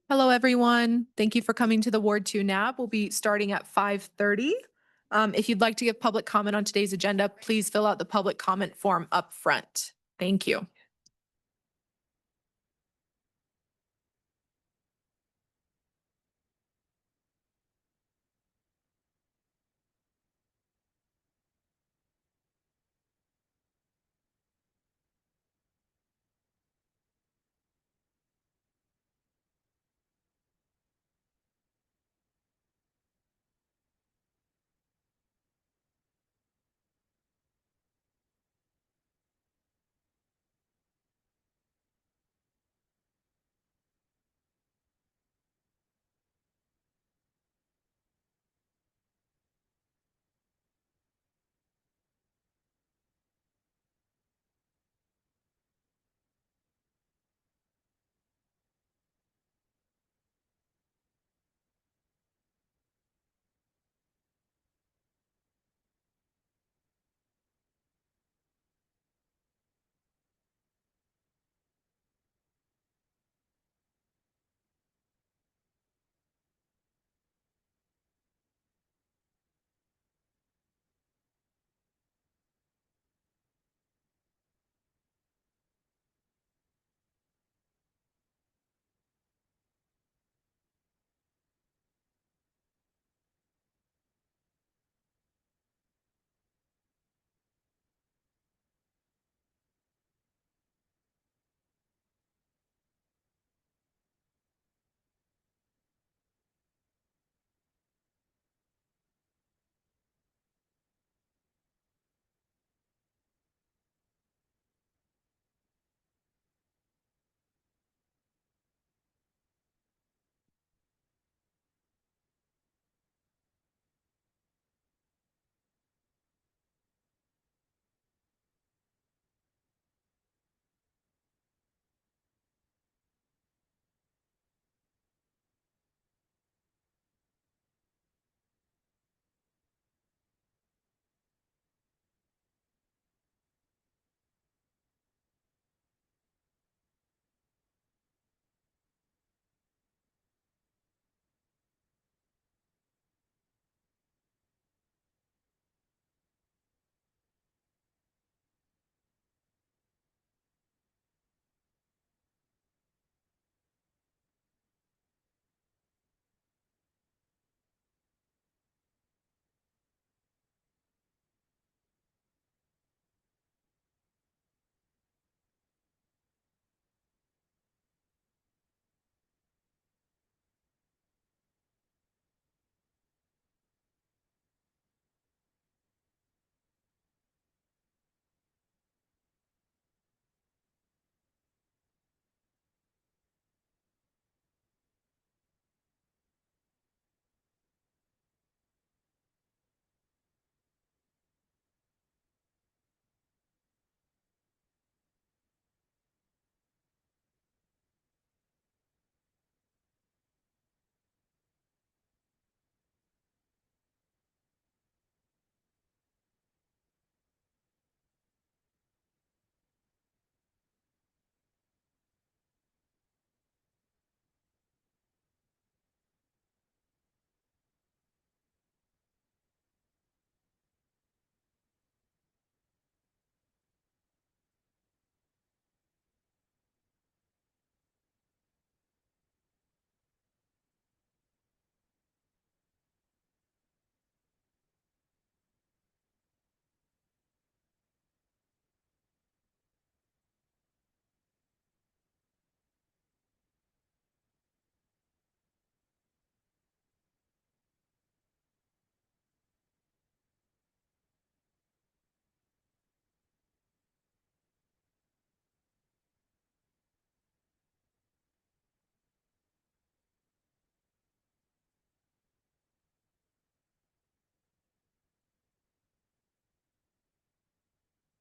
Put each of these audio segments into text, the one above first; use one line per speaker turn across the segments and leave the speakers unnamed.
Hello, everyone. Thank you for coming to the Ward 2 NAB. We'll be starting at 5:30. If you'd like to give public comment on today's agenda, please fill out the public comment form up front. Thank you.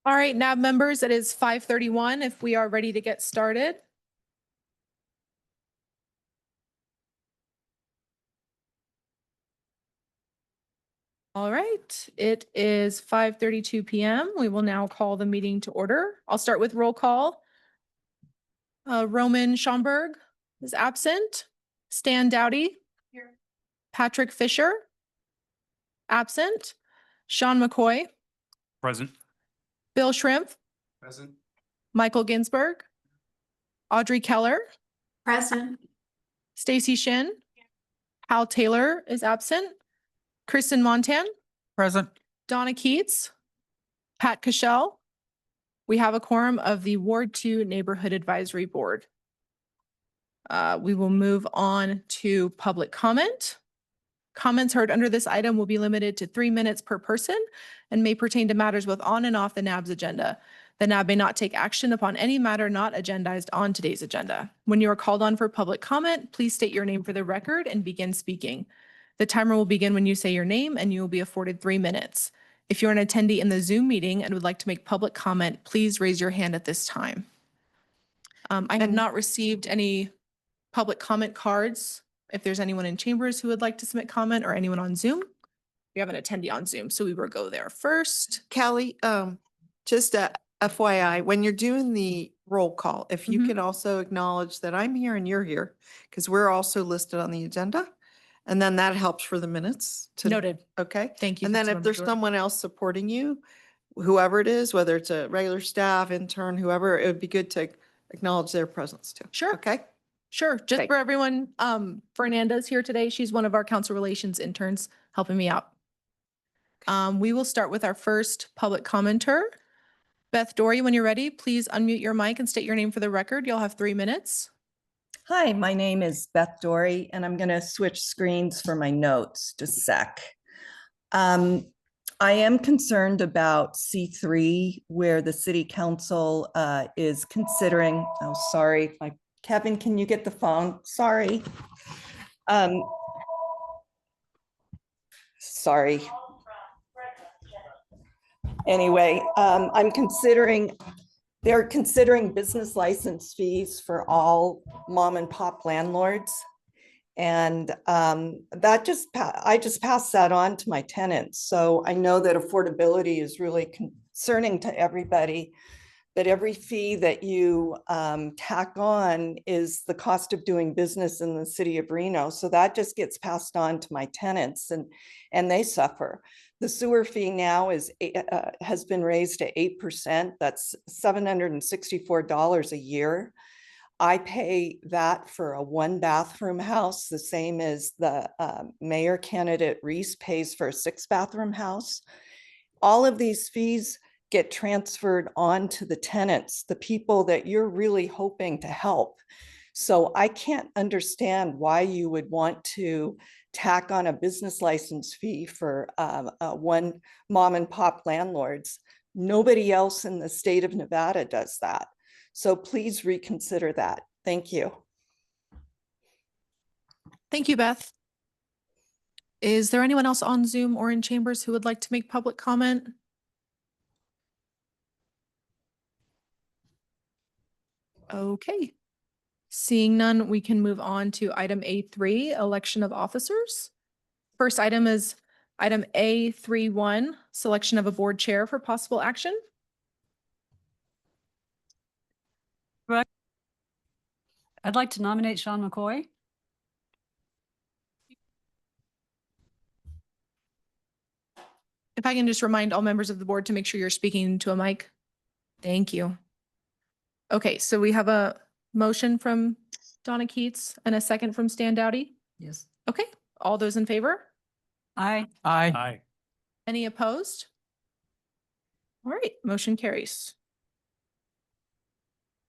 All right, NAB members, it is 5:31 if we are ready to get started. All right, it is 5:32 p.m. We will now call the meeting to order. I'll start with roll call. Roman Schomburg, is absent. Stan Dowdy. Here. Patrick Fisher. Absent. Sean McCoy.
Present.
Bill Shrimp.
Present.
Michael Ginsburg. Audrey Keller.
Present.
Stacy Shin. Hal Taylor is absent. Kristen Montan.
Present.
Donna Keats. Pat Cashel. We have a quorum of the Ward 2 Neighborhood Advisory Board. We will move on to public comment. Comments heard under this item will be limited to 3 minutes per person and may pertain to matters both on and off the NAB's agenda. The NAB may not take action upon any matter not agendized on today's agenda. When you are called on for public comment, please state your name for the record and begin speaking. The timer will begin when you say your name and you will be afforded 3 minutes. If you're an attendee in the Zoom meeting and would like to make public comment, please raise your hand at this time. I have not received any public comment cards. If there's anyone in chambers who would like to submit comment or anyone on Zoom, we have an attendee on Zoom, so we will go there first.
Callie, just a FYI, when you're doing the roll call, if you
Mhm.
could also acknowledge that I'm here and you're here, because we're also listed on the agenda. And then that helps for the minutes.
Noted.
Okay.
Thank you.
And then if
Councilmember
there's
Stewart.
someone else supporting you, whoever it is, whether it's a regular staff, intern, whoever, it would be good to acknowledge their presence too.
Sure.
Okay.
Sure. Just
Okay.
for everyone, Fernanda's here today. She's one of our council relations interns helping me out. We will start with our first public commenter. Beth Dory, when you're ready, please unmute your mic and state your name for the record. You'll have 3 minutes.
Hi, my name is Beth Dory, and I'm going to switch screens for my notes just a sec. I am concerned about C3, where the city council is considering, oh, sorry, Kevin, can you get the phone? Sorry. Sorry. Anyway, they're considering business license fees for all mom and pop landlords. And I just passed that on to my tenants. So I know that affordability is really concerning to everybody, but every fee that you tack on is the cost of doing business in the city of Reno. So that just gets passed on to my tenants and they suffer. The sewer fee now has been raised to 8%. That's $764 a year. I pay that for a 1-bathroom house, the same as the mayor candidate Reese pays for a 6-bathroom house. All of these fees get transferred on to the tenants, the people that you're really hoping to help. So I can't understand why you would want to tack on a business license fee for one mom and pop landlords. Nobody else in the state of Nevada does that. So please reconsider that. Thank you.
Thank you, Beth. Is there anyone else on Zoom or in chambers who would like to make public comment? Okay. Seeing none, we can move on to item A3, election of officers. First item is item A31, selection of a board chair for possible action.
I'd like to nominate Sean McCoy.
If I can just remind all members of the board to make sure you're speaking to a mic. Thank you. Okay, so we have a motion from Donna Keats and a second from Stan Dowdy.
Yes.
Okay, all those in favor?
Aye.
Aye. Aye.
Any opposed? All right, motion carries.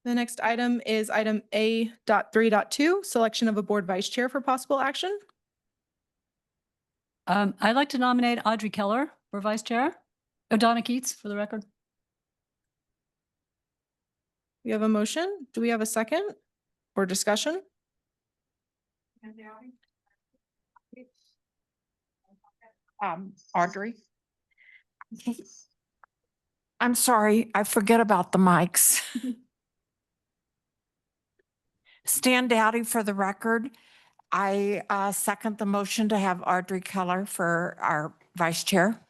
The next item is item A.3.2, selection of a board vice chair for possible action.
I'd like to nominate Audrey Keller for vice chair. Donna Keats for the record.
We have a motion. Do we have a second for discussion?
Audrey. I'm sorry, I forget about the mics. Stan Dowdy for the record. I second the motion to have Audrey Keller for our vice chair.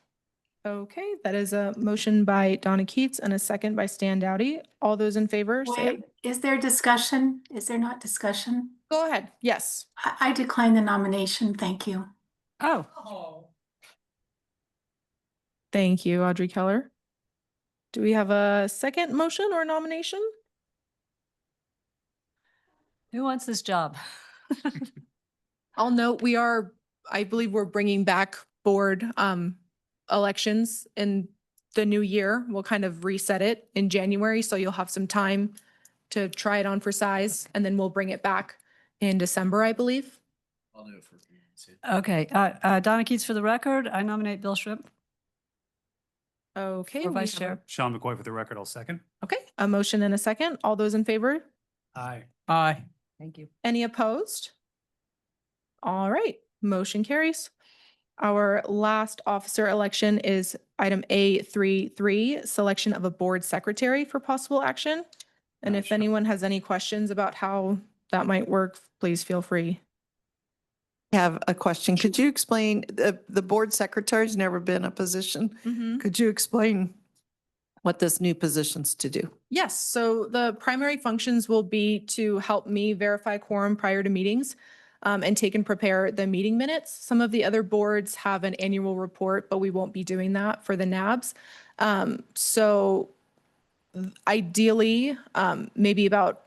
Okay, that is a motion by Donna Keats and a second by Stan Dowdy. All those in favor, say aye.
Wait, is there discussion? Is there not discussion?
Go ahead. Yes.
I decline the nomination. Thank you.
Oh,
Thank you, Audrey Keller. Do we have a second motion or nomination?
Who wants this job?
I'll note I believe we're bringing back board elections in the new year. We'll kind of reset it in January, so you'll have some time to try it on for size, and then we'll bring it back in December, I believe.
I'll do it for you.
Okay, Donna Keats for the record. I nominate Bill Shrimp
Okay.
for
we
vice
have
chair.
Sean McCoy for the record, I'll second.
Okay, a motion and a second. All those in favor?
Aye.
Aye. Thank you.
Any opposed? All right, motion carries. Our last officer election is item A33, selection of a board secretary for possible action. And if
Sure.
anyone has any questions about how that might work, please feel free.
I have a question. Could you explain, the board secretary's never been a position. Could you explain what this new position's to do?
Yes, so the primary functions will be to help me verify quorum prior to meetings and take and prepare the meeting minutes. Some of the other boards have an annual report, but we won't be doing that for the NABs. So ideally, maybe about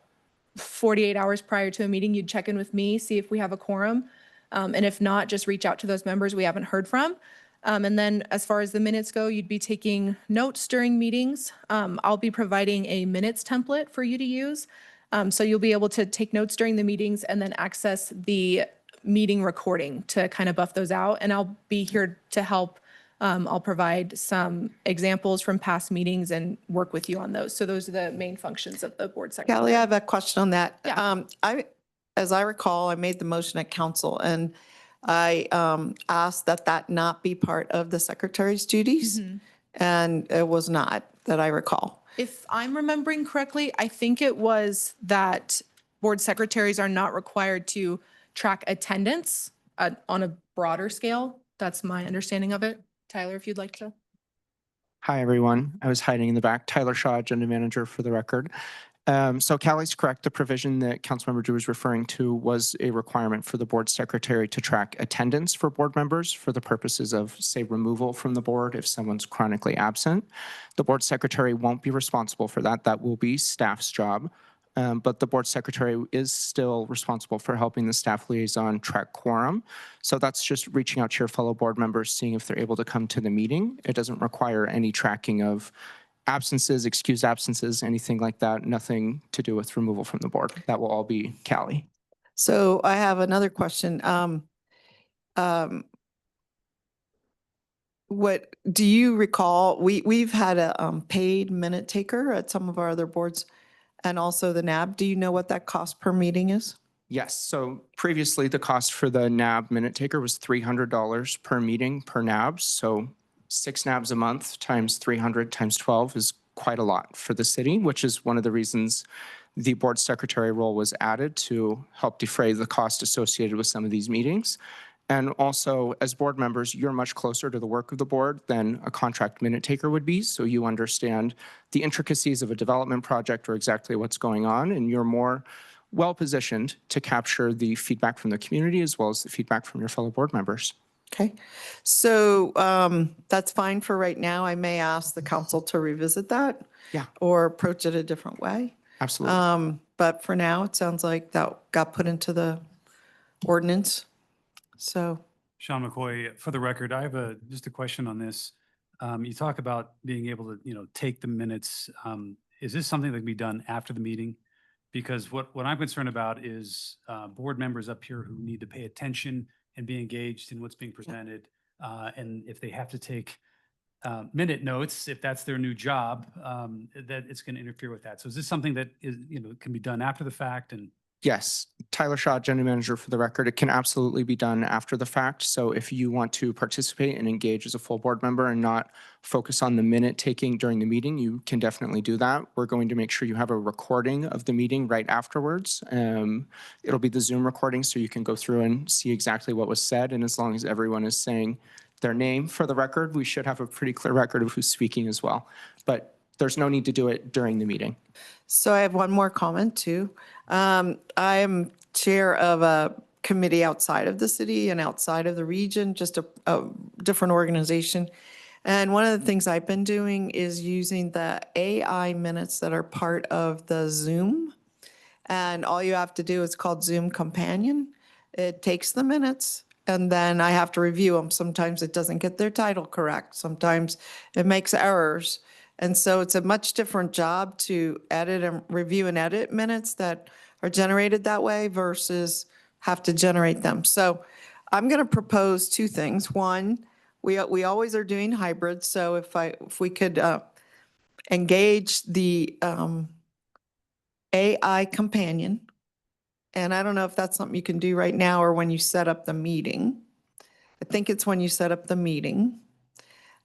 48 hours prior to a meeting, you'd check in with me, see if we have a quorum. And if not, just reach out to those members we haven't heard from. And then as far as the minutes go, you'd be taking notes during meetings. I'll be providing a minutes template for you to use. So you'll be able to take notes during the meetings and then access the meeting recording to kind of buff those out. And I'll be here to help. I'll provide some examples from past meetings and work with you on those. So those are the main functions of the board secretary.
Callie, I have a question on that.
Yeah.
As I recall, I made the motion at council and I asked that that not be part of the secretary's duties. And it was not, that I recall.
If I'm remembering correctly, I think it was that board secretaries are not required to track attendance on a broader scale. That's my understanding of it. Tyler, if you'd like to.
Hi, everyone. I was hiding in the back. Tyler Shaw, Agenda Manager for the record. So Callie's correct. The provision that Councilmember Drew was referring to was a requirement for the board secretary to track attendance for board members for the purposes of, say, removal from the board if someone's chronically absent. The board secretary won't be responsible for that. That will be staff's job. But the board secretary is still responsible for helping the staff liaison track quorum. So that's just reaching out to your fellow board members, seeing if they're able to come to the meeting. It doesn't require any tracking of absences, excused absences, anything like that. Nothing to do with removal from the board. That will all be Callie.
So I have another question. What, do you recall, we've had a paid minute taker at some of our other boards and also the NAB. Do you know what that cost per meeting is?
Yes. So previously, the cost for the NAB minute taker was $300 per meeting per NAB. So 6 NABs a month times 300 times 12 is quite a lot for the city, which is one of the reasons the board secretary role was added to help defray the cost associated with some of these meetings. And also, as board members, you're much closer to the work of the board than a contract minute taker would be. So you understand the intricacies of a development project or exactly what's going on, and you're more well-positioned to capture the feedback from the community as well as the feedback from your fellow board members.
Okay, so that's fine for right now. I may ask the council to revisit that.
Yeah.
Or approach it a different way.
Absolutely.
But for now, it sounds like that got put into the ordinance. So,
Sean McCoy, for the record, I have just a question on this. You talk about being able to, take the minutes. Is this something that can be done after the meeting? Because what I'm concerned about is board members up here who need to pay attention and be engaged in what's being presented. And if they have to take minute notes, if that's their new job, that it's going to interfere with that. So is this something that is, can be done after the fact? And
Yes, Tyler Shaw, Agenda Manager for the record. It can absolutely be done after the fact. So if you want to participate and engage as a full board member and not focus on the minute taking during the meeting, you can definitely do that. We're going to make sure you have a recording of the meeting right afterwards. It'll be the Zoom recording so you can go through and see exactly what was said. And as long as everyone is saying their name for the record, we should have a pretty clear record of who's speaking as well. But there's no need to do it during the meeting.
so I have one more comment too. I am chair of a committee outside of the city and outside of the region, just a different organization. And one of the things I've been doing is using the AI minutes that are part of the Zoom. And all you have to do is called Zoom Companion. It takes the minutes and then I have to review them. Sometimes it doesn't get their title correct. Sometimes it makes errors. And so it's a much different job to edit and review and edit minutes that are generated that way versus have to generate them. So I'm going to propose two things. One, we always are doing hybrids. So if we could engage the AI companion, and I don't know if that's something you can do right now or when you set up the meeting. I think it's when you set up the meeting,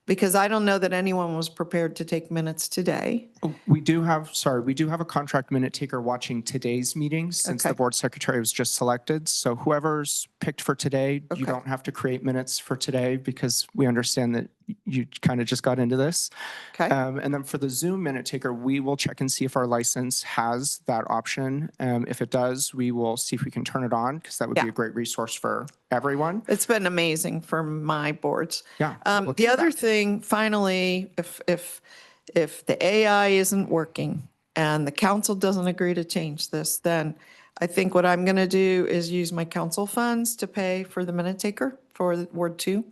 because I don't know that anyone was prepared to take minutes today.
We do have a contract minute taker watching today's meeting since the
Okay.
board secretary was just selected. So whoever's picked for today,
Okay.
you don't have to create minutes for today because we understand that you kind of just got into this.
Okay,
And then for the Zoom minute taker, we will check and see if our license has that option. If it does, we will see if we can turn it on because that would be
Yeah.
a great resource for everyone.
it's been amazing for my boards.
Yeah. look
The
at
other
that.
thing, finally, if the AI isn't working and the council doesn't agree to change this, then I think what I'm going to do is use my council funds to pay for the minute taker for Ward 2.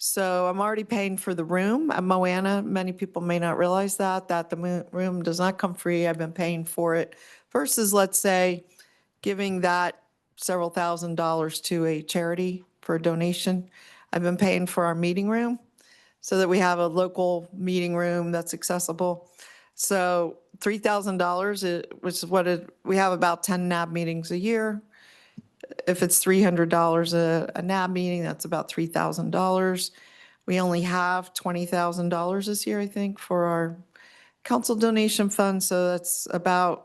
So I'm already paying for the room at Moana. Many people may not realize that the room does not come free. I've been paying for it versus, let's say, giving that several $1,000s to a charity for a donation. I've been paying for our meeting room so that we have a local meeting room that's accessible. So $3,000, which is we have about 10 NAB meetings a year. If it's $300 a NAB meeting, that's about $3,000. We only have $20,000 this year, I think, for our council donation fund. So that's about,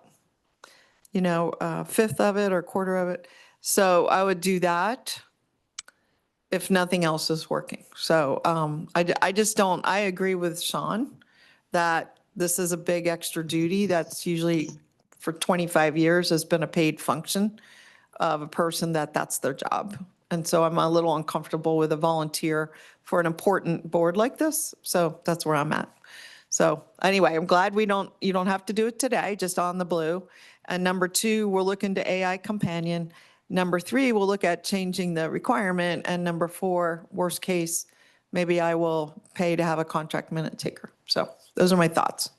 a fifth of it or quarter of it. So I would do that if nothing else is working. So I just don't, I agree with Sean that this is a big extra duty that's usually for 25 years has been a paid function of a person that's their job. And so I'm a little uncomfortable with a volunteer for an important board like this. So that's where I'm at. So anyway, I'm glad you don't have to do it today, just on the blue. And number 2, we'll look into AI companion. Number 3, we'll look at changing the requirement. And number 4, worst case, maybe I will pay to have a contract minute taker. So those are my thoughts.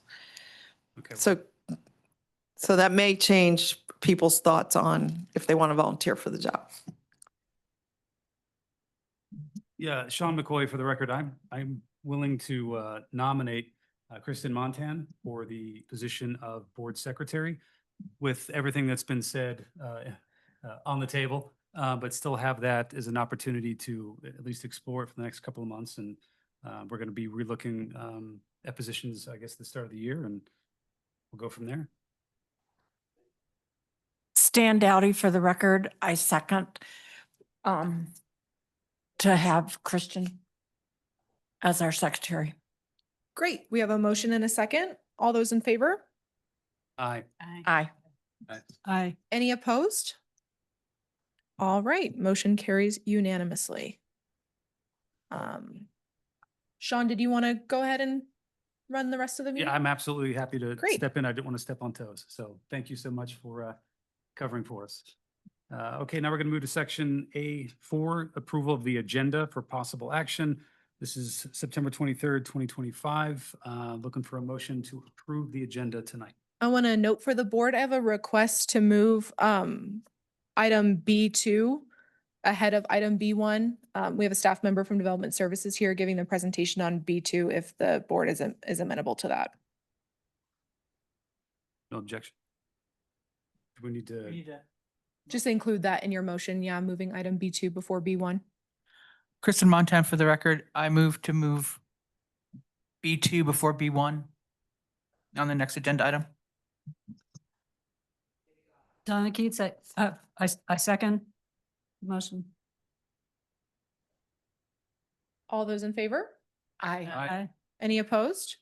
Okay.
So that may change people's thoughts on if they want to volunteer for the job.
Yeah, Sean McCoy, for the record, I'm willing to nominate Kristen Montan for the position of board secretary with everything that's been said on the table, but still have that as an opportunity to at least explore it for the next couple of months. And we're going to be relooking at positions, I guess, at the start of the year, and we'll go from there.
Stan Dowdy, for the record, I second to have Christian as our secretary.
Great. We have a motion and a second. All those in favor?
Aye.
Aye.
Aye.
Any opposed? All right, motion carries unanimously. Sean, did you want to go ahead and run the rest of the meeting?
Yeah, I'm absolutely happy to
Great.
step in. I didn't want to step on toes. So thank you so much for covering for us. Okay, now we're going to move to section A4, approval of the agenda for possible action. This is September 23rd, 2025. Looking for a motion to approve the agenda tonight.
I want to note for the board, I have a request to move item B2 ahead of item B1. We have a staff member from Development Services here giving the presentation on B2 if the board is amenable to that.
No objection. Do we need to?
Just include that in your motion. Yeah, moving item B2 before B1.
Kristen Montan, for the record, I move to move B2 before B1 on the next agenda item.
Donna Keats, I second the motion.
All those in favor?
Aye.
Aye.
Any opposed?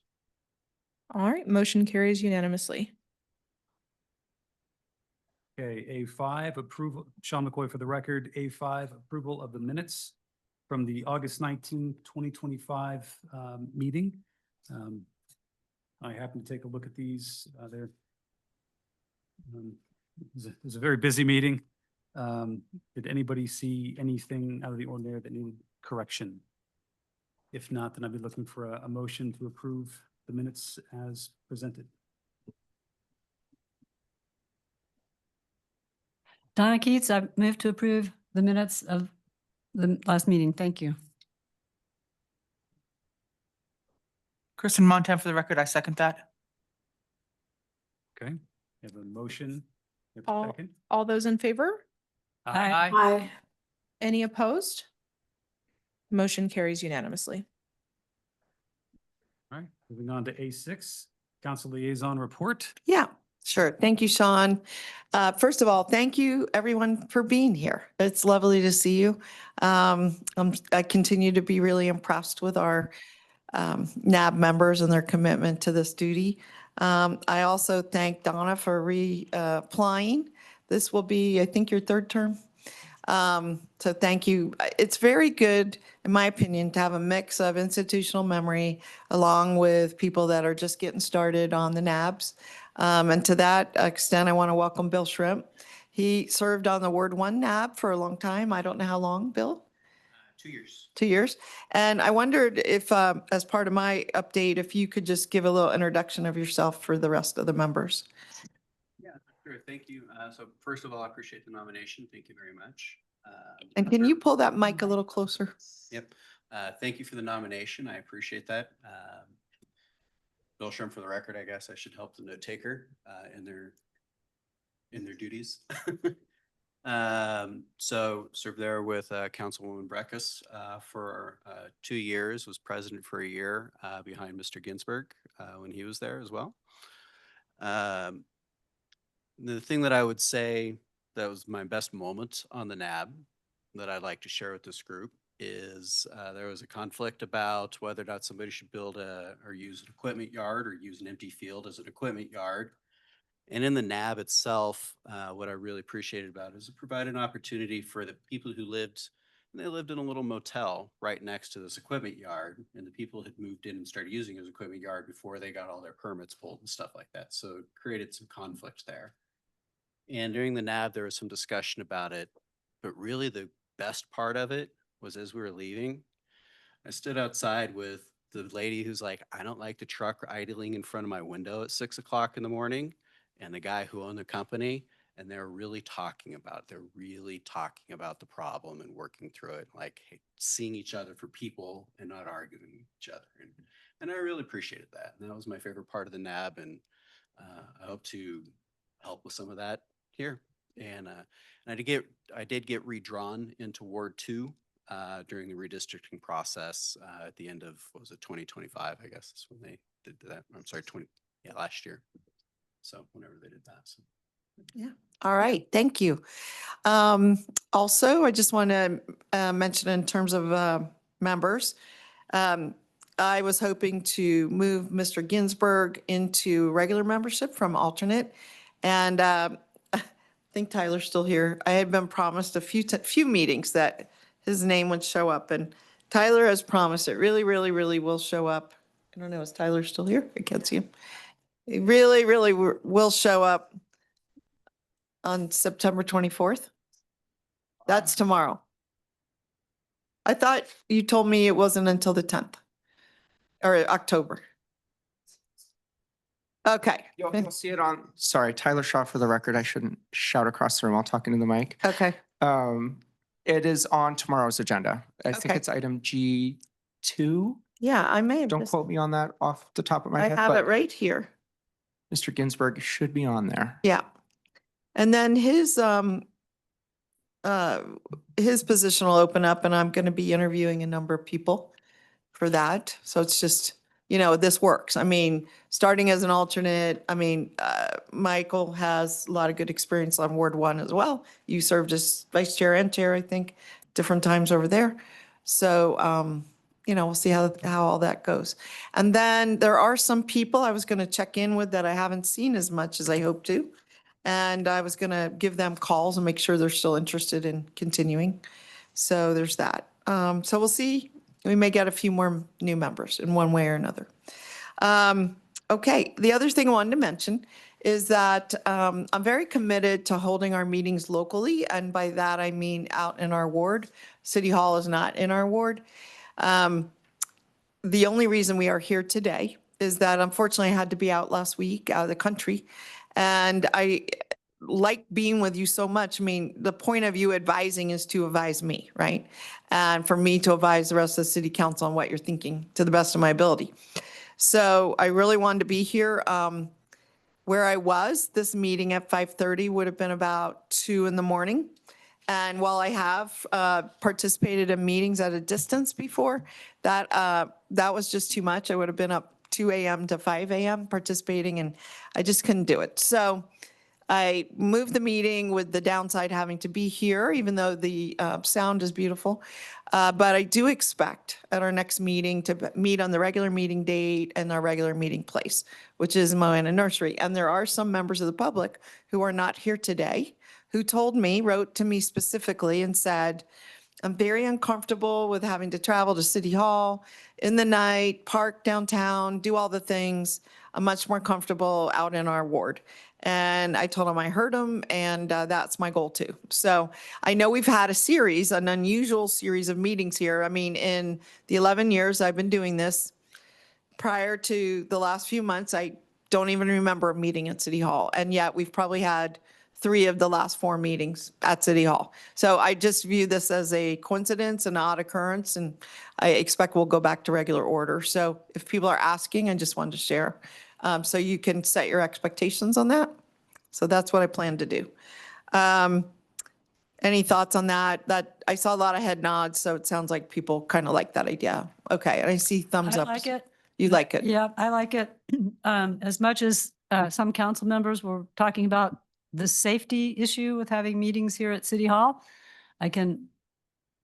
All right, motion carries unanimously.
Okay, A5, approval, Sean McCoy for the record, A5, approval of the minutes from the August 19th, 2025 meeting. I happened to take a look at these. They're it was a very busy meeting. Did anybody see anything out of the ordinary that needed correction? If not, then I'd be looking for a motion to approve the minutes as presented.
Donna Keats, I move to approve the minutes of the last meeting. Thank you.
Kristen Montan for the record, I second that.
Okay, we have a motion. We have a
All-
second.
All those in favor?
Aye.
Aye.
Any opposed? Motion carries unanimously.
All right, moving on to A6, council liaison report.
Yeah, sure. Thank you, Sean. First of all, thank you everyone for being here. It's lovely to see you. I continue to be really impressed with our NAB members and their commitment to this duty. I also thank Donna for applying. This will be, I think, your third term. So thank you. It's very good, in my opinion, to have a mix of institutional memory along with people that are just getting started on the NABs. And to that extent, I want to welcome Bill Shrimp. He served on the Ward 1 NAB for a long time. I don't know how long, Bill?
2 years.
2 years. And I wondered if, as part of my update, if you could just give a little introduction of yourself for the rest of the members.
Yeah, sure. Thank you. So first of all, I appreciate the nomination. Thank you very much.
And can you pull that mic a little closer?
Yep. Thank you for the nomination. I appreciate that. Bill Shrimp, for the record, I guess I should help the note taker in their duties. So served there with Councilwoman Breckus for 2 years, was president for a year behind Mr. Ginsburg when he was there as well. The thing that I would say that was my best moment on the NAB that I'd like to share with this group is there was a conflict about whether or not somebody should build or use an equipment yard or use an empty field as an equipment yard. And in the NAB itself, what I really appreciated about it is it provided an opportunity for the people who lived, and they lived in a little motel right next to this equipment yard. And the people had moved in and started using his equipment yard before they got all their permits pulled and stuff like that. So it created some conflict there. And during the NAB, there was some discussion about it, but really the best part of it was as we were leaving, I stood outside with the lady who's like, I don't like the truck idling in front of my window at 6 o'clock in the morning, and the guy who owned the company, and they're really talking about the problem and working through it, like seeing each other for people and not arguing each other. And I really appreciated that. And that was my favorite part of the NAB. And I hope to help with some of that here. And I did get redrawn into Ward 2 during the redistricting process at the end of, what was it, 2025, I guess is when they did that. I'm sorry, last year. So whenever they did that. So.
Yeah. All right. Thank you. Also, I just want to mention in terms of members, I was hoping to move Mr. Ginsburg into regular membership from alternate. And I think Tyler's still here. I had been promised a few meetings that his name would show up, and Tyler has promised it really, really, really will show up. I don't know, is Tyler still here? I can't see him. He really, really will show up on September 24th. That's tomorrow. I thought you told me it wasn't until the 10th or October. Okay.
You'll see it on, sorry, Tyler Shaw for the record. I shouldn't shout across the room while talking to the mic.
Okay.
It is on tomorrow's agenda. I think
Okay.
it's item G2.
Yeah, I may have
Don't
missed-
quote me on that off the top of my
I
head.
have it
but
right here.
Mr. Ginsburg should be on there.
Yeah. And then his position will open up, and I'm going to be interviewing a number of people for that. So it's just, this works. I mean, starting as an alternate, Michael has a lot of good experience on Ward 1 as well. You served as vice chair and chair, I think, different times over there. So, we'll see how all that goes. And then there are some people I was going to check in with that I haven't seen as much as I hope to. And I was going to give them calls and make sure they're still interested in continuing. So there's that. So we'll see. We may get a few more new members in one way or another. Okay, the other thing I wanted to mention is that I'm very committed to holding our meetings locally, and by that I mean out in our ward. City Hall is not in our ward. The only reason we are here today is that unfortunately I had to be out last week, out of the country, and I like being with you so much. I mean, the point of you advising is to advise me, right? And for me to advise the rest of the city council on what you're thinking to the best of my ability. So I really wanted to be here. Where I was, this meeting at 5:30 would have been about 2 in the morning. And while I have participated in meetings at a distance before, that was just too much. I would have been up 2 a.m. to 5 a.m. participating, and I just couldn't do it. So I moved the meeting with the downside having to be here, even though the sound is beautiful. But I do expect at our next meeting to meet on the regular meeting date and our regular meeting place, which is Moana Nursery. And there are some members of the public who are not here today who wrote to me specifically and said, I'm very uncomfortable with having to travel to City Hall in the night, park downtown, do all the things. I'm much more comfortable out in our ward. And I told him I heard him, and that's my goal too. So I know we've had an unusual series of meetings here. I mean, in the 11 years I've been doing this, prior to the last few months, I don't even remember a meeting at City Hall. And yet we've probably had 3 of the last 4 meetings at City Hall. So I just view this as a coincidence, an odd occurrence, and I expect we'll go back to regular order. So if people are asking, I just wanted to share. So you can set your expectations on that. So that's what I plan to do. Any thoughts on that? That I saw a lot of head nods, so it sounds like people kind of like that idea. Okay, and I see thumbs
I
up.
like it.
You like it?
Yeah, I like it. As much as some council members were talking about the safety issue with having meetings here at City Hall, I can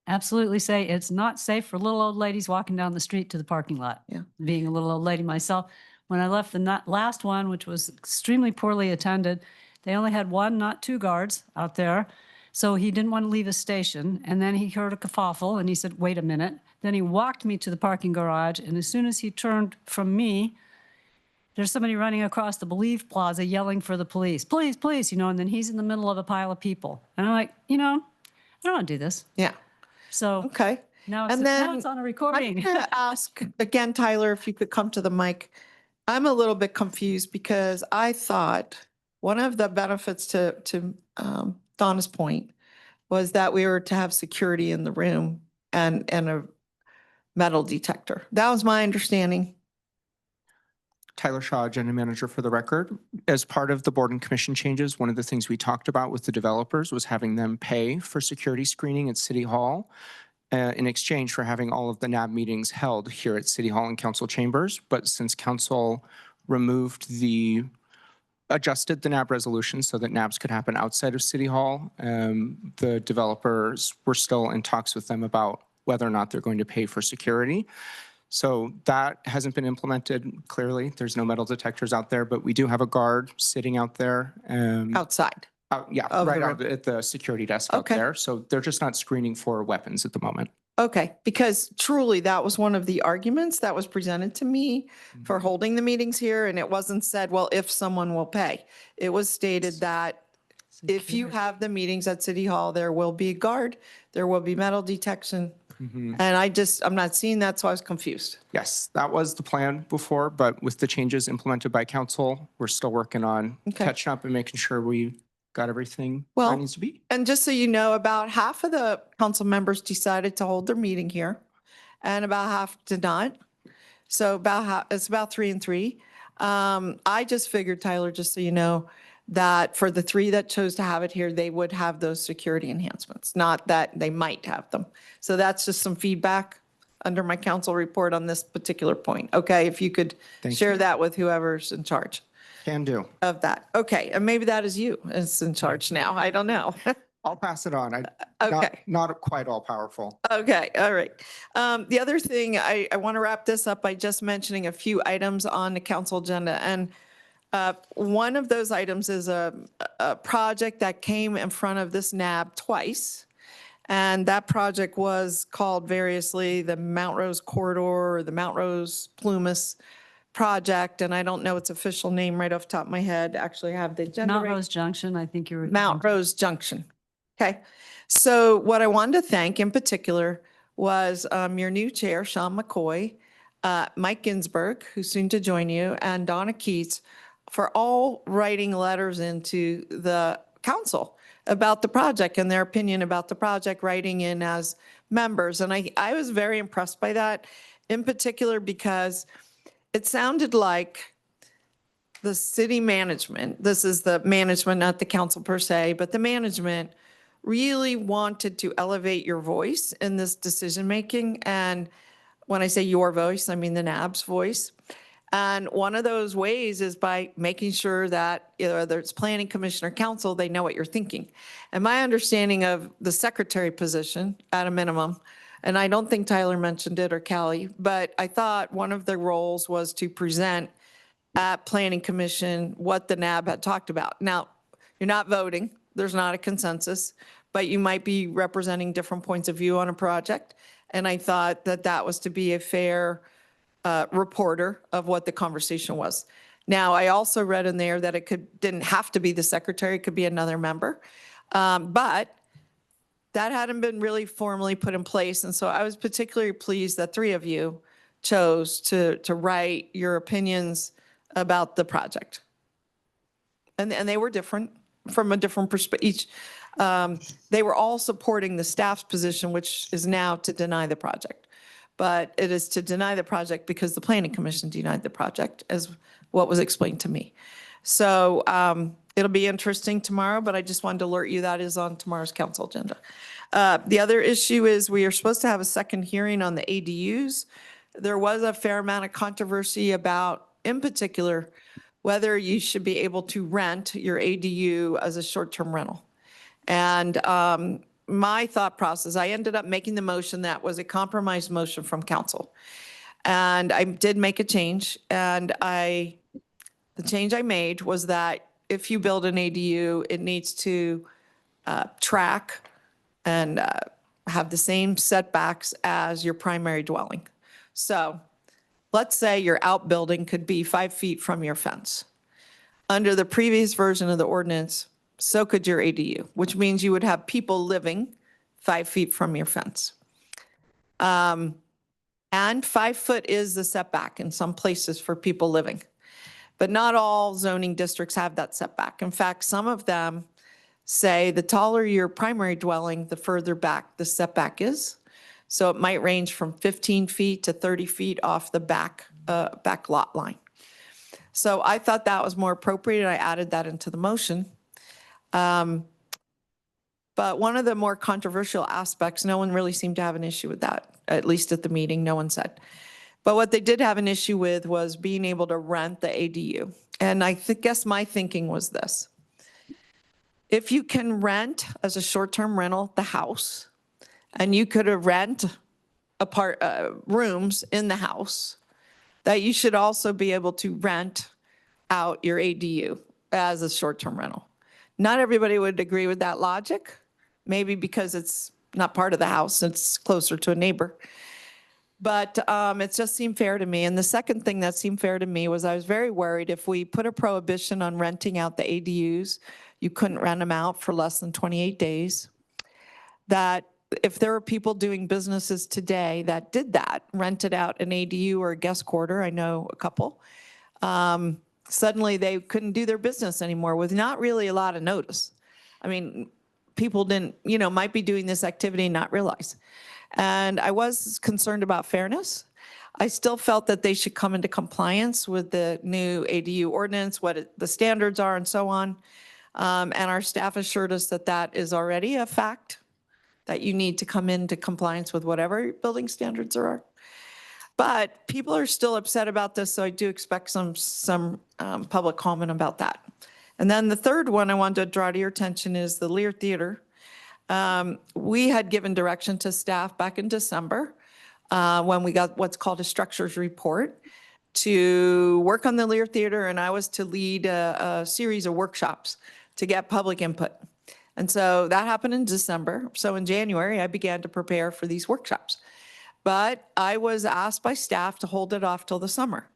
absolutely say it's not safe for little old ladies walking down the street to the parking lot.
Yeah.
Being a little old lady myself, when I left the last one, which was extremely poorly attended, they only had 1, not 2 guards out there. So he didn't want to leave his station. And then he heard a kerfuffle and he said, wait a minute. Then he walked me to the parking garage. And as soon as he turned from me, there's somebody running across the Believe Plaza yelling for the police, police, police, and then he's in the middle of a pile of people. And I'm like, I don't want to do this.
Yeah.
So
Okay.
now it's,
And
now
then
it's on a
I'm
recording.
going to ask again, Tyler, if you could come to the mic. I'm a little bit confused because I thought one of the benefits to Donna's point was that we were to have security in the room and a metal detector. That was my understanding.
Tyler Shaw, Agenda Manager for the record. As part of the board and commission changes, one of the things we talked about with the developers was having them pay for security screening at City Hall in exchange for having all of the NAB meetings held here at City Hall and council chambers. But since council adjusted the NAB resolution so that NABs could happen outside of City Hall, the developers were still in talks with them about whether or not they're going to pay for security. So that hasn't been implemented clearly. There's no metal detectors out there, but we do have a guard sitting out there.
Outside.
Yeah,
of the
right
room.
out at the security desk out
Okay.
there. So they're just not screening for weapons at the moment.
Okay, because truly that was one of the arguments that was presented to me for holding the meetings here. And it wasn't said, well, if someone will pay. It was stated that if you have the meetings at City Hall, there will be a guard, there will be metal detection. And I'm not seeing that, so I was confused.
Yes, that was the plan before, but with the changes implemented by council, we're still working on
Okay.
catching up and making sure we got everything where
Well,
it needs to be.
And just so you know, about half of the council members decided to hold their meeting here and about half did not. So it's about 3 and 3. I just figured, Tyler, just so you know, that for the 3 that chose to have it here, they would have those security enhancements, not that they might have them. So that's just some feedback under my council report on this particular point. Okay, if you could
Thank
share
you.
that with whoever's in charge
Can do.
of that. Okay, and maybe that is you is in charge now. I don't know.
I'll pass it on.
Okay.
Not quite all powerful.
Okay, all right. The other thing, I want to wrap this up by just mentioning a few items on the council agenda. And One of those items is a project that came in front of this NAB twice. And that project was called variously the Mount Rose Corridor or the Mount Rose Plumas project. And I don't know its official name right off the top of my head. Actually, I have the agenda.
Mount
right-
Rose Junction, I think you were.
Mount Rose Junction. Okay. So what I wanted to thank in particular was your new chair, Sean McCoy, Mike Ginsburg, who's soon to join you, and Donna Keats for all writing letters into the council about the project and their opinion about the project, writing in as members. And I was very impressed by that, in particular because it sounded like the city management, this is the management, not the council per se, but the management really wanted to elevate your voice in this decision-making. And when I say your voice, I mean the NAB's voice. And one of those ways is by making sure that whether it's planning commission or council, they know what you're thinking. And my understanding of the secretary position at a minimum, and I don't think Tyler mentioned it or Callie, but I thought one of the roles was to present at planning commission what the NAB had talked about. Now, you're not voting, there's not a consensus, but you might be representing different points of view on a project. And I thought that that was to be a fair reporter of what the conversation was. Now, I also read in there that it didn't have to be the secretary, it could be another member. But that hadn't been really formally put in place. And so I was particularly pleased that three of you chose to write your opinions about the project. And they were different from a different perspective. They were all supporting the staff's position, which is now to deny the project. But it is to deny the project because the planning commission denied the project, as what was explained to me. So it'll be interesting tomorrow, but I just wanted to alert you that is on tomorrow's council agenda. The other issue is we are supposed to have a second hearing on the ADUs. There was a fair amount of controversy about, in particular, whether you should be able to rent your ADU as a short-term rental. And my thought process, I ended up making the motion that was a compromise motion from council. And I did make a change. And the change I made was that if you build an ADU, it needs to track and have the same setbacks as your primary dwelling. So let's say your outbuilding could be 5 feet from your fence. Under the previous version of the ordinance, so could your ADU, which means you would have people living 5 feet from your fence. And 5 foot is the setback in some places for people living. But not all zoning districts have that setback. In fact, some of them say the taller your primary dwelling, the further back the setback is. So it might range from 15 feet to 30 feet off the back lot line. So I thought that was more appropriate. I added that into the motion. But one of the more controversial aspects, no one really seemed to have an issue with that, at least at the meeting, no one said. But what they did have an issue with was being able to rent the ADU. And I guess my thinking was this. If you can rent as a short-term rental the house, and you could rent rooms in the house, that you should also be able to rent out your ADU as a short-term rental. Not everybody would agree with that logic, maybe because it's not part of the house, it's closer to a neighbor. But it just seemed fair to me. And the second thing that seemed fair to me was I was very worried if we put a prohibition on renting out the ADUs, you couldn't rent them out for less than 28 days, that if there were people doing businesses today that did that, rented out an ADU or a guest quarter, I know a couple, suddenly they couldn't do their business anymore with not really a lot of notice. I mean, people didn't, might be doing this activity and not realize. And I was concerned about fairness. I still felt that they should come into compliance with the new ADU ordinance, what the standards are and so on. And our staff assured us that that is already a fact, that you need to come into compliance with whatever building standards there are. But people are still upset about this, so I do expect some public comment about that. And then the third one I wanted to draw to your attention is the Lear Theater. We had given direction to staff back in December when we got what's called a structures report to work on the Lear Theater, and I was to lead a series of workshops to get public input. And so that happened in December. So in January, I began to prepare for these workshops. But I was asked by staff to hold it off till the summer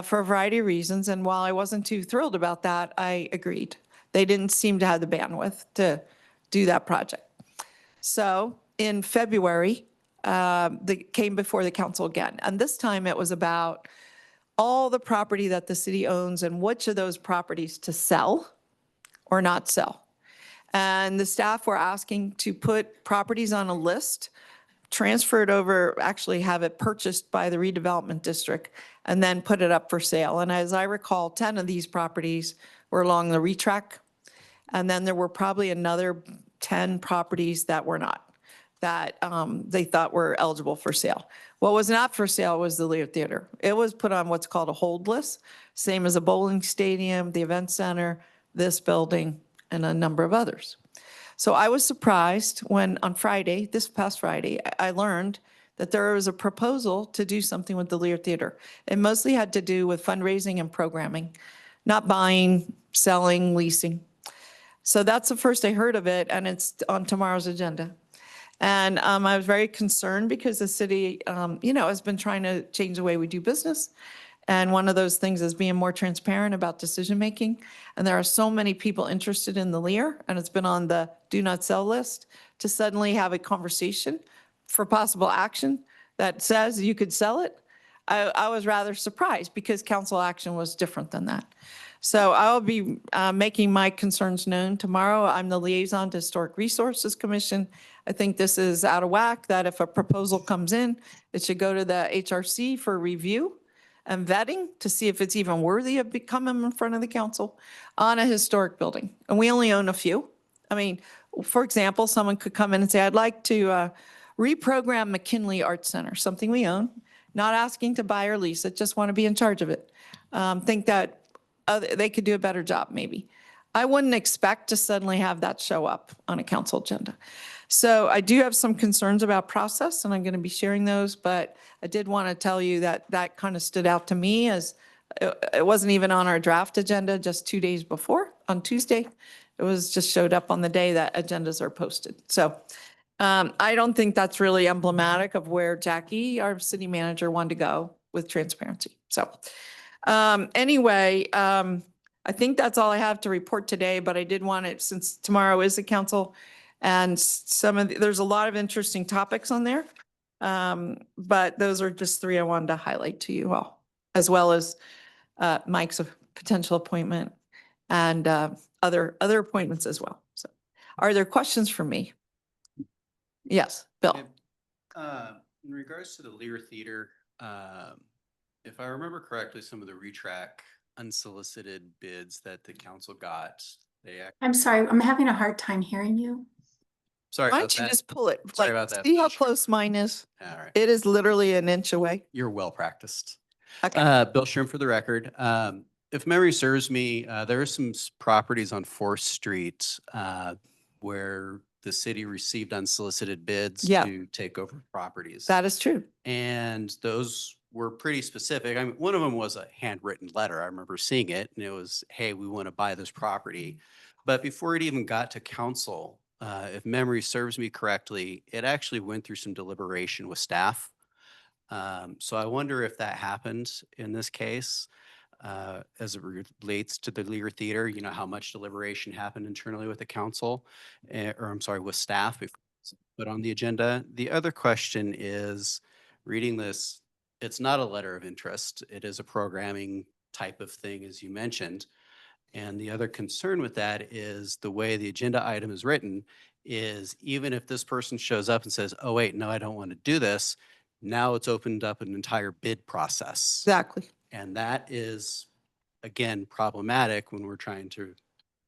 for a variety of reasons. And while I wasn't too thrilled about that, I agreed. They didn't seem to have the bandwidth to do that project. So in February, they came before the council again. And this time it was about all the property that the city owns and which of those properties to sell or not sell. And the staff were asking to put properties on a list, transfer it over, actually have it purchased by the redevelopment district, and then put it up for sale. And as I recall, 10 of these properties were along the retrack. And then there were probably another 10 properties that were not, that they thought were eligible for sale. What was not for sale was the Lear Theater. It was put on what's called a hold list, same as a bowling stadium, the event center, this building, and a number of others. So I was surprised when on Friday, this past Friday, I learned that there was a proposal to do something with the Lear Theater. It mostly had to do with fundraising and programming, not buying, selling, leasing. So that's the first I heard of it, and it's on tomorrow's agenda. And I was very concerned because the city, has been trying to change the way we do business. And one of those things is being more transparent about decision-making. And there are so many people interested in the Lear, and it's been on the do not sell list, to suddenly have a conversation for possible action that says you could sell it. I was rather surprised because council action was different than that. So I'll be making my concerns known tomorrow. I'm the liaison to Historic Resources Commission. I think this is out of whack, that if a proposal comes in, it should go to the HRC for review and vetting to see if it's even worthy of coming in front of the council on a historic building. And we only own a few. I mean, for example, someone could come in and say, I'd like to reprogram McKinley Arts Center, something we own, not asking to buy or lease it, just want to be in charge of it. Think that they could do a better job, maybe. I wouldn't expect to suddenly have that show up on a council agenda. So I do have some concerns about process, and I'm going to be sharing those, but I did want to tell you that that kind of stood out to me as it wasn't even on our draft agenda just 2 days before, on Tuesday. It was just showed up on the day that agendas are posted. So I don't think that's really emblematic of where Jackie, our city manager, wanted to go with transparency. So anyway, I think that's all I have to report today, but I did want it, since tomorrow is the council, and there's a lot of interesting topics on there. But those are just 3 I wanted to highlight to you all, as well as Mike's potential appointment and other appointments as well. So are there questions for me? Yes, Bill.
In regards to the Lear Theater, if I remember correctly, some of the retrack unsolicited bids that the council got,
I'm sorry, I'm having a hard time hearing you.
Sorry
Why
about
don't you
that.
just pull it?
Sorry
Like,
about that.
see how close mine is?
All right.
It is literally an inch away.
You're well practiced.
Okay.
Bill Schirm for the record. If memory serves me, there are some properties on 4th Street where the city received unsolicited bids
Yeah.
to take over properties.
That is true.
And those were pretty specific. I mean, one of them was a handwritten letter. I remember seeing it, and it was, hey, we want to buy this property. But before it even got to council, if memory serves me correctly, it actually went through some deliberation with staff. So I wonder if that happened in this case, as it relates to the Lear Theater, how much deliberation happened internally with the council, with staff before it's put on the agenda. The other question is, reading this, it's not a letter of interest. It is a programming type of thing, as you mentioned. And the other concern with that is the way the agenda item is written is, even if this person shows up and says, oh, wait, no, I don't want to do this, now it's opened up an entire bid process.
Exactly.
And that is, again, problematic when we're trying to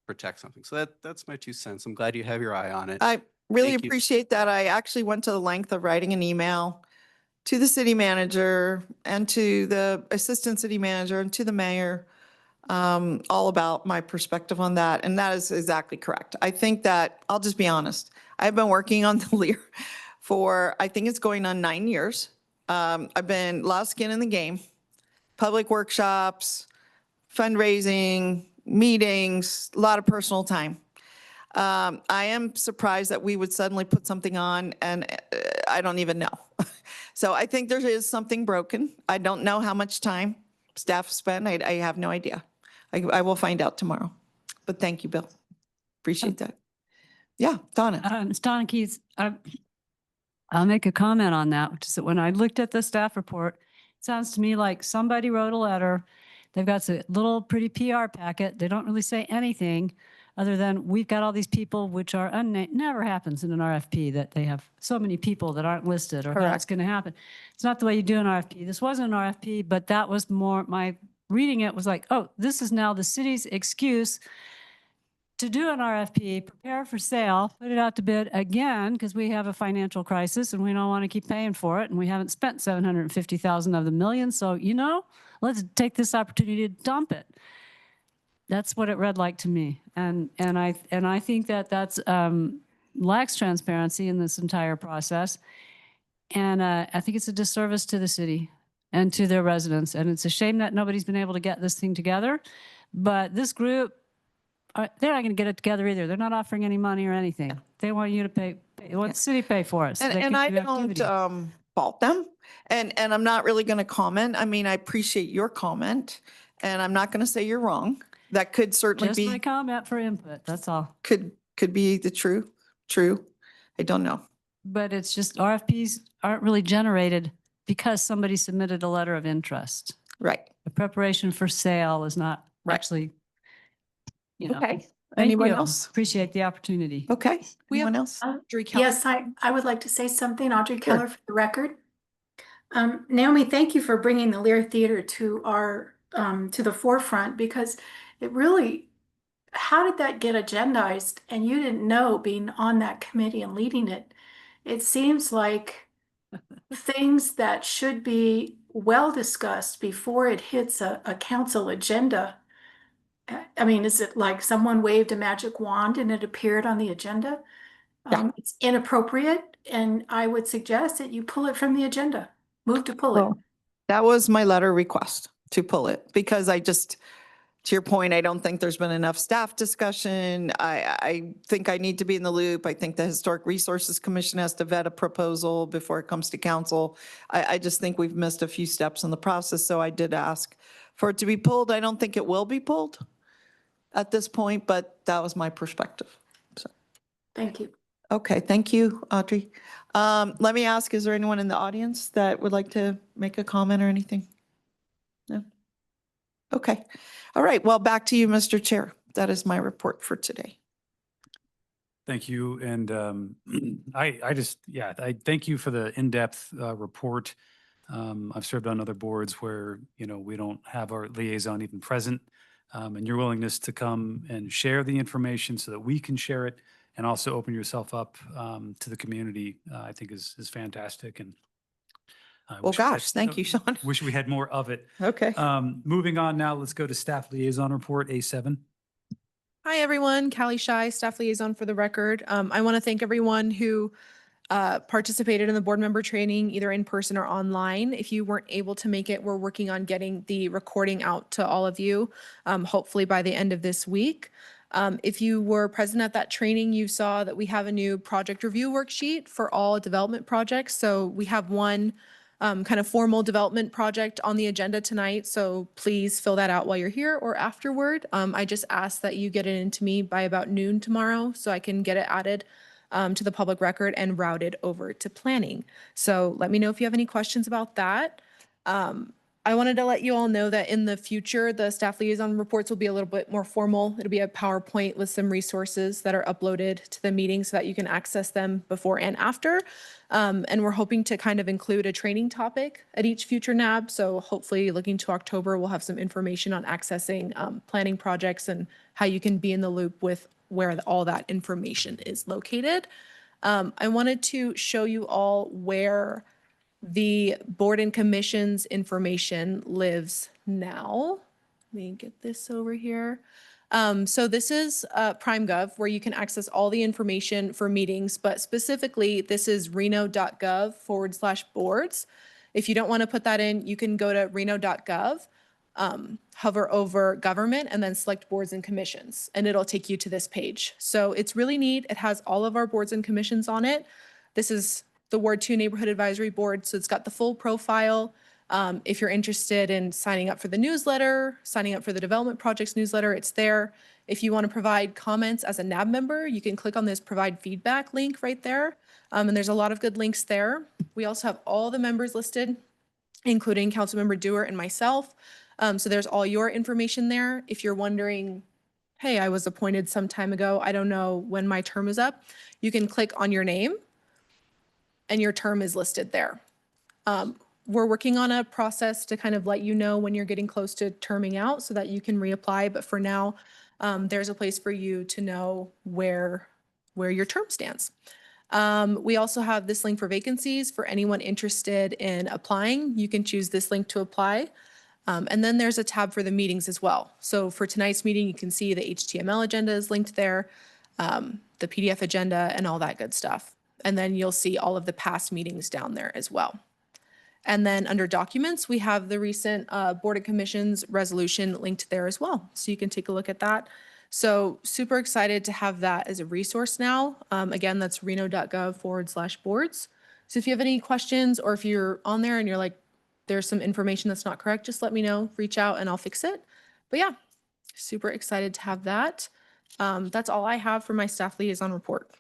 protect something. So that's my 2 cents. I'm glad you have your eye on it.
I really
Thank you.
appreciate that. I actually went to the length of writing an email to the city manager and to the assistant city manager and to the mayor, all about my perspective on that. And that is exactly correct. I think that, I'll just be honest, I've been working on the Lear for, I think it's going on 9 years. I've been a lot of skin in the game. public workshops, fundraising, meetings, a lot of personal time. I am surprised that we would suddenly put something on and I don't even know. So I think there is something broken. I don't know how much time staff spend. I have no idea. I will find out tomorrow. But thank you, Bill. Appreciate that. Yeah, Donna.
Ms. Donna Keys, I'll make a comment on that, which is that when I looked at the staff report, it sounds to me like somebody wrote a letter. They've got a little pretty PR packet. They don't really say anything other than we've got all these people which are unnamed. Never happens in an RFP that they have so many people that aren't listed or how it's going to happen. It's not the way you do an RFP. This wasn't an RFP, but that was more my reading it was like, oh, this is now the city's excuse to do an RFP, prepare for sale, put it out to bid again, because we have a financial crisis and we don't want to keep paying for it. And we haven't spent 750,000 of the million. So, you know, let's take this opportunity to dump it. That's what it read like to me. And I think that that's lacks transparency in this entire process. And I think it's a disservice to the city and to their residents. And it's a shame that nobody's been able to get this thing together. But this group, they're not going to get it together either. They're not offering any money or anything. They want you to pay. Want the city pay for us.
And I don't fault them. And I'm not really going to comment. I mean, I appreciate your comment, and I'm not going to say you're wrong. That could certainly
Just
be.
my comment for input. That's all.
Could be the true. I don't know.
But it's just RFPs aren't really generated because somebody submitted a letter of interest.
Right.
The preparation for sale is not
Right.
actually, you know.
Okay.
Thank
Anyone
you.
else?
Appreciate the opportunity.
Okay.
We have-
Anyone else?
Audrey Keller.
Yes, I would like to say something, Audrey
Sure.
Keller for the record. Naomi, thank you for bringing the Lear Theater to our to the forefront, because it really, how did that get agendized and you didn't know, being on that committee and leading it? It seems like things that should be well discussed before it hits a council agenda. I mean, is it like someone waved a magic wand and it appeared on the agenda?
Yeah.
It's inappropriate, and I would suggest that you pull it from the agenda. Move to pull it.
Well, that was my letter request, to pull it, because to your point, I don't think there's been enough staff discussion. I think I need to be in the loop. I think the Historic Resources Commission has to vet a proposal before it comes to council. I just think we've missed a few steps in the process, so I did ask for it to be pulled. I don't think it will be pulled at this point, but that was my perspective. So,
Thank you.
okay, thank you, Audrey. Let me ask, is there anyone in the audience that would like to make a comment or anything? No? Okay. All right. Well, back to you, Mr. Chair. That is my report for today.
Thank you. And I thank you for the in-depth report. I've served on other boards where, we don't have our liaison even present. And your willingness to come and share the information so that we can share it and also open yourself up to the community, I think is fantastic. And
Well, gosh, thank you, Sean.
wish we had more of it.
Okay.
Moving on now, let's go to staff liaison report, A7.
Hi, everyone. Callie Shy, staff liaison for the record. I want to thank everyone who participated in the board member training, either in person or online. If you weren't able to make it, we're working on getting the recording out to all of you, hopefully by the end of this week. If you were present at that training, you saw that we have a new project review worksheet for all development projects. So we have one kind of formal development project on the agenda tonight. So please fill that out while you're here or afterward. I just ask that you get it into me by about noon tomorrow so I can get it added to the public record and routed over to planning. So let me know if you have any questions about that. I wanted to let you all know that in the future, the staff liaison reports will be a little bit more formal. It'll be a PowerPoint with some resources that are uploaded to the meeting so that you can access them before and after. And we're hoping to kind of include a training topic at each future NAB. So hopefully looking to October, we'll have some information on accessing planning projects and how you can be in the loop with where all that information is located. I wanted to show you all where the board and commission's information lives now. Let me get this over here. So this is PrimeGov, where you can access all the information for meetings, but specifically this is reno.gov/boards. If you don't want to put that in, you can go to reno.gov, hover over government and then select boards and commissions, and it'll take you to this page. So it's really neat. It has all of our boards and commissions on it. This is the Ward 2 Neighborhood Advisory Board, so it's got the full profile. If you're interested in signing up for the newsletter, signing up for the development projects newsletter, it's there. If you want to provide comments as a NAB member, you can click on this provide feedback link right there. And there's a lot of good links there. We also have all the members listed, including Councilmember Dewar and myself. So there's all your information there. If you're wondering, hey, I was appointed some time ago, I don't know when my term is up, you can click on your name and your term is listed there. We're working on a process to kind of let you know when you're getting close to terming out so that you can reapply. But for now, there's a place for you to know where your term stands. We also have this link for vacancies for anyone interested in applying. You can choose this link to apply. And then there's a tab for the meetings as well. So for tonight's meeting, you can see the HTML agenda is linked there, the PDF agenda and all that good stuff. And then you'll see all of the past meetings down there as well. And then under documents, we have the recent Board of Commissions resolution linked there as well. So you can take a look at that. So super excited to have that as a resource now. Again, that's reno.gov/boards. So if you have any questions or if you're on there and you're like, there's some information that's not correct, just let me know, reach out and I'll fix it. But yeah, super excited to have that. That's all I have for my staff liaison report.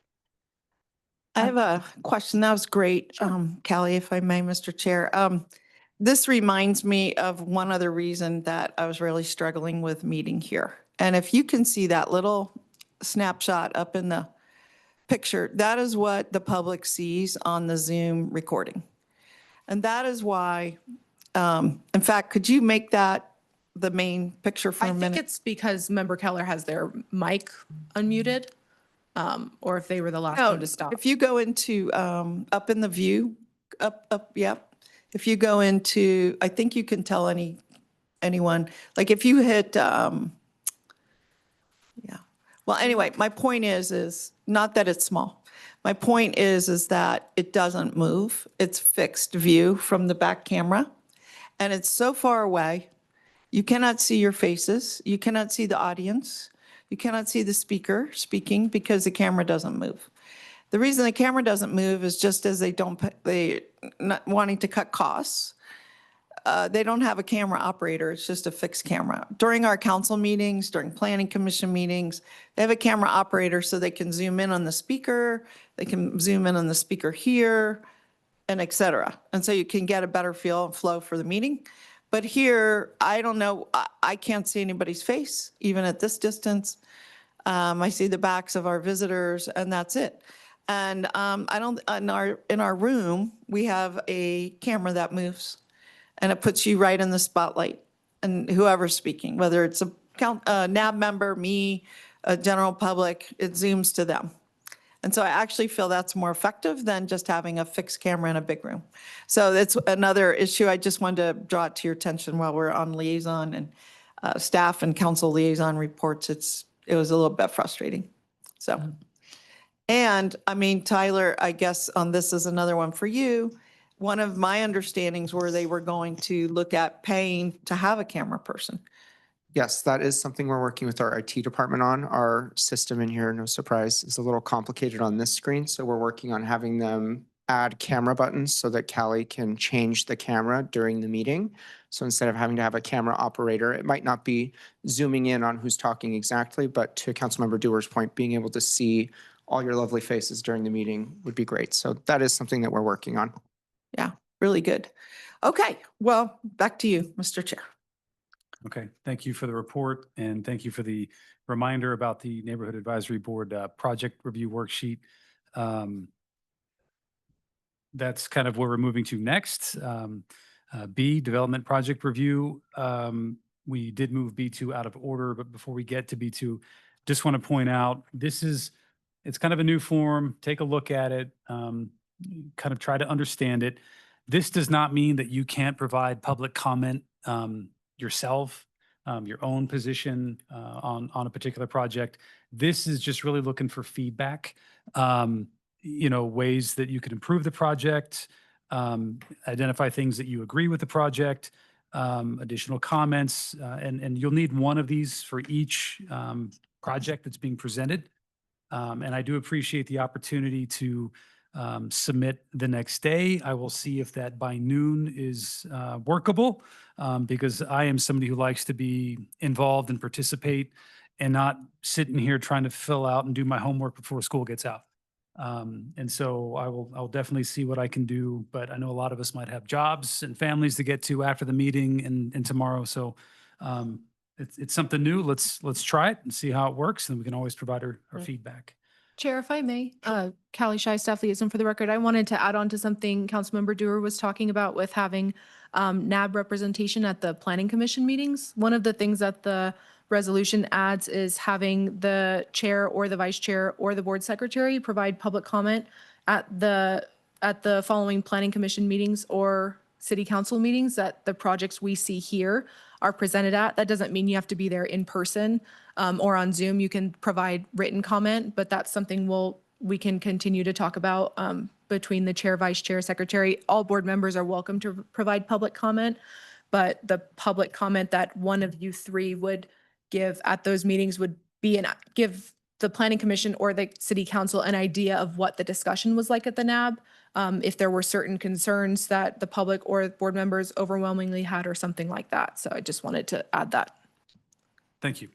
I have a question. That was great, Callie, if I may, Mr. Chair. This reminds me of one other reason that I was really struggling with meeting here. And if you can see that little snapshot up in the picture, that is what the public sees on the Zoom recording. And that is why, in fact, could you make that the main picture for
I
a
think
minute?
it's because Member Keller has their mic unmuted, or if they were the last
No,
one to stop.
if you go into, up in the view, up, yep. If you go into, I think you can tell anyone, like if you hit, yeah. Well, anyway, my point is not that it's small. My point is that it doesn't move. It's fixed view from the back camera. And it's so far away, you cannot see your faces. You cannot see the audience. You cannot see the speaker speaking because the camera doesn't move. The reason the camera doesn't move is just as they not wanting to cut costs. They don't have a camera operator. It's just a fixed camera. During our council meetings, during planning commission meetings, they have a camera operator so they can zoom in on the speaker. They can zoom in on the speaker here and et cetera. And so you can get a better feel and flow for the meeting. But here, I don't know, I can't see anybody's face, even at this distance. I see the backs of our visitors and that's it. And I don't, in our room, we have a camera that moves and it puts you right in the spotlight and whoever's speaking, whether it's a NAB member, me, a general public, it zooms to them. And so I actually feel that's more effective than just having a fixed camera in a big room. So that's another issue. I just wanted to draw it to your attention while we're on liaison and staff and council liaison reports. It was a little bit frustrating. So, and I mean, Tyler, I guess on this is another one for you. One of my understandings were they were going to look at paying to have a camera person.
Yes, that is something we're working with our IT department on. Our system in here, no surprise, is a little complicated on this screen. So we're working on having them add camera buttons so that Callie can change the camera during the meeting. So instead of having to have a camera operator, it might not be zooming in on who's talking exactly, but to Councilmember Dewar's point, being able to see all your lovely faces during the meeting would be great. So that is something that we're working on.
Yeah, really good. Okay, well, back to you, Mr. Chair.
Okay, thank you for the report and thank you for the reminder about the Neighborhood Advisory Board project review worksheet. That's kind of where we're moving to next. B, development project review. We did move B2 out of order, but before we get to B2, just want to point out, it's kind of a new form. Take a look at it, kind of try to understand it. This does not mean that you can't provide public comment yourself, your own position on a particular project. This is just really looking for feedback, ways that you can improve the project, identify things that you agree with the project, additional comments, and you'll need one of these for each project that's being presented. And I do appreciate the opportunity to submit the next day. I will see if that by noon is workable, because I am somebody who likes to be involved and participate and not sitting here trying to fill out and do my homework before school gets out. And so I'll definitely see what I can do, but I know a lot of us might have jobs and families to get to after the meeting and tomorrow. So it's something new. Let's try it and see how it works, and we can always provide our feedback.
Chair, if I may, Callie Shy, staff liaison for the record, I wanted to add on to something Councilmember Dewar was talking about with having NAB representation at the planning commission meetings. One of the things that the resolution adds is having the chair or the vice chair or the board secretary provide public comment at the following planning commission meetings or city council meetings that the projects we see here are presented at. That doesn't mean you have to be there in person or on Zoom. You can provide written comment, but that's something we can continue to talk about between the chair, vice chair, secretary. All board members are welcome to provide public comment, but the public comment that one of you three would give at those meetings would be give the planning commission or the city council an idea of what the discussion was like at the NAB. If there were certain concerns that the public or board members overwhelmingly had or something like that. So I just wanted to add that.
Thank you.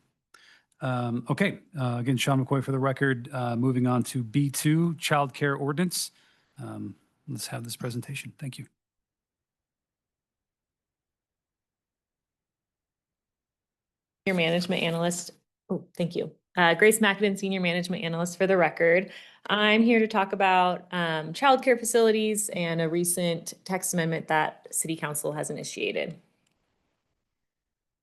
Okay, again, Sean McCoy for the record. Moving on to B2, Child Care Ordinance. Let's have this presentation. Thank you.
Senior Management Analyst. Oh, thank you. Grace Macadam, Senior Management Analyst for the record. I'm here to talk about childcare facilities and a recent text amendment that City Council has initiated.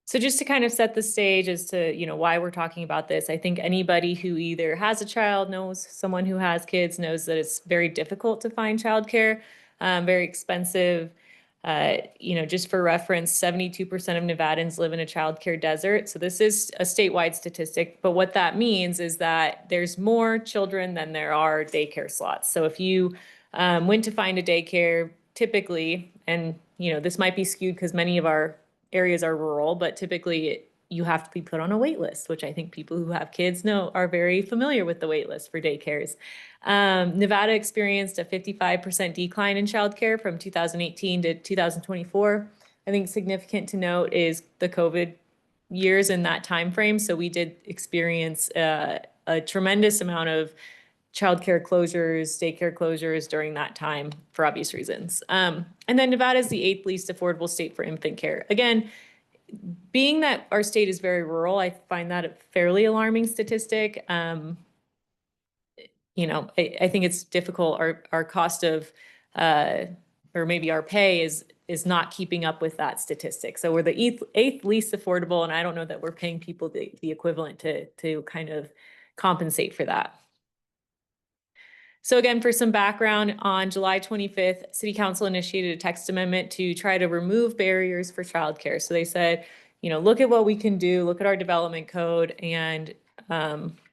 So just to kind of set the stage as to, why we're talking about this, I think anybody who either has a child, knows someone who has kids, knows that it's very difficult to find childcare, very expensive. Just for reference, 72% of Nevadans live in a childcare desert. So this is a statewide statistic, but what that means is that there's more children than there are daycare slots. So if you went to find a daycare, typically, and this might be skewed because many of our areas are rural, but typically you have to be put on a wait list, which I think people who have kids are very familiar with the wait list for daycares. Nevada experienced a 55% decline in childcare from 2018 to 2024. I think significant to note is the COVID years in that time frame. So we did experience a tremendous amount of childcare closures, daycare closures during that time for obvious reasons. And then Nevada is the 8th least affordable state for infant care. Again, being that our state is very rural, I find that a fairly alarming statistic. I think it's difficult. Our cost of, or maybe our pay is not keeping up with that statistic. So we're the 8th least affordable, and I don't know that we're paying people the equivalent to kind of compensate for that. So again, for some background, on July 25th, City Council initiated a text amendment to try to remove barriers for childcare. So they said, look at what we can do, look at our development code, and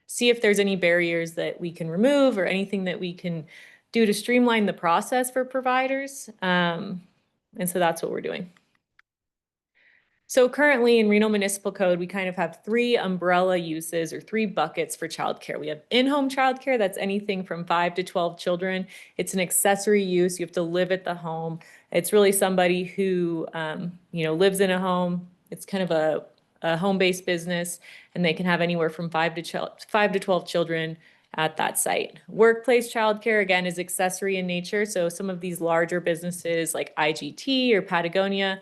see if there's any barriers that we can remove or anything that we can do to streamline the process for providers. And so that's what we're doing. So currently in Reno Municipal Code, we kind of have 3 umbrella uses or 3 buckets for childcare. We have in-home childcare, that's anything from 5 to 12 children. It's an accessory use. You have to live at the home. It's really somebody who, lives in a home. It's kind of a home-based business, and they can have anywhere from 5 to 12 children at that site. Workplace childcare, again, is accessory in nature. So some of these larger businesses like IGT or Patagonia,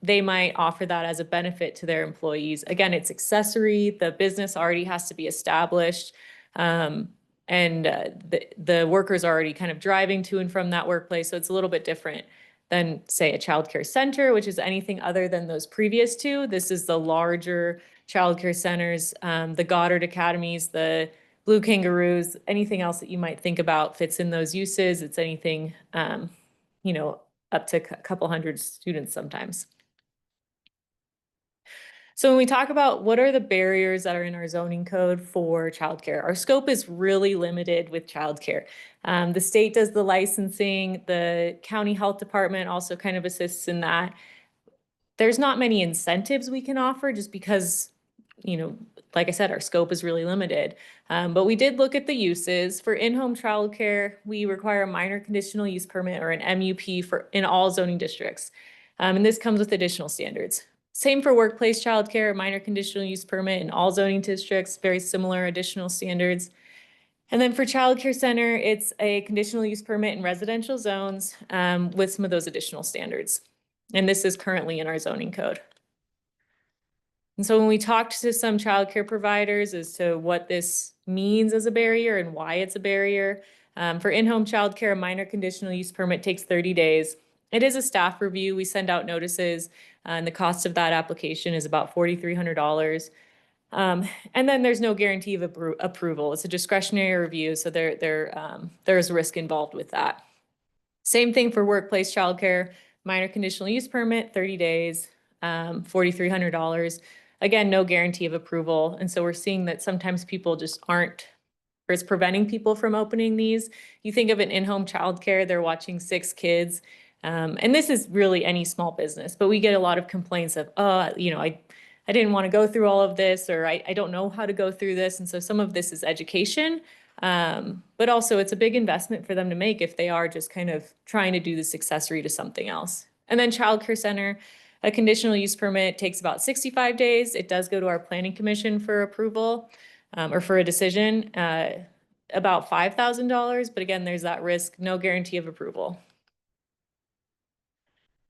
they might offer that as a benefit to their employees. Again, it's accessory. The business already has to be established. And the workers are already kind of driving to and from that workplace. So it's a little bit different than, say, a childcare center, which is anything other than those previous 2. This is the larger childcare centers, the Goddard Academies, the Blue Kangaroos, anything else that you might think about fits in those uses. It's anything, up to a couple hundred students sometimes. So when we talk about what are the barriers that are in our zoning code for childcare, our scope is really limited with childcare. The state does the licensing, the county health department also kind of assists in that. There's not many incentives we can offer just because, like I said, our scope is really limited. But we did look at the uses. For in-home childcare, we require a minor conditional use permit or an MUP in all zoning districts. And this comes with additional standards. Same for workplace childcare, minor conditional use permit in all zoning districts, very similar additional standards. And then for childcare center, it's a conditional use permit in residential zones with some of those additional standards. And this is currently in our zoning code. And so when we talked to some childcare providers as to what this means as a barrier and why it's a barrier, for in-home childcare, a minor conditional use permit takes 30 days. It is a staff review. We send out notices, and the cost of that application is about $4,300. And then there's no guarantee of approval. It's a discretionary review, so there's risk involved with that. Same thing for workplace childcare, minor conditional use permit, 30 days, $4,300. Again, no guarantee of approval. And so we're seeing that sometimes people just aren't, or it's preventing people from opening these. You think of an in-home childcare, they're watching 6 kids. And this is really any small business, but we get a lot of complaints of, I didn't want to go through all of this, or I don't know how to go through this. And so some of this is education, but also it's a big investment for them to make if they are just kind of trying to do this accessory to something else. And then childcare center, a conditional use permit takes about 65 days. It does go to our planning commission for approval or for a decision, about $5,000. But again, there's that risk, no guarantee of approval.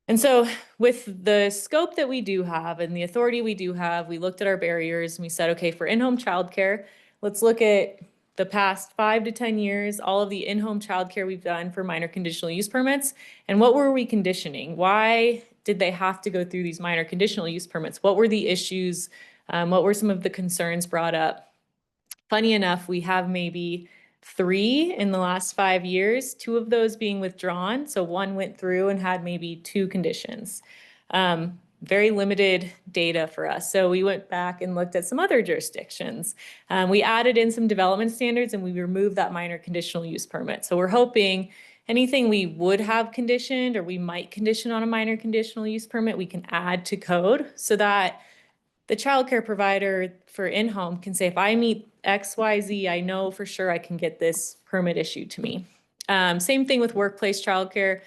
And so with the scope that we do have and the authority we do have, we looked at our barriers and we said, okay, for in-home childcare, let's look at the past 5 to 10 years, all of the in-home childcare we've done for minor conditional use permits. And what were we conditioning? Why did they have to go through these minor conditional use permits? What were the issues? What were some of the concerns brought up? Funny enough, we have maybe 3 in the last 5 years, 2 of those being withdrawn. So 1 went through and had maybe 2 conditions. Very limited data for us. So we went back and looked at some other jurisdictions. We added in some development standards and we removed that minor conditional use permit. So we're hoping anything we would have conditioned or we might condition on a minor conditional use permit, we can add to code so that the childcare provider for in-home can say, if I meet X, Y, Z, I know for sure I can get this permit issued to me. Same thing with workplace childcare,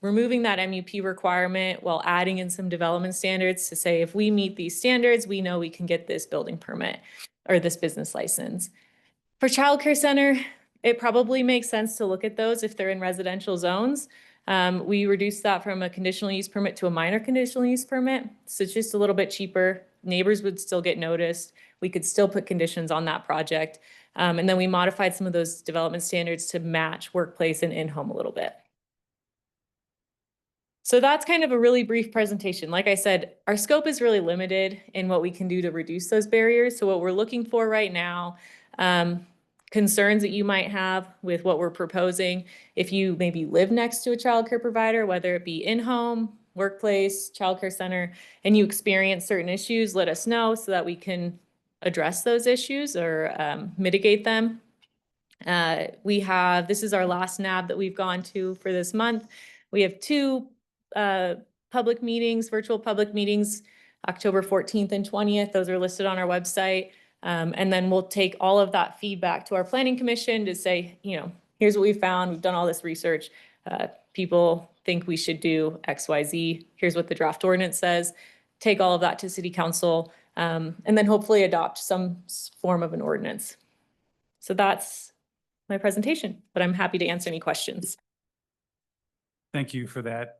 removing that MUP requirement while adding in some development standards to say, if we meet these standards, we know we can get this building permit or this business license. For childcare center, it probably makes sense to look at those if they're in residential zones. We reduced that from a conditional use permit to a minor conditional use permit. So it's just a little bit cheaper. Neighbors would still get noticed. We could still put conditions on that project. And then we modified some of those development standards to match workplace and in-home a little bit. So that's kind of a really brief presentation. Like I said, our scope is really limited in what we can do to reduce those barriers. So what we're looking for right now, concerns that you might have with what we're proposing. If you maybe live next to a childcare provider, whether it be in-home, workplace, childcare center, and you experience certain issues, let us know so that we can address those issues or mitigate them. This is our last NAB that we've gone to for this month. We have 2 public meetings, virtual public meetings, October 14th and 20th. Those are listed on our website. And then we'll take all of that feedback to our planning commission to say, here's what we found. We've done all this research. People think we should do X, Y, Z. Here's what the draft ordinance says. Take all of that to city council, and then hopefully adopt some form of an ordinance. So that's my presentation, but I'm happy to answer any questions.
Thank you for that.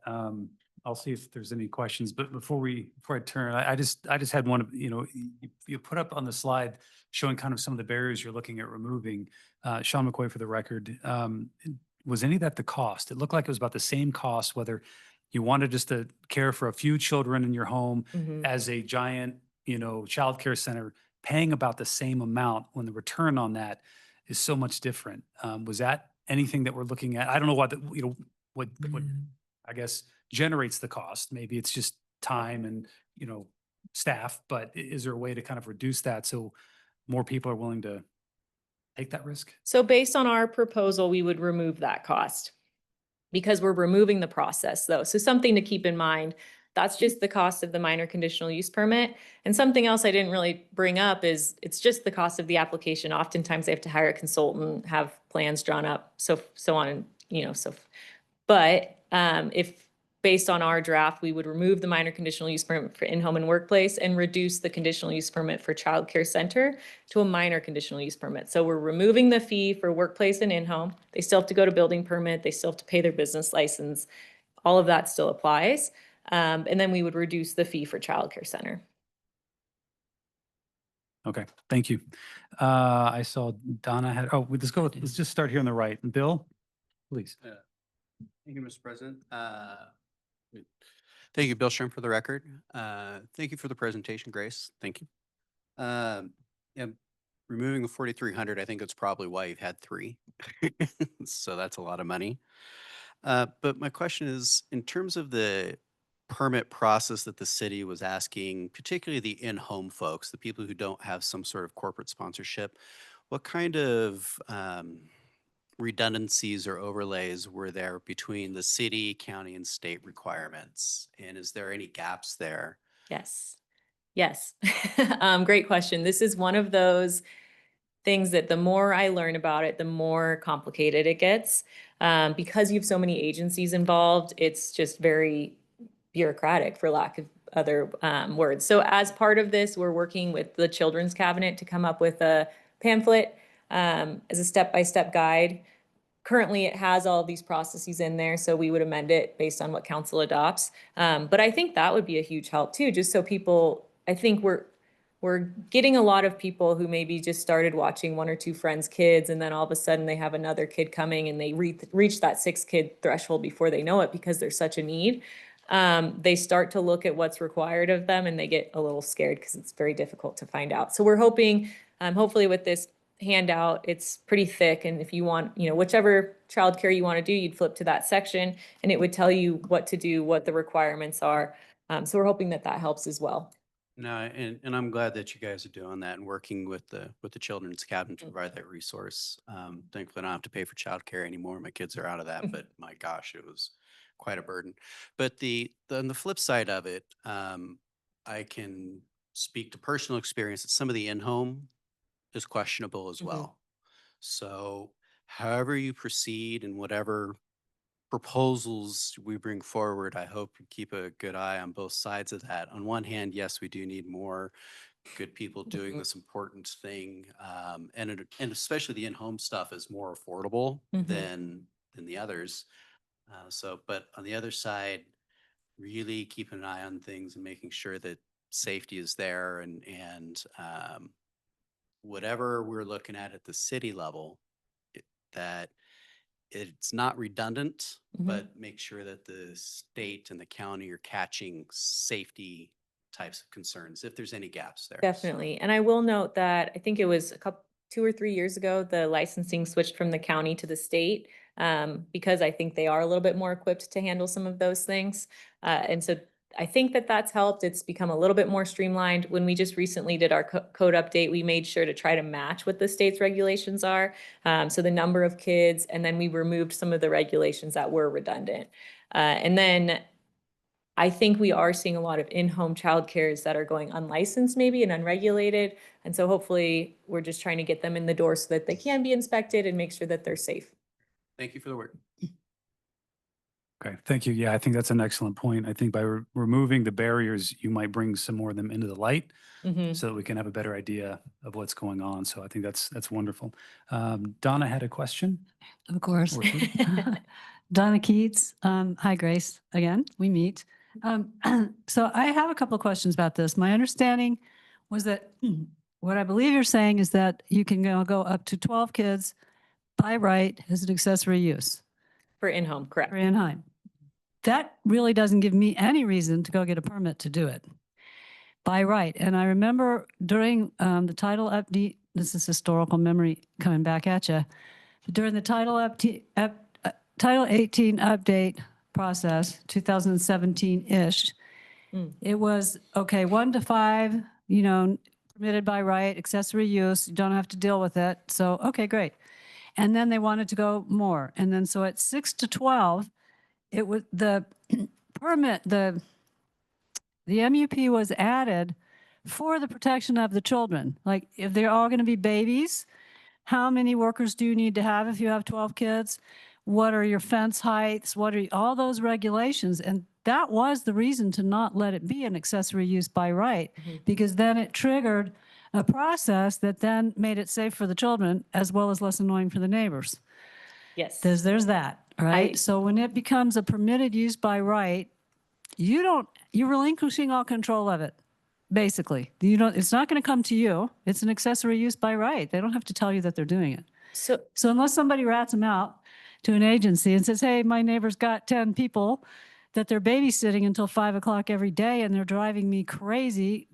I'll see if there's any questions, but before I turn, I just had one of, you put up on the slide showing kind of some of the barriers you're looking at removing. Sean McCoy for the record. Was any of that the cost? It looked like it was about the same cost, whether you wanted just to care for a few children in your home as a giant, child care center, paying about the same amount when the return on that is so much different. Was that anything that we're looking at? I don't know what, what I guess generates the cost. Maybe it's just time and, staff, but is there a way to kind of reduce that so more people are willing to take that risk?
So based on our proposal, we would remove that cost because we're removing the process though. So something to keep in mind, that's just the cost of the minor conditional use permit. And something else I didn't really bring up is it's just the cost of the application. Oftentimes they have to hire a consultant, have plans drawn up, so on, and but if based on our draft, we would remove the minor conditional use permit for in-home and workplace and reduce the conditional use permit for childcare center to a minor conditional use permit. So we're removing the fee for workplace and in-home. They still have to go to building permit. They still have to pay their business license. All of that still applies. And then we would reduce the fee for childcare center.
Okay, thank you. I saw Donna had, let's just start here on the right. Bill, please.
Thank you, Mr. President. Thank you, Bill Sherm, for the record. Thank you for the presentation, Grace. Thank you. Yeah, removing the 4,300, I think that's probably why you've had 3. So that's a lot of money. But my question is, in terms of the permit process that the city was asking, particularly the in-home folks, the people who don't have some sort of corporate sponsorship, what kind of redundancies or overlays were there between the city, county, and state requirements? And is there any gaps there?
Yes. Yes. Great question. This is one of those things that the more I learn about it, the more complicated it gets. Because you have so many agencies involved, it's just very bureaucratic, for lack of other words. So as part of this, we're working with the Children's Cabinet to come up with a pamphlet as a step-by-step guide. Currently, it has all of these processes in there, so we would amend it based on what council adopts. But I think that would be a huge help too, just so people, I think we're getting a lot of people who maybe just started watching 1 or 2 friends' kids, and then all of a sudden they have another kid coming and they reach that 6-kid threshold before they know it because there's such a need. They start to look at what's required of them and they get a little scared because it's very difficult to find out. So we're hoping, hopefully with this handout, it's pretty thick. And if you want, whichever childcare you want to do, you'd flip to that section and it would tell you what to do, what the requirements are. So we're hoping that that helps as well.
No, and I'm glad that you guys are doing that and working with the Children's Cabinet to provide that resource. Thankfully, I don't have to pay for childcare anymore. My kids are out of that, but my gosh, it was quite a burden. But on the flip side of it, I can speak to personal experience that some of the in-home is questionable as well. So however you proceed and whatever proposals we bring forward, I hope you keep a good eye on both sides of that. On one hand, yes, we do need more good people doing this important thing. And especially the in-home stuff is more affordable than the others. But on the other side, really keeping an eye on things and making sure that safety is there and whatever we're looking at the city level, that it's not redundant, but make sure that the state and the county are catching safety types of concerns if there's any gaps there.
Definitely. And I will note that I think it was 2 or 3 years ago, the licensing switched from the county to the state because I think they are a little bit more equipped to handle some of those things. And so I think that that's helped. It's become a little bit more streamlined. When we just recently did our code update, we made sure to try to match what the state's regulations are. So the number of kids, and then we removed some of the regulations that were redundant. And then I think we are seeing a lot of in-home childcares that are going unlicensed maybe and unregulated. And so hopefully we're just trying to get them in the door so that they can be inspected and make sure that they're safe.
Thank you for the work.
Okay, thank you. Yeah, I think that's an excellent point. I think by removing the barriers, you might bring some more of them into the light so that we can have a better idea of what's going on. So I think that's wonderful. Donna had a question.
Of course.
Or two.
Donna Keats. Hi, Grace. Again, we meet. So I have a couple of questions about this. My understanding was that what I believe you're saying is that you can go up to 12 kids by right as an accessory use.
For in-home, correct.
For in-home. That really doesn't give me any reason to go get a permit to do it by right. And I remember during the title update, this is historical memory coming back at you, during the Title 18 update process, 2017-ish, It was, okay, 1 to 5, permitted by right, accessory use, you don't have to deal with it. So, okay, great. And then they wanted to go more. And then so at 6 to 12, it was the permit, the MUP was added for the protection of the children. Like if they're all going to be babies, how many workers do you need to have if you have 12 kids? What are your fence heights? What are all those regulations? And that was the reason to not let it be an accessory use by right, because then it triggered a process that then made it safe for the children as well as less annoying for the neighbors.
Yes.
There's that, right?
I-
So when it becomes a permitted use by right, you're relinquishing all control of it. Basically, it's not going to come to you. It's an accessory use by right. They don't have to tell you that they're doing it.
So
So unless somebody rats them out to an agency and says, hey, my neighbor's got 10 people that they're babysitting until 5 o'clock every day and they're driving me crazy,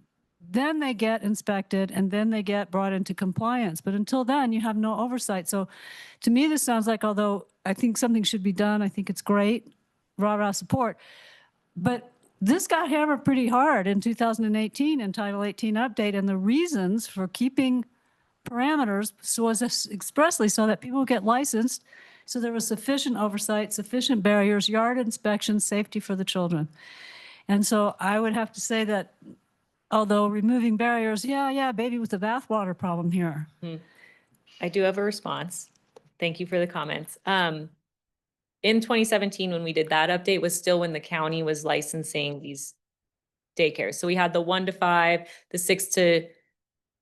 then they get inspected and then they get brought into compliance. But until then, you have no oversight. So to me, this sounds like, although I think something should be done, I think it's great, rah-rah support. But this got hammered pretty hard in 2018 in Title 18 update, and the reasons for keeping parameters was expressly so that people get licensed, so there was sufficient oversight, sufficient barriers, yard inspections, safety for the children. And so I would have to say that although removing barriers, yeah, baby with the bathwater problem here.
I do have a response. Thank you for the comments. In 2017, when we did that update, was still when the county was licensing these daycares. So we had the 1 to 5, the 6 to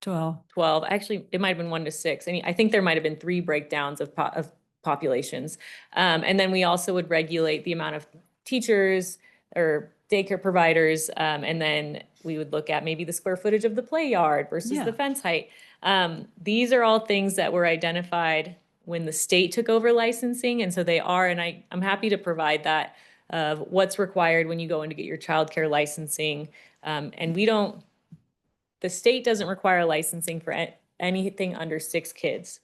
12. Actually, it might have been 1 to 6. I think there might have been 3 breakdowns of populations. And then we also would regulate the amount of teachers or daycare providers. And then we would look at maybe the square footage of the play yard versus
Yeah.
the fence height. These are all things that were identified when the state took over licensing. And so they are, and I'm happy to provide that of what's required when you go in to get your childcare licensing. And the state doesn't require licensing for anything under 6 kids.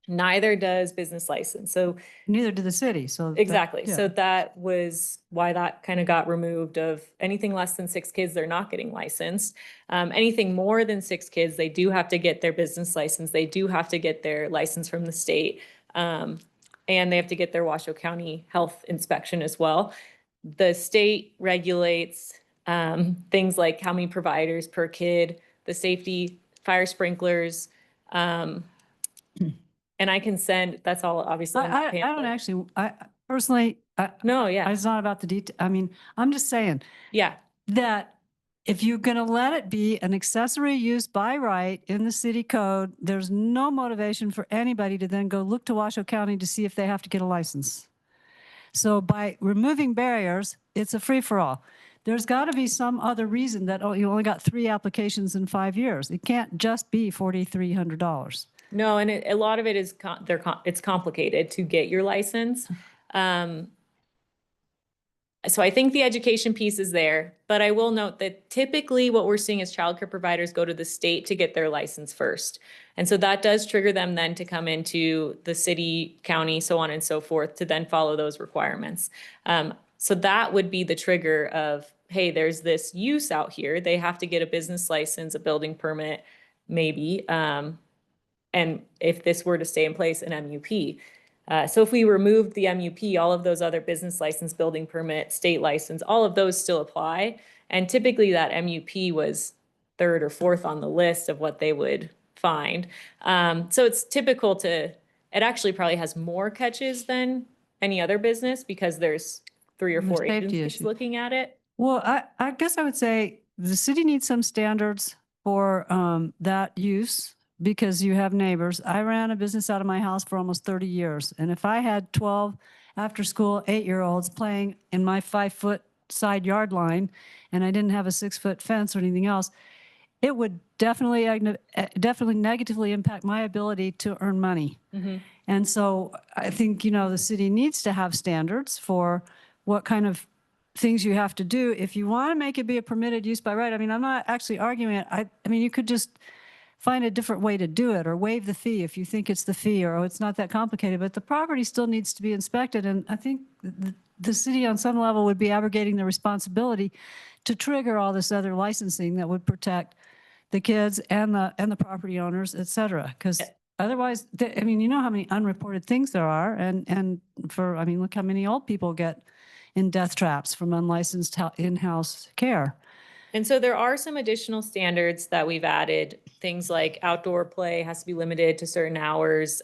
Neither does business license. So
Neither did the city. So
exactly.
yeah.
So that was why that kind of got removed. Of anything less than 6 kids, they're not getting licensed. Anything more than 6 kids, they do have to get their business license. They do have to get their license from the state. And they have to get their Washoe County health inspection as well. The state regulates things like how many providers per kid, the safety, fire sprinklers, and I can send, that's all obviously. in the
I don't
pamphlet.
actually, personally,
No, yeah,
it's not about the detail. I mean, I'm just saying
yeah.
that if you're going to let it be an accessory use by right in the city code, there's no motivation for anybody to then go look to Washoe County to see if they have to get a license. So by removing barriers, it's a free-for-all. There's got to be some other reason that, you only got 3 applications in 5 years. It can't just be $4,300.
No, and a lot of it is, it's complicated to get your license. So I think the education piece is there, but I will note that typically what we're seeing is childcare providers go to the state to get their license first. And so that does trigger them then to come into the city, county, so on and so forth, to then follow those requirements. So that would be the trigger of, hey, there's this use out here. They have to get a business license, a building permit, maybe. And if this were to stay in place, an MUP. So if we removed the MUP, all of those other business license, building permit, state license, all of those still apply. And typically that MUP was 3rd or 4th on the list of what they would find. So it's typical it actually probably has more catches than any other business because there's 3 or 4
Safety
agencies
issue.
looking at it.
Well, I guess I would say the city needs some standards for that use because you have neighbors. I ran a business out of my house for almost 30 years. And if I had 12 after-school 8-year-olds playing in my 5-foot side yard line and I didn't have a 6-foot fence or anything else, it would definitely negatively impact my ability to earn money. And so I think, the city needs to have standards for what kind of things you have to do. If you want to make it be a permitted use by right, I mean, I'm not actually arguing it. I mean, you could just find a different way to do it or waive the fee if you think it's the fee or it's not that complicated, but the property still needs to be inspected. And I think the city on some level would be abrogating the responsibility to trigger all this other licensing that would protect the kids and the property owners, et cetera. Because otherwise, I mean, you know how many unreported things there are, and I mean, look how many old people get in death traps from unlicensed in-house care.
And so there are some additional standards that we've added. Things like outdoor play has to be limited to certain hours,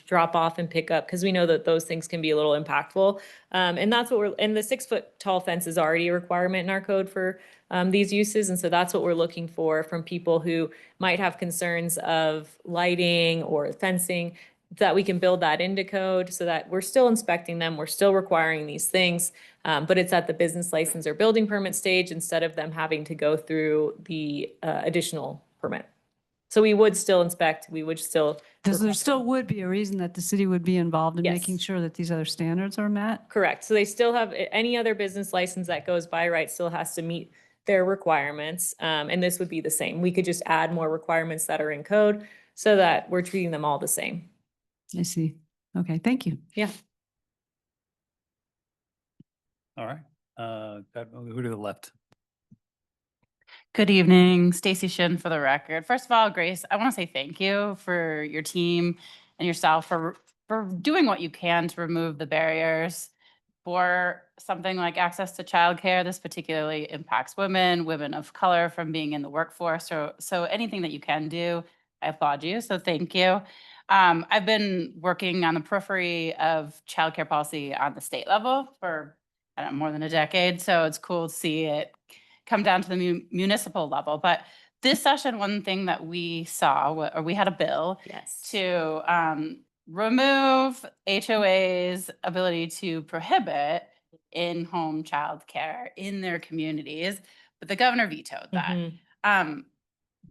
drop off and pick up, because we know that those things can be a little impactful. And that's what and the 6-foot tall fence is already a requirement in our code for these uses. And so that's what we're looking for from people who might have concerns of lighting or fencing, that we can build that into code so that we're still inspecting them, we're still requiring these things, but it's at the business license or building permit stage instead of them having to go through the additional permit. So we would still inspect, we would still.
Because there still would be a reason that the city would be involved in
Yes.
making sure that these other standards are met.
Correct. So they still have, any other business license that goes by right still has to meet their requirements. And this would be the same. We could just add more requirements that are in code so that we're treating them all the same.
I see. Okay, thank you.
Yeah.
All right. Who to the left?
Good evening, Stacy Shin for the record. First of all, Grace, I want to say thank you for your team and yourself for doing what you can to remove the barriers for something like access to childcare. This particularly impacts women of color from being in the workforce. So anything that you can do, I applaud you. So thank you. I've been working on the periphery of childcare policy on the state level for more than a decade. So it's cool to see it come down to the municipal level. But this session, one thing that we saw, or we had a bill to remove HOA's ability to prohibit in-home childcare in their communities, but the governor vetoed that.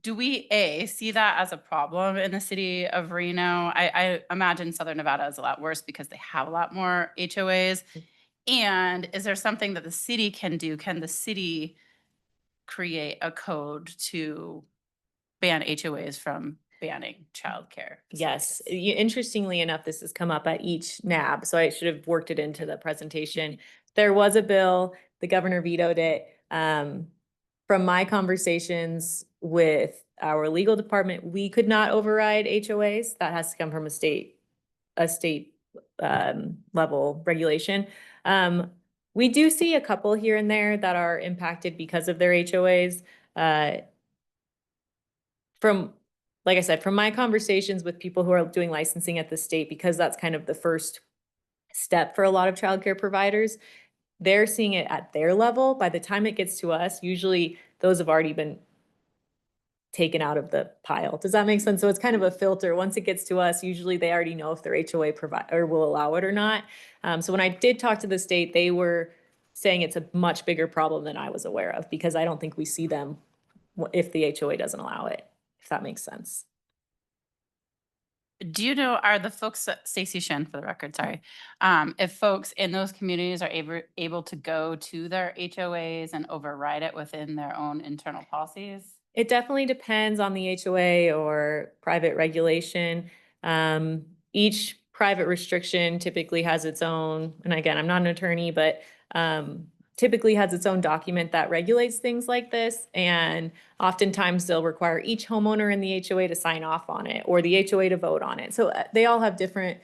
Do we see that as a problem in the city of Reno? I imagine Southern Nevada is a lot worse because they have a lot more HOAs. And is there something that the city can do? Can the city create a code to ban HOAs from banning childcare?
Yes. Interestingly enough, this has come up at each NAB, so I should have worked it into the presentation. There was a bill, the governor vetoed it. From my conversations with our legal department, we could not override HOAs. That has to come from a state level regulation. We do see a couple here and there that are impacted because of their HOAs. Like I said, from my conversations with people who are doing licensing at the state, because that's kind of the first step for a lot of childcare providers, they're seeing it at their level. By the time it gets to us, usually those have already been taken out of the pile. Does that make sense? So it's kind of a filter. Once it gets to us, usually they already know if their HOA or will allow it or not. So when I did talk to the state, they were saying it's a much bigger problem than I was aware of, because I don't think we see them if the HOA doesn't allow it, if that makes sense.
Do you know, are the folks, Stacy Shen for the record, sorry, if folks in those communities are able to go to their HOAs and override it within their own internal policies?
It definitely depends on the HOA or private regulation. Each private restriction typically has its own, and again, I'm not an attorney, but typically has its own document that regulates things like this. And oftentimes they'll require each homeowner in the HOA to sign off on it, or the HOA to vote on it. So they all have different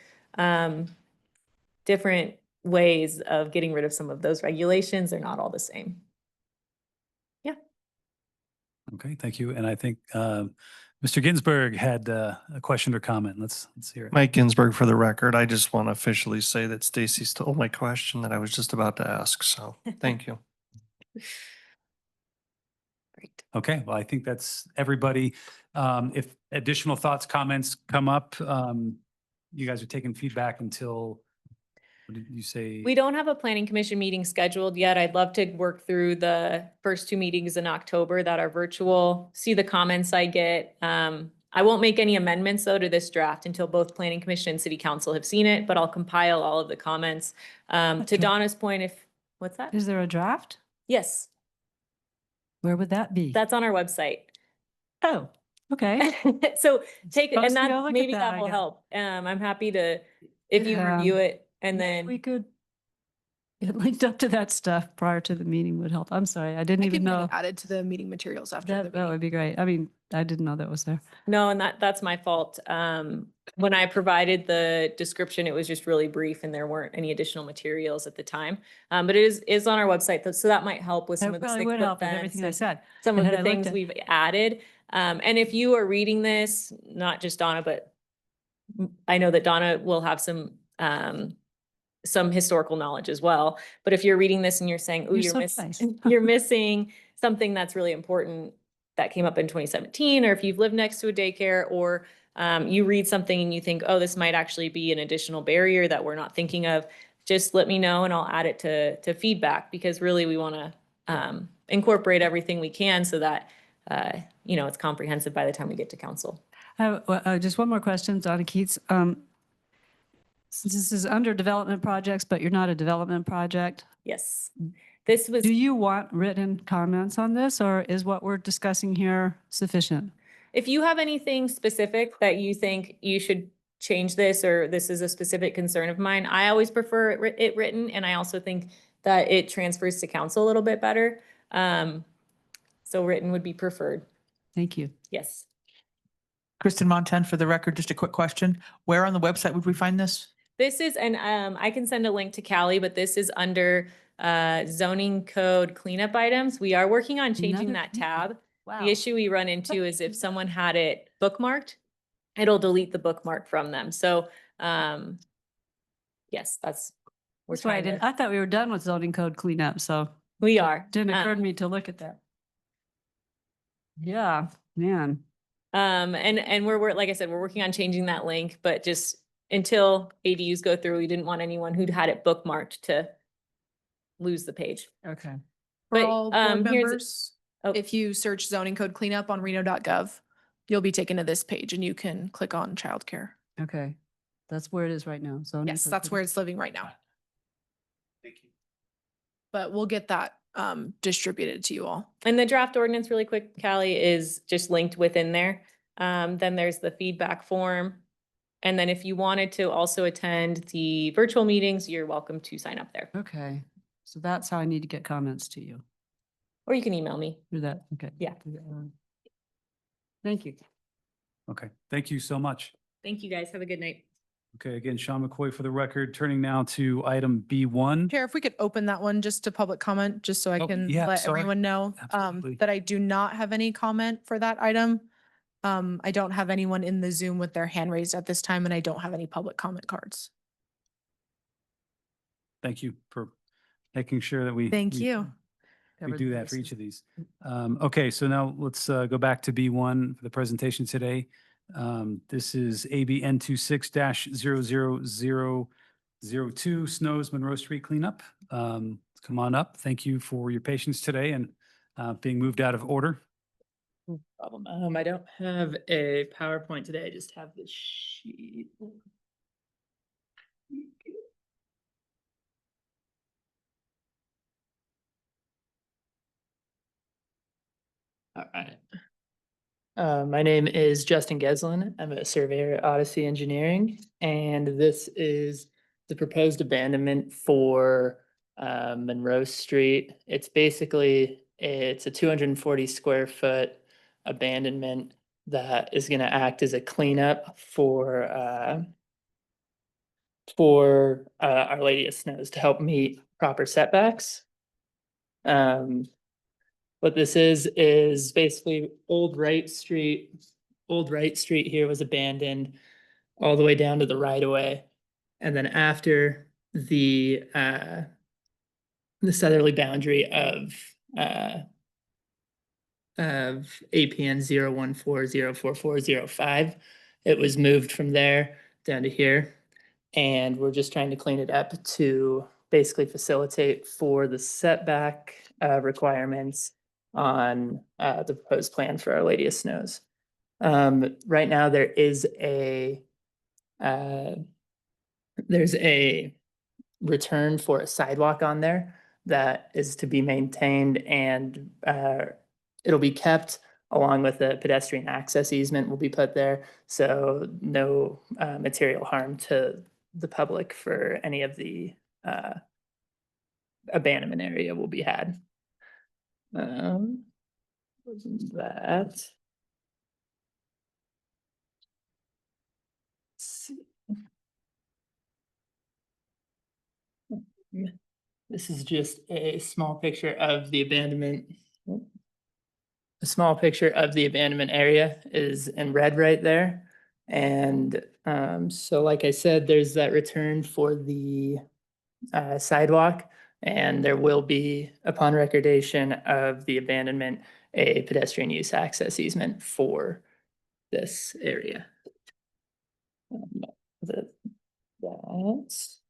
ways of getting rid of some of those regulations. They're not all the same. Yeah.
Okay, thank you. And I think Mr. Ginsburg had a question or comment. Let's hear it.
Mike Ginsburg for the record. I just want to officially say that Stacy stole my question that I was just about to ask. So thank you.
Great.
Okay, well, I think that's everybody. If additional thoughts, comments come up, you guys are taking feedback until, what did you say?
We don't have a planning commission meeting scheduled yet. I'd love to work through the first 2 meetings in October that are virtual, see the comments I get. I won't make any amendments though to this draft until both planning commission and city council have seen it, but I'll compile all of the comments. To Donna's point, what's that?
Is there a draft?
Yes,
Where would that be?
that's on our website.
Oh, okay.
So take it,
Supposed
and
to go
that
look at
maybe
that,
that
I
will
guess.
help. I'm happy to, if you
Yeah.
review it and
Yeah,
then.
we could it linked up to that stuff prior to the meeting would help. I'm sorry, I didn't
I
even
can get
know.
it added to the meeting materials after the
That
meeting.
would be great. I mean, I didn't know that was there.
No, and that's my fault. When I provided the description, it was just really brief and there weren't any additional materials at the time. But it is on our website, so that might help with some
That
of the
probably would
6-foot
help with
fence
everything I
and
said.
some of
Had
the
I looked
things
at-
we've added. And if you are reading this, not just Donna, but I know that Donna will have some historical knowledge as well. But if you're reading this and you're saying, oh,
You're
you're
so
missing,
nice.
you're missing something that's really important that came up in 2017, or if you've lived next to a daycare, or you read something and you think, oh, this might actually be an additional barrier that we're not thinking of, just let me know and I'll add it to feedback, because really we want to incorporate everything we can so that it's comprehensive by the time we get to council.
I have just one more question, Donna Keats. Since this is under development projects, but you're not a development project,
Yes, this was.
do you want written comments on this, or is what we're discussing here sufficient?
If you have anything specific that you think you should change this, or this is a specific concern of mine, I always prefer it written, and I also think that it transfers to council a little bit better. So written would be preferred.
Thank you.
Yes.
Kristen Montan, for the record, just a quick question. Where on the website would we find this?
This is, and I can send a link to Callie, but this is under zoning code cleanup items. We are working on changing
Another
that tab.
Wow.
The issue we run into is if someone had it bookmarked, it'll delete the bookmark from them. So, yes, we're
That's why
trying to,
I thought we were done with zoning code cleanup, so.
we are.
Didn't occur to me to look at that. Yeah, man.
And we're, like I said, we're working on changing that link, but just until ADUs go through, we didn't want anyone who'd had it bookmarked to lose the page.
Okay.
For
But,
all board
here's-
members,
oh.
if you search zoning code cleanup on reno.gov, you'll be taken to this page and you can click on childcare.
Okay. That's where it is right now. Zoning
Yes,
code
that's
cleanup.
where it's living right now.
Thank you.
But we'll get that distributed to you all.
And the draft ordinance, really quick, Callie, is just linked within there. Then there's the feedback form. And then if you wanted to also attend the virtual meetings, you're welcome to sign up there.
Okay. So that's how I need to get comments to you.
Or you can email me.
Do that. Okay.
Yeah.
Thank you.
Okay, thank you so much.
Thank you, guys. Have a good night.
Okay, again, Sean McCoy for the record, turning now to item B1.
Chair, if we could open that one just to public comment, just so I
Oh,
can
yeah,
let
sorry.
everyone know
Absolutely.
that I do not have any comment for that item. I don't have anyone in the Zoom with their hand raised at this time, and I don't have any public comment cards.
Thank you for making sure that we.
Thank
we-
you.
We do that for each of these. Okay, so now let's go back to B1 for the presentation today. This is AB N26-00002 Snows Monroe Street cleanup. Come on up. Thank you for your patience today and being moved out of order.
Problem. I don't have a PowerPoint today. I just have the sheet. All right. My name is Justin Geslin. I'm a surveyor at Odyssey Engineering, and this is the proposed abandonment for Monroe Street. It's a 240 square foot abandonment that is going to act as a cleanup for Our Lady of Snows to help meet proper setbacks. What this is basically Old Wright Street. Old Wright Street here was abandoned all the way down to the right of way. And then after the southerly boundary of APN 014044405, it was moved from there down to here. And we're just trying to clean it up to basically facilitate for the setback requirements on the proposed plan for Our Lady of Snows. Right now, there's a return for a sidewalk on there that is to be maintained, and it'll be kept along with a pedestrian access easement will be put there. So no material harm to the public for any of the abandonment area will be had. Wasn't that? Let's see. This is just a small picture of the abandonment. A small picture of the abandonment area is in red right there. And so like I said, there's that return for the sidewalk. And there will be, upon recordation of the abandonment, a pedestrian use access easement for this area. That's.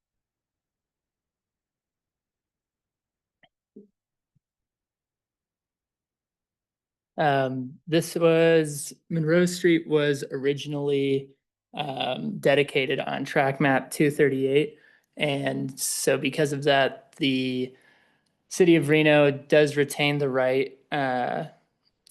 This was, Monroe Street was originally dedicated on track map 238. And so because of that, the city of Reno does retain the right,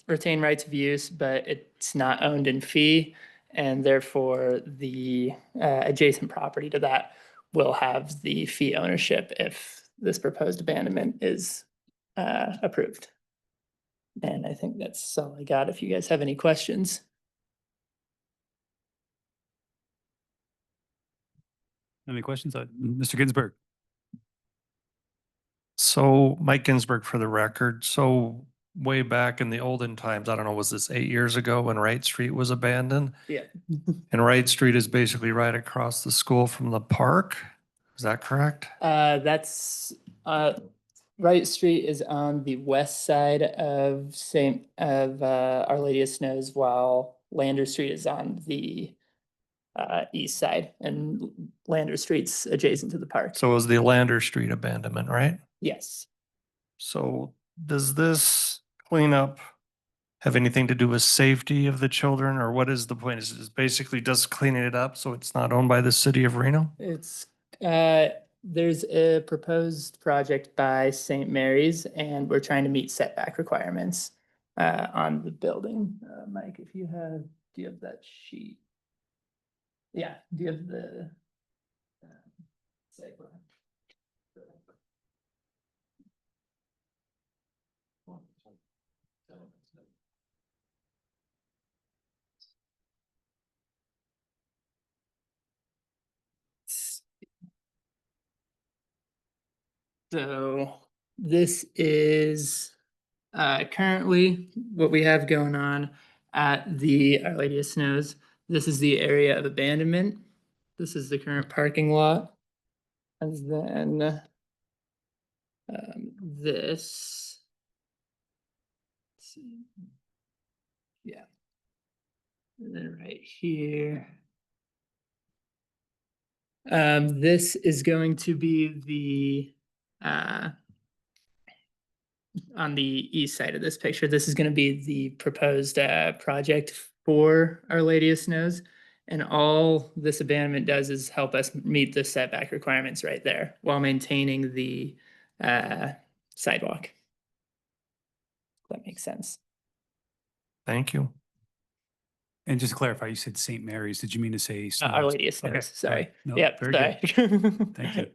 retain rights of use, but it's not owned in fee. And therefore the adjacent property to that will have the fee ownership if this proposed abandonment is approved. And I think that's all I got. If you guys have any questions.
Any questions? Mr. Ginsburg?
So Mike Ginsburg for the record. So way back in the olden times, I don't know, was this 8 years ago when Wright Street was abandoned?
Yeah.
And Wright Street is basically right across the school from the park. Is that correct?
That's Wright Street is on the west side of Our Lady of Snows, while Lander Street is on the east side, and Lander Street's adjacent to the park.
So it was the Lander Street abandonment, right?
Yes.
So does this cleanup have anything to do with safety of the children, or what is the point? Is it basically just cleaning it up so it's not owned by the city of Reno?
It's there's a proposed project by St. Mary's, and we're trying to meet setback requirements on the building. Mike, if you have, do you have that sheet? Yeah, do you have the site plan? So this is currently what we have going on at the Our Lady of Snows. This is the area of abandonment. This is the current parking lot. And then this. Let's see. Yeah. And then right here. This is going to be the on the east side of this picture. This is going to be the proposed project for Our Lady of Snows. And all this abandonment does is help us meet the setback requirements right there while maintaining the sidewalk. That makes sense.
Thank you.
And just to clarify, you said St. Mary's. Did you mean to say?
Our Lady of Snows,
Okay,
sorry.
all right. No,
Yep,
very
sorry.
good. Thank you.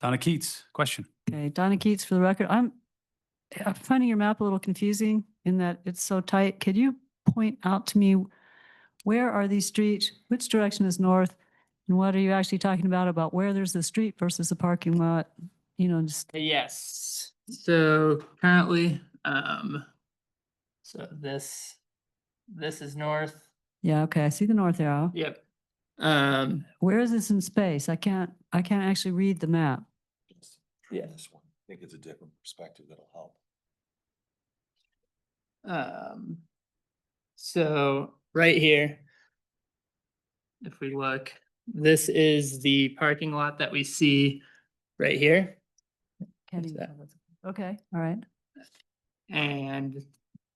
Donna Keats, question.
Okay, Donna Keats for the record. I'm finding your map a little confusing in that it's so tight. Could you point out to me where are these streets? Which direction is north? And what are you actually talking about where there's the street versus the parking lot? You know, just
Yes. So currently, so this is north.
yeah, okay. I see the north arrow.
Yep.
Where is this in space? I can't actually read the map.
Yeah.
This one, I think it's a different perspective that'll help.
So right here, if we look, this is the parking lot that we see right here.
Can't
What's
even
that?
tell what's- Okay, all right.
And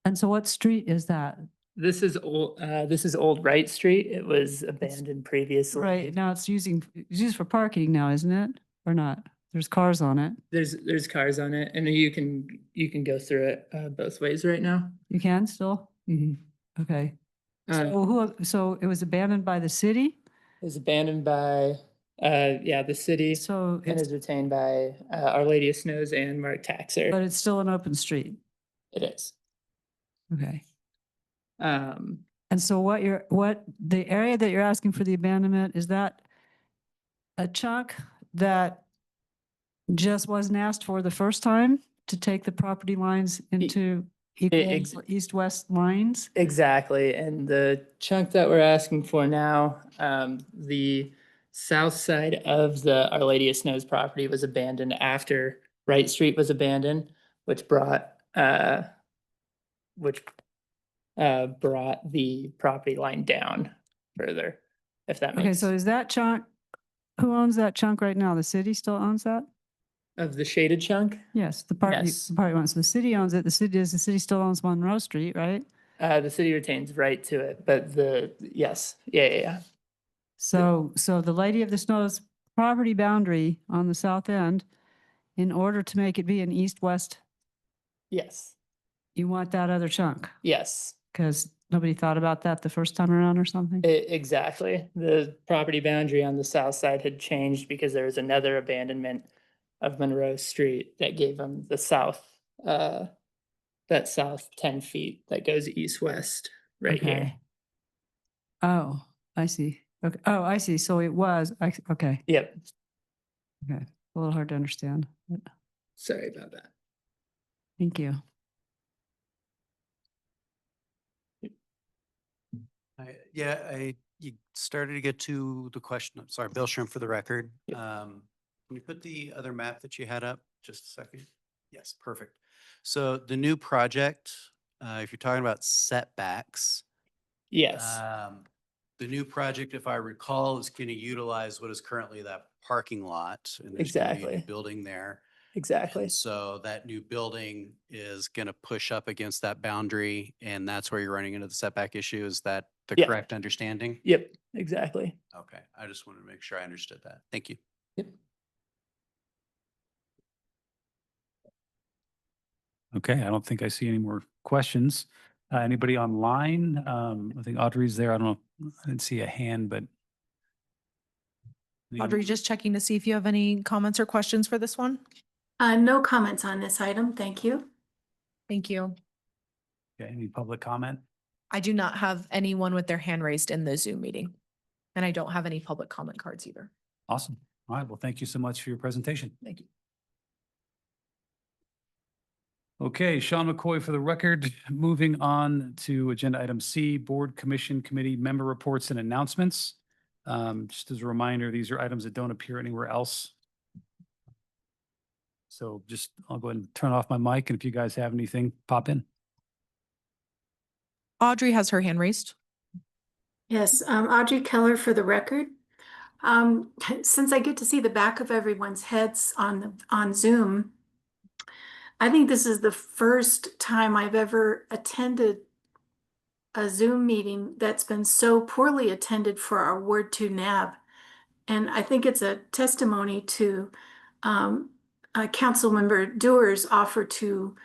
And so what street is that?
this is Old Wright Street. It was abandoned previously.
Right, now it's used for parking now, isn't it? Or not? There's cars on it.
There's cars on it, and you can go through it both ways right now.
You can still? Okay.
Uh,
So so it was abandoned by the city?
It was abandoned by Yeah, the city
So
and
it's,
is retained by Our Lady of Snows and Mark Taxer.
but it's still an open street.
It is.
Okay.
Um,
And so the area that you're asking for the abandonment, is that a chunk that just wasn't asked for the first time to take the property lines into equal east-west lines?
Exactly. And the chunk that we're asking for now, the south side of the Our Lady of Snows property was abandoned after Wright Street was abandoned, which brought the property line down further, if that
Okay,
makes
so is that chunk, who owns that chunk right now? The city still owns that?
of the shaded chunk.
Yes, the part,
Yes.
the part you want. So the city owns it. The city still owns Monroe Street, right?
The city retains right to it, but yes, yeah.
So the Lady of the Snows property boundary on the south end, in order to make it be an east-west,
Yes,
you want that other chunk?
yes.
Because nobody thought about that the first time around or something?
Exactly. The property boundary on the south side had changed because there was another abandonment of Monroe Street that gave them the that south 10 feet that goes east-west right here.
Okay. Oh, I see. Okay. Oh, I see. So it was, okay.
Yep.
Okay. A little hard to understand. But
Sorry about that.
thank you.
You started to get to the question. I'm sorry, Bill Shrimp for the record. Can you put the other map that you had up just a second? Yes, perfect. So the new project, if you're talking about setbacks,
Yes,
the new project, if I recall, is going to utilize what is currently that parking lot. And there's going to be a new
Exactly.
building there.
exactly.
And so that new building is going to push up against that boundary, and that's where you're running into the setback issue. Is that the
Yeah.
correct understanding?
Yep, exactly.
Okay, I just wanted to make sure I understood that. Thank you.
Yep.
Okay, I don't think I see any more questions. Anybody online? I think Audrey's there. I don't know. I didn't see a hand, but.
Audrey, just checking to see if you have any comments or questions for this one.
No comments on this item. Thank you.
Thank you.
Okay, any public comment?
I do not have anyone with their hand raised in the Zoom meeting. And I don't have any public comment cards either.
Awesome. All right, well, thank you so much for your presentation.
Thank you.
Okay, Sean McCoy for the record. Moving on to agenda item C, Board, Commission, Committee Member Reports and Announcements. Just as a reminder, these are items that don't appear anywhere else. So I'll go ahead and turn off my mic, and if you guys have anything, pop in.
Audrey has her hand raised.
Yes, Audrey Keller for the record. Since I get to see the back of everyone's heads on Zoom, I think this is the first time I've ever attended a Zoom meeting that's been so poorly attended for our Ward 2 NAB. And I think it's a testimony to Councilmember Dewar's offer to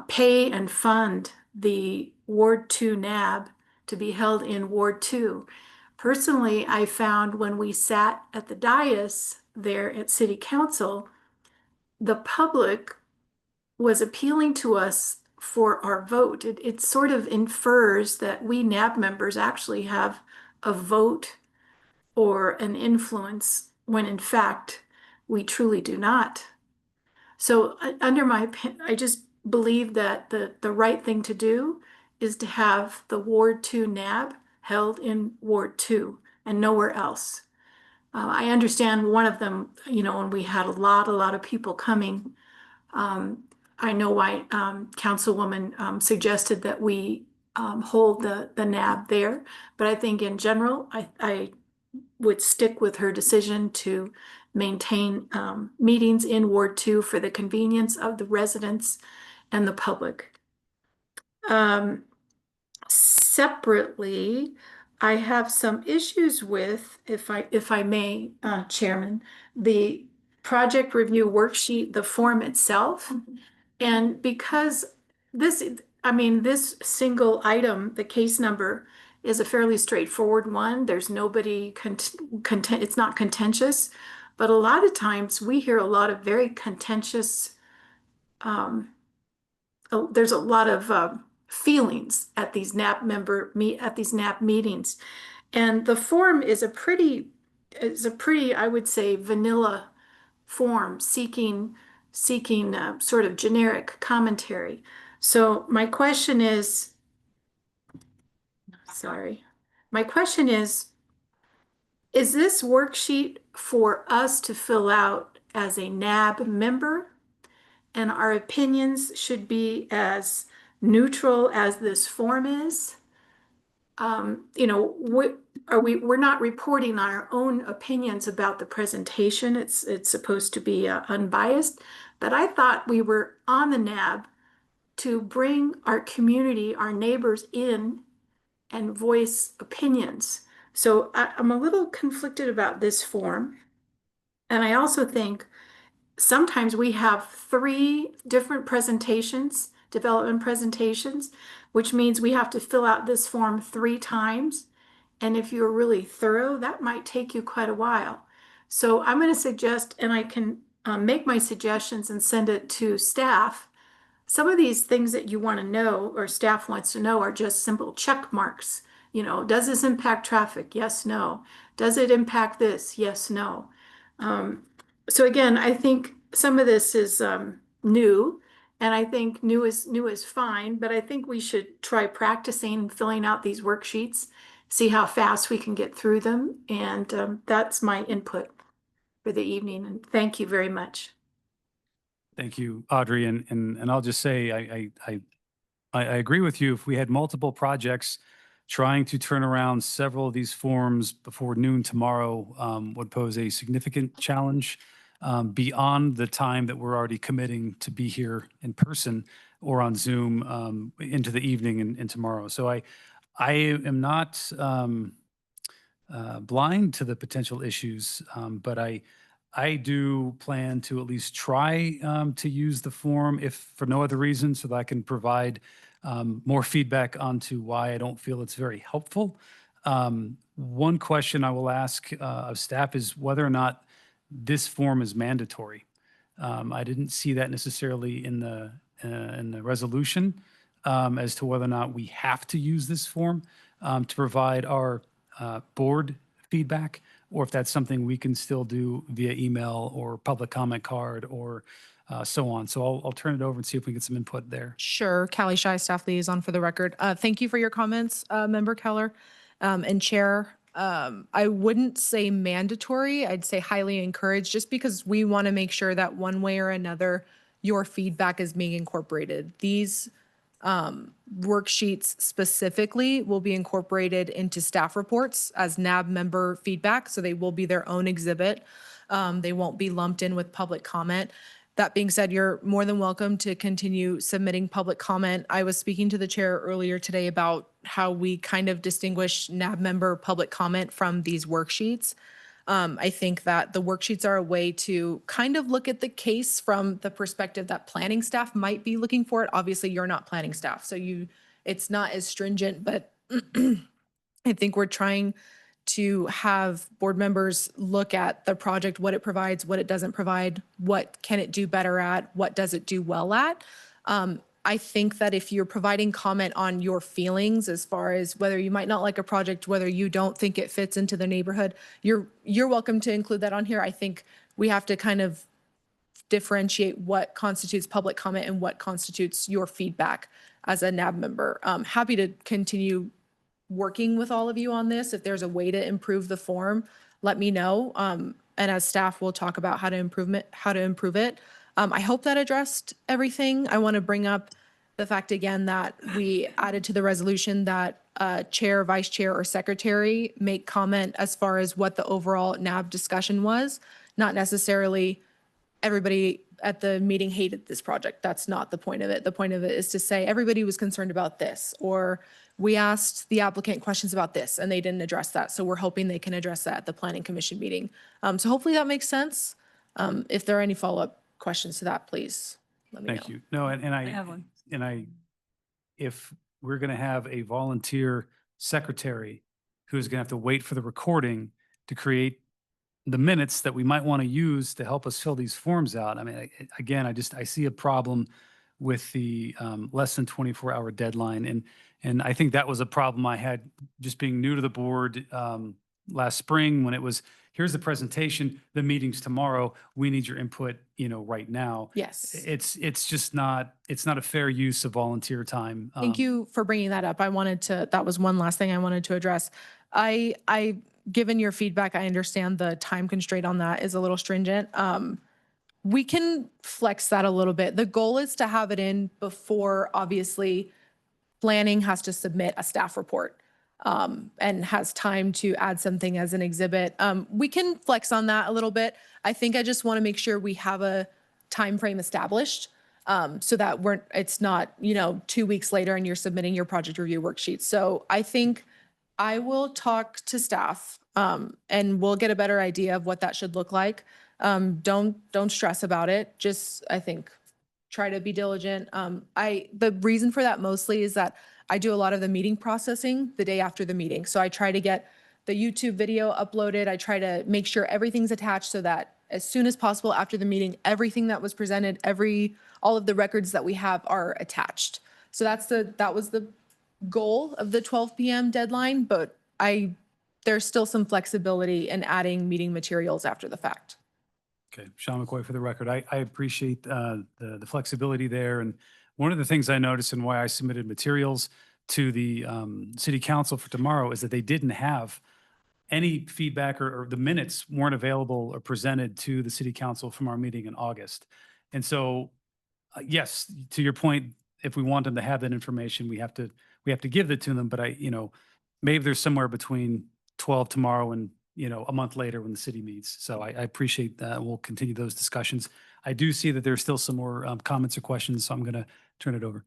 pay and fund the Ward 2 NAB to be held in Ward 2. Personally, I found when we sat at the dais there at City Council, the public was appealing to us for our vote. It sort of infers that we NAB members actually have a vote or an influence when in fact we truly do not. So I just believe that the right thing to do is to have the Ward 2 NAB held in Ward 2 and nowhere else. I understand one of them, when we had a lot of people coming, I know why Councilwoman suggested that we hold the NAB there, but I think in general, I would stick with her decision to maintain meetings in Ward 2 for the convenience of the residents and the public. Separately, I have some issues with, if I may, Chairman, the project review worksheet, the form itself. And because this single item, the case number, is a fairly straightforward one. There's nobody it's not contentious, but a lot of times we hear a lot of very contentious, there's a lot of feelings at these NAP meetings. And the form is a pretty, I would say, vanilla form seeking sort of generic commentary. So my question is, is this worksheet for us to fill out as a NAB member? And our opinions should be as neutral as this form is? You know, we're not reporting on our own opinions about the presentation. It's supposed to be unbiased, but I thought we were on the NAB to bring our community, our neighbors in and voice opinions. So I'm a little conflicted about this form. And I also think sometimes we have 3 different presentations, development presentations, which means we have to fill out this form 3 times. And if you're really thorough, that might take you quite a while. So I'm going to suggest, and I can make my suggestions and send it to staff. Some of these things that you want to know or staff wants to know are just simple check marks. You know, does this impact traffic? Yes, no. Does it impact this? Yes, no. So again, I think some of this is new, and I think new is fine, but I think we should try practicing filling out these worksheets, see how fast we can get through them, and that's my input for the evening. And thank you very much.
Thank you, Audrey. And I'll just say, I agree with you. If we had multiple projects, trying to turn around several of these forms before noon tomorrow would pose a significant challenge beyond the time that we're already committing to be here in person or on Zoom into the evening and tomorrow. So I am not blind to the potential issues, but I do plan to at least try to use the form, if for no other reason, so that I can provide more feedback onto why I don't feel it's very helpful. One question I will ask of staff is whether or not this form is mandatory. I didn't see that necessarily in the resolution as to whether or not we have to use this form to provide our board feedback, or if that's something we can still do via email or public comment card or so on. So I'll turn it over and see if we get some input there.
Sure. Callie Shai, staff liaison for the record. Thank you for your comments, Member Keller and Chair. I wouldn't say mandatory. I'd say highly encouraged, just because we want to make sure that one way or another, your feedback is being incorporated. These worksheets specifically will be incorporated into staff reports as NAB member feedback, so they will be their own exhibit. They won't be lumped in with public comment. That being said, you're more than welcome to continue submitting public comment. I was speaking to the chair earlier today about how we kind of distinguish NAB member public comment from these worksheets. I think that the worksheets are a way to kind of look at the case from the perspective that planning staff might be looking for it. Obviously, you're not planning staff, so it's not as stringent, but I think we're trying to have board members look at the project, what it provides, what it doesn't provide, what can it do better at, what does it do well at. I think that if you're providing comment on your feelings as far as whether you might not like a project, whether you don't think it fits into the neighborhood, you're welcome to include that on here. I think we have to kind of differentiate what constitutes public comment and what constitutes your feedback as a NAB member. Happy to continue working with all of you on this. If there's a way to improve the form, let me know. And as staff, we'll talk about how to improve it. I hope that addressed everything. I want to bring up the fact again that we added to the resolution that chair, vice chair, or secretary make comment as far as what the overall NAB discussion was, not necessarily everybody at the meeting hated this project. That's not the point of it. The point of it is to say everybody was concerned about this, or we asked the applicant questions about this and they didn't address that. So we're hoping they can address that at the planning commission meeting. So hopefully that makes sense. If there are any follow-up questions to that, please let me know.
Thank you. No, and
I have one.
if we're going to have a volunteer secretary who's going to have to wait for the recording to create the minutes that we might want to use to help us fill these forms out. I mean, again, I see a problem with the less than 24-hour deadline. And I think that was a problem I had just being new to the board last spring when it was, here's the presentation, the meeting's tomorrow, we need your input, right now.
Yes.
It's just not, it's not a fair use of volunteer time.
Thank you for bringing that up. That was one last thing I wanted to address. Given your feedback, I understand the time constraint on that is a little stringent. We can flex that a little bit. The goal is to have it in before, obviously, planning has to submit a staff report and has time to add something as an exhibit. We can flex on that a little bit. I think I just want to make sure we have a time frame established so that it's not, 2 weeks later and you're submitting your project review worksheet. So I think I will talk to staff and we'll get a better idea of what that should look like. Don't stress about it. Just, I think, try to be diligent. The reason for that mostly is that I do a lot of the meeting processing the day after the meeting. So I try to get the YouTube video uploaded. I try to make sure everything's attached so that as soon as possible after the meeting, everything that was presented, all of the records that we have are attached. So that was the goal of the 12 p.m. deadline, but there's still some flexibility in adding meeting materials after the fact.
Okay, Sean McCoy for the record. I appreciate the flexibility there. And one of the things I noticed and why I submitted materials to the city council for tomorrow is that they didn't have any feedback or the minutes weren't available or presented to the city council from our meeting in August. And so, yes, to your point, if we want them to have that information, we have to give it to them. But maybe there's somewhere between 12 tomorrow and a month later when the city meets. So I appreciate that. We'll continue those discussions. I do see that there's still some more comments or questions, so I'm going to turn it over.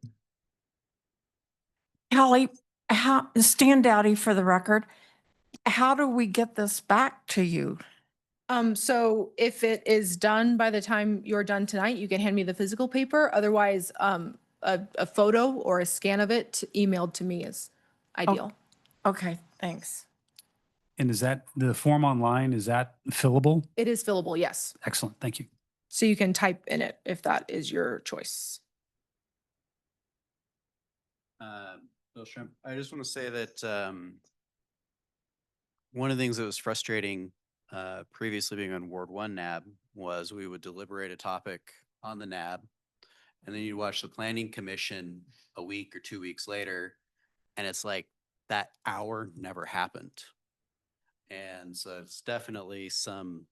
Kelly, standouty for the record, how do we get this back to you?
So if it is done by the time you're done tonight, you can hand me the physical paper. Otherwise, a photo or a scan of it emailed to me is ideal.
Okay, thanks.
And is that the form online? Is that fillable?
It is fillable, yes.
Excellent. Thank you.
So you can type in it if that is your choice.
Bill Shrimp, I just want to say that one of the things that was frustrating previously being on Ward 1 NAB was we would deliberate a topic on the NAB, and then you'd watch the Planning Commission a week or 2 weeks later, and it's like that hour never happened. And so it's definitely some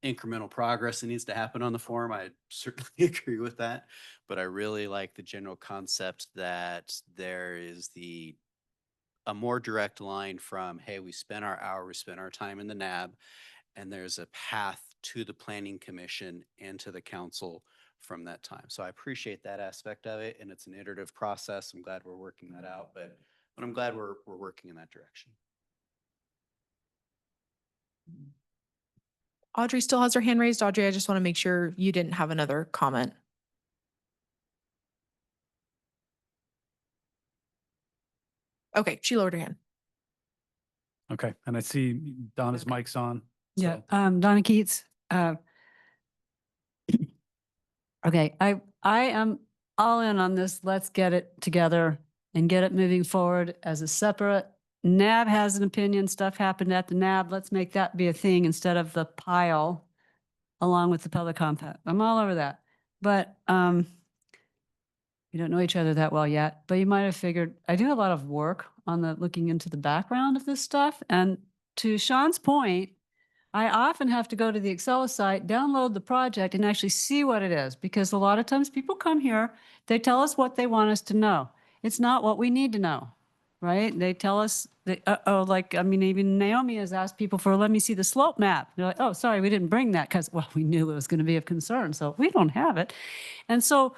incremental progress that needs to happen on the form. I certainly agree with that, but I really like the general concept that there is a more direct line from, hey, we spent our hour, we spent our time in the NAB, and there's a path to the Planning Commission and to the council from that time. So I appreciate that aspect of it, and it's an iterative process. I'm glad we're working that out, but I'm glad we're working in that direction.
Audrey still has her hand raised. Audrey, I just want to make sure you didn't have another comment. Okay, she lowered her hand.
Okay, and I see Donna's mic's on.
Yeah,
so-
Donna Keats. Okay, I am all in on this. Let's get it together and get it moving forward as a separate. NAB has an opinion, stuff happened at the NAB. Let's make that be a thing instead of the pile along with the public compact. I'm all over that. But we don't know each other that well yet, but you might have figured I do a lot of work on looking into the background of this stuff. And to Sean's point, I often have to go to the Excel site, download the project, and actually see what it is. Because a lot of times people come here, they tell us what they want us to know. It's not what we need to know, right? They tell us, even Naomi has asked people for, let me see the slope map. They're like, oh, sorry, we didn't bring that because, well, we knew it was going to be of concern. So we don't have it. And so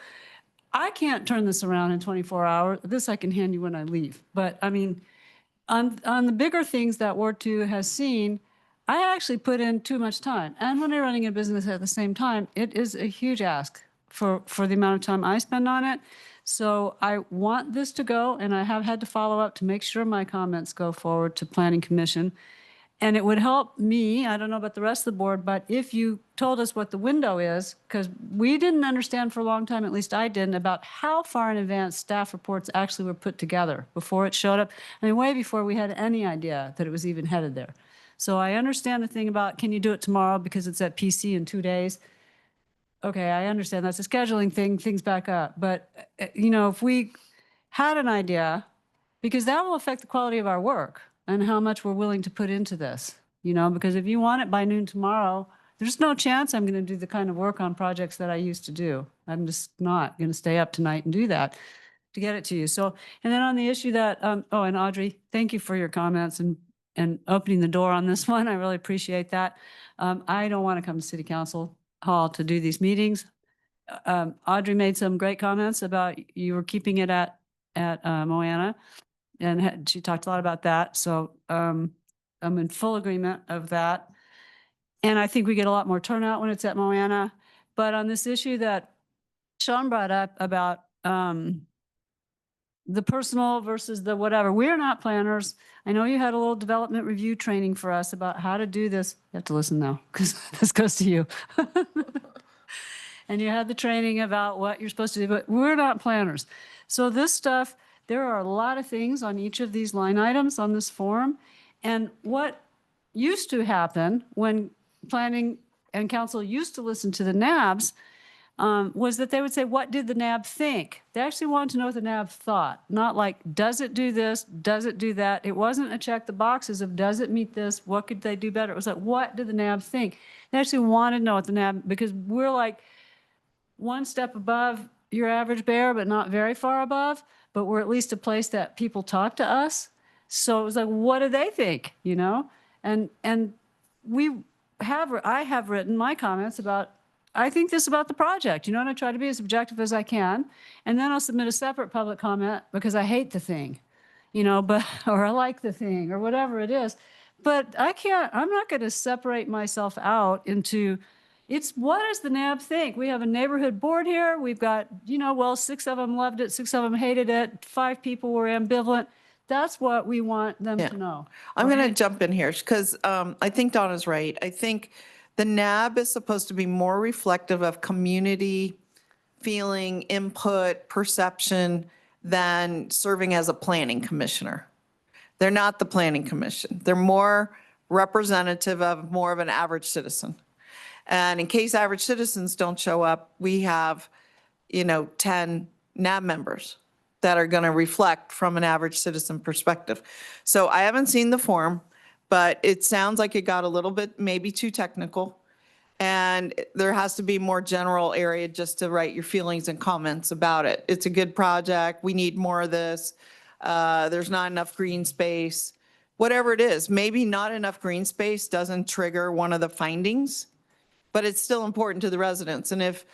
I can't turn this around in 24 hours. This I can hand you when I leave. But I mean, on the bigger things that Ward 2 has seen, I actually put in too much time. And when I'm running a business at the same time, it is a huge ask for the amount of time I spend on it. So I want this to go, and I have had to follow up to make sure my comments go forward to Planning Commission. And it would help me, I don't know about the rest of the board, but if you told us what the window is, because we didn't understand for a long time, at least I didn't, about how far in advance staff reports actually were put together before it showed up. I mean, way before we had any idea that it was even headed there. So I understand the thing about, can you do it tomorrow because it's at PC in 2 days? Okay, I understand that's a scheduling thing, things back up. But, you know, if we had an idea, because that will affect the quality of our work and how much we're willing to put into this, you know, because if you want it by noon tomorrow, there's no chance I'm going to do the kind of work on projects that I used to do. I'm just not going to stay up tonight and do that to get it to you. So, and then on the issue that, oh, and Audrey, thank you for your comments and opening the door on this one. I really appreciate that. I don't want to come to City Council Hall to do these meetings. Audrey made some great comments about you were keeping it at Moana. And she talked a lot about that. So I'm in full agreement of that. And I think we get a lot more turnout when it's at Moana. But on this issue that Sean brought up about the personal versus the whatever, we're not planners. I know you had a little development review training for us about how to do this. You have to listen now because this goes to you. And you had the training about what you're supposed to do, but we're not planners. So this stuff, there are a lot of things on each of these line items on this form. And what used to happen when planning and council used to listen to the NABs was that they would say, what did the NAB think? They actually wanted to know what the NAB thought, not like, does it do this? Does it do that? It wasn't a check the boxes of, does it meet this? What could they do better? It was like, what did the NAB think? They actually wanted to know what the NAB, because we're like, one step above your average bear, but not very far above, but we're at least a place that people talk to us. So it was like, what do they think, you know? And I have written my comments about, I think this about the project, you know, and I try to be as objective as I can. And then I'll submit a separate public comment because I hate the thing, you know, but, or I like the thing or whatever it is. But I'm not going to separate myself out into, it's what does the NAB think? We have a neighborhood board here. We've got, you know, well, 6 of them loved it, 6 of them hated it, 5 people were ambivalent. That's what we want them to know.
I'm going to jump in here because I think Donna's right. I think the NAB is supposed to be more reflective of community feeling, input, perception than serving as a planning commissioner. They're not the planning commission. They're more representative of more of an average citizen. And in case average citizens don't show up, we have, 10 NAB members that are going to reflect from an average citizen perspective. So I haven't seen the form, but it sounds like it got a little bit maybe too technical. And there has to be more general area just to write your feelings and comments about it. It's a good project. We need more of this. There's not enough green space. Whatever it is, maybe not enough green space doesn't trigger one of the findings, but it's still important to the residents. And if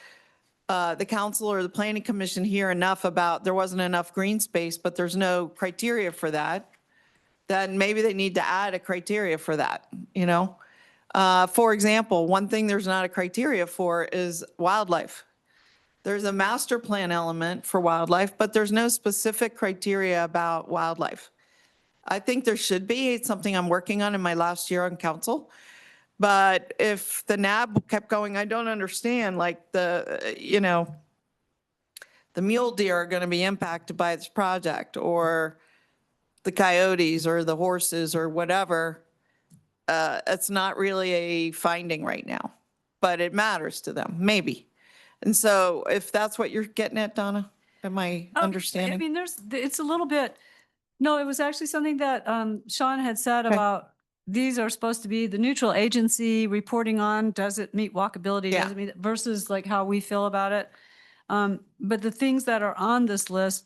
the council or the planning commission hear enough about there wasn't enough green space, but there's no criteria for that, then maybe they need to add a criteria for that, For example, one thing there's not a criteria for is wildlife. There's a master plan element for wildlife, but there's no specific criteria about wildlife. I think there should be. It's something I'm working on in my last year on council. But if the NAB kept going, I don't understand, like the mule deer are going to be impacted by this project, or the coyotes or the horses or whatever. It's not really a finding right now, but it matters to them, maybe. And so if that's what you're getting at, Donna, am I understanding?
I mean, it's a little bit, no, it was actually something that Sean had said about, these are supposed to be the neutral agency reporting on, does it meet walkability, does it meet, versus like how we feel about it. But the things that are on this list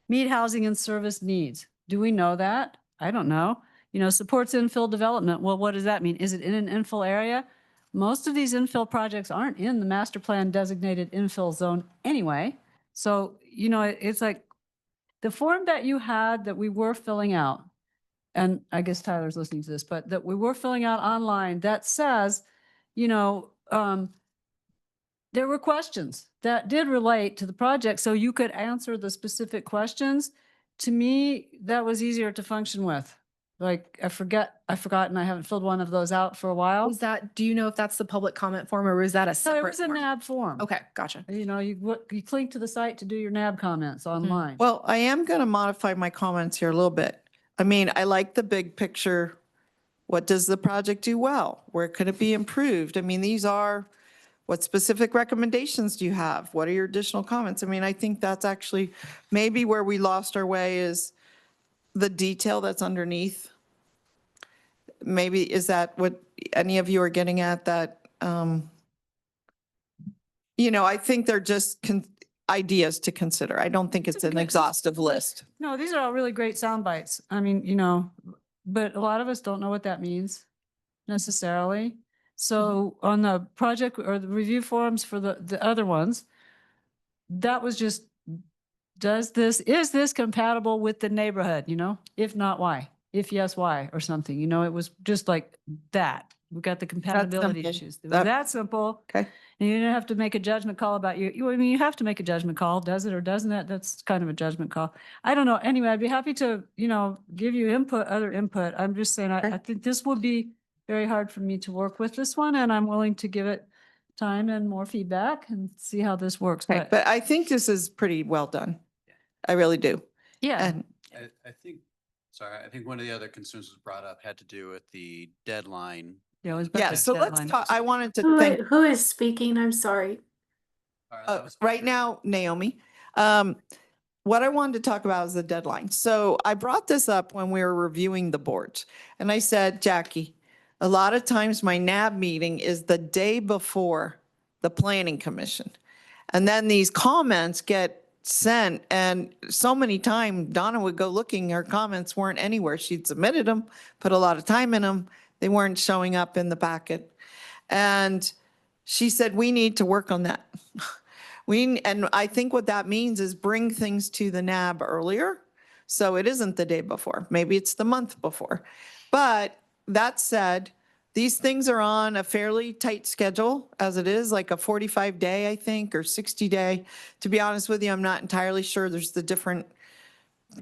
meet housing and service needs. Do we know that? I don't know. Supports infill development. Well, what does that mean? Is it in an infill area? Most of these infill projects aren't in the master plan designated infill zone anyway. So, it's like the form that you had that we were filling out, and I guess Tyler's listening to this, but that we were filling out online that says, there were questions that did relate to the project, so you could answer the specific questions. To me, that was easier to function with. Like, I forgot, and I haven't filled one of those out for a while.
Was that, do you know if that's the public comment form or was that a
No, it
separate?
was a
form?
NAB form.
Okay, gotcha.
You know, you click to the site to do your NAB comments online.
Well, I am going to modify my comments here a little bit. I mean, I like the big picture. What does the project do well? Where could it be improved? I mean, these are, what specific recommendations do you have? What are your additional comments? I mean, I think that's actually maybe where we lost our way is the detail that's underneath. Maybe, is that what any of you are getting at, that, I think they're just ideas to consider. I don't think it's an exhaustive list.
No, these are all really great sound bites. I mean, but a lot of us don't know what that means necessarily. So on the project or the review forums for the other ones, that was just, is this compatible with the neighborhood, If not, why? If yes, why? Or something, it was just like that. We got the compatibility
simple.
issues. It was that simple.
Okay.
And you didn't have to make a judgment call about you have to make a judgment call. Does it or doesn't it? That's kind of a judgment call. I don't know. Anyway, I'd be happy to, give you other input. I'm just saying, I think this would be very hard for me to work with this one, and I'm willing to give it time and more feedback and see how this works.
Okay, but I think this is pretty well done. I really do.
Yeah.
And
I think one of the other concerns was brought up had to do with the deadline.
Yeah, it was
yeah,
better
so let's
deadline.
talk, I wanted to thank,
Who is speaking? I'm sorry.
right now, Naomi. What I wanted to talk about is the deadline. So I brought this up when we were reviewing the boards. And I said, Jackie, a lot of times my NAB meeting is the day before the planning commission. And then these comments get sent, and so many times Donna would go looking, her comments weren't anywhere. She'd submitted them, put a lot of time in them. They weren't showing up in the packet. And she said, we need to work on that. And I think what that means is bring things to the NAB earlier. So it isn't the day before, maybe it's the month before. But that said, these things are on a fairly tight schedule as it is, like a 45-day, I think, or 60-day. To be honest with you, I'm not entirely sure. There's the different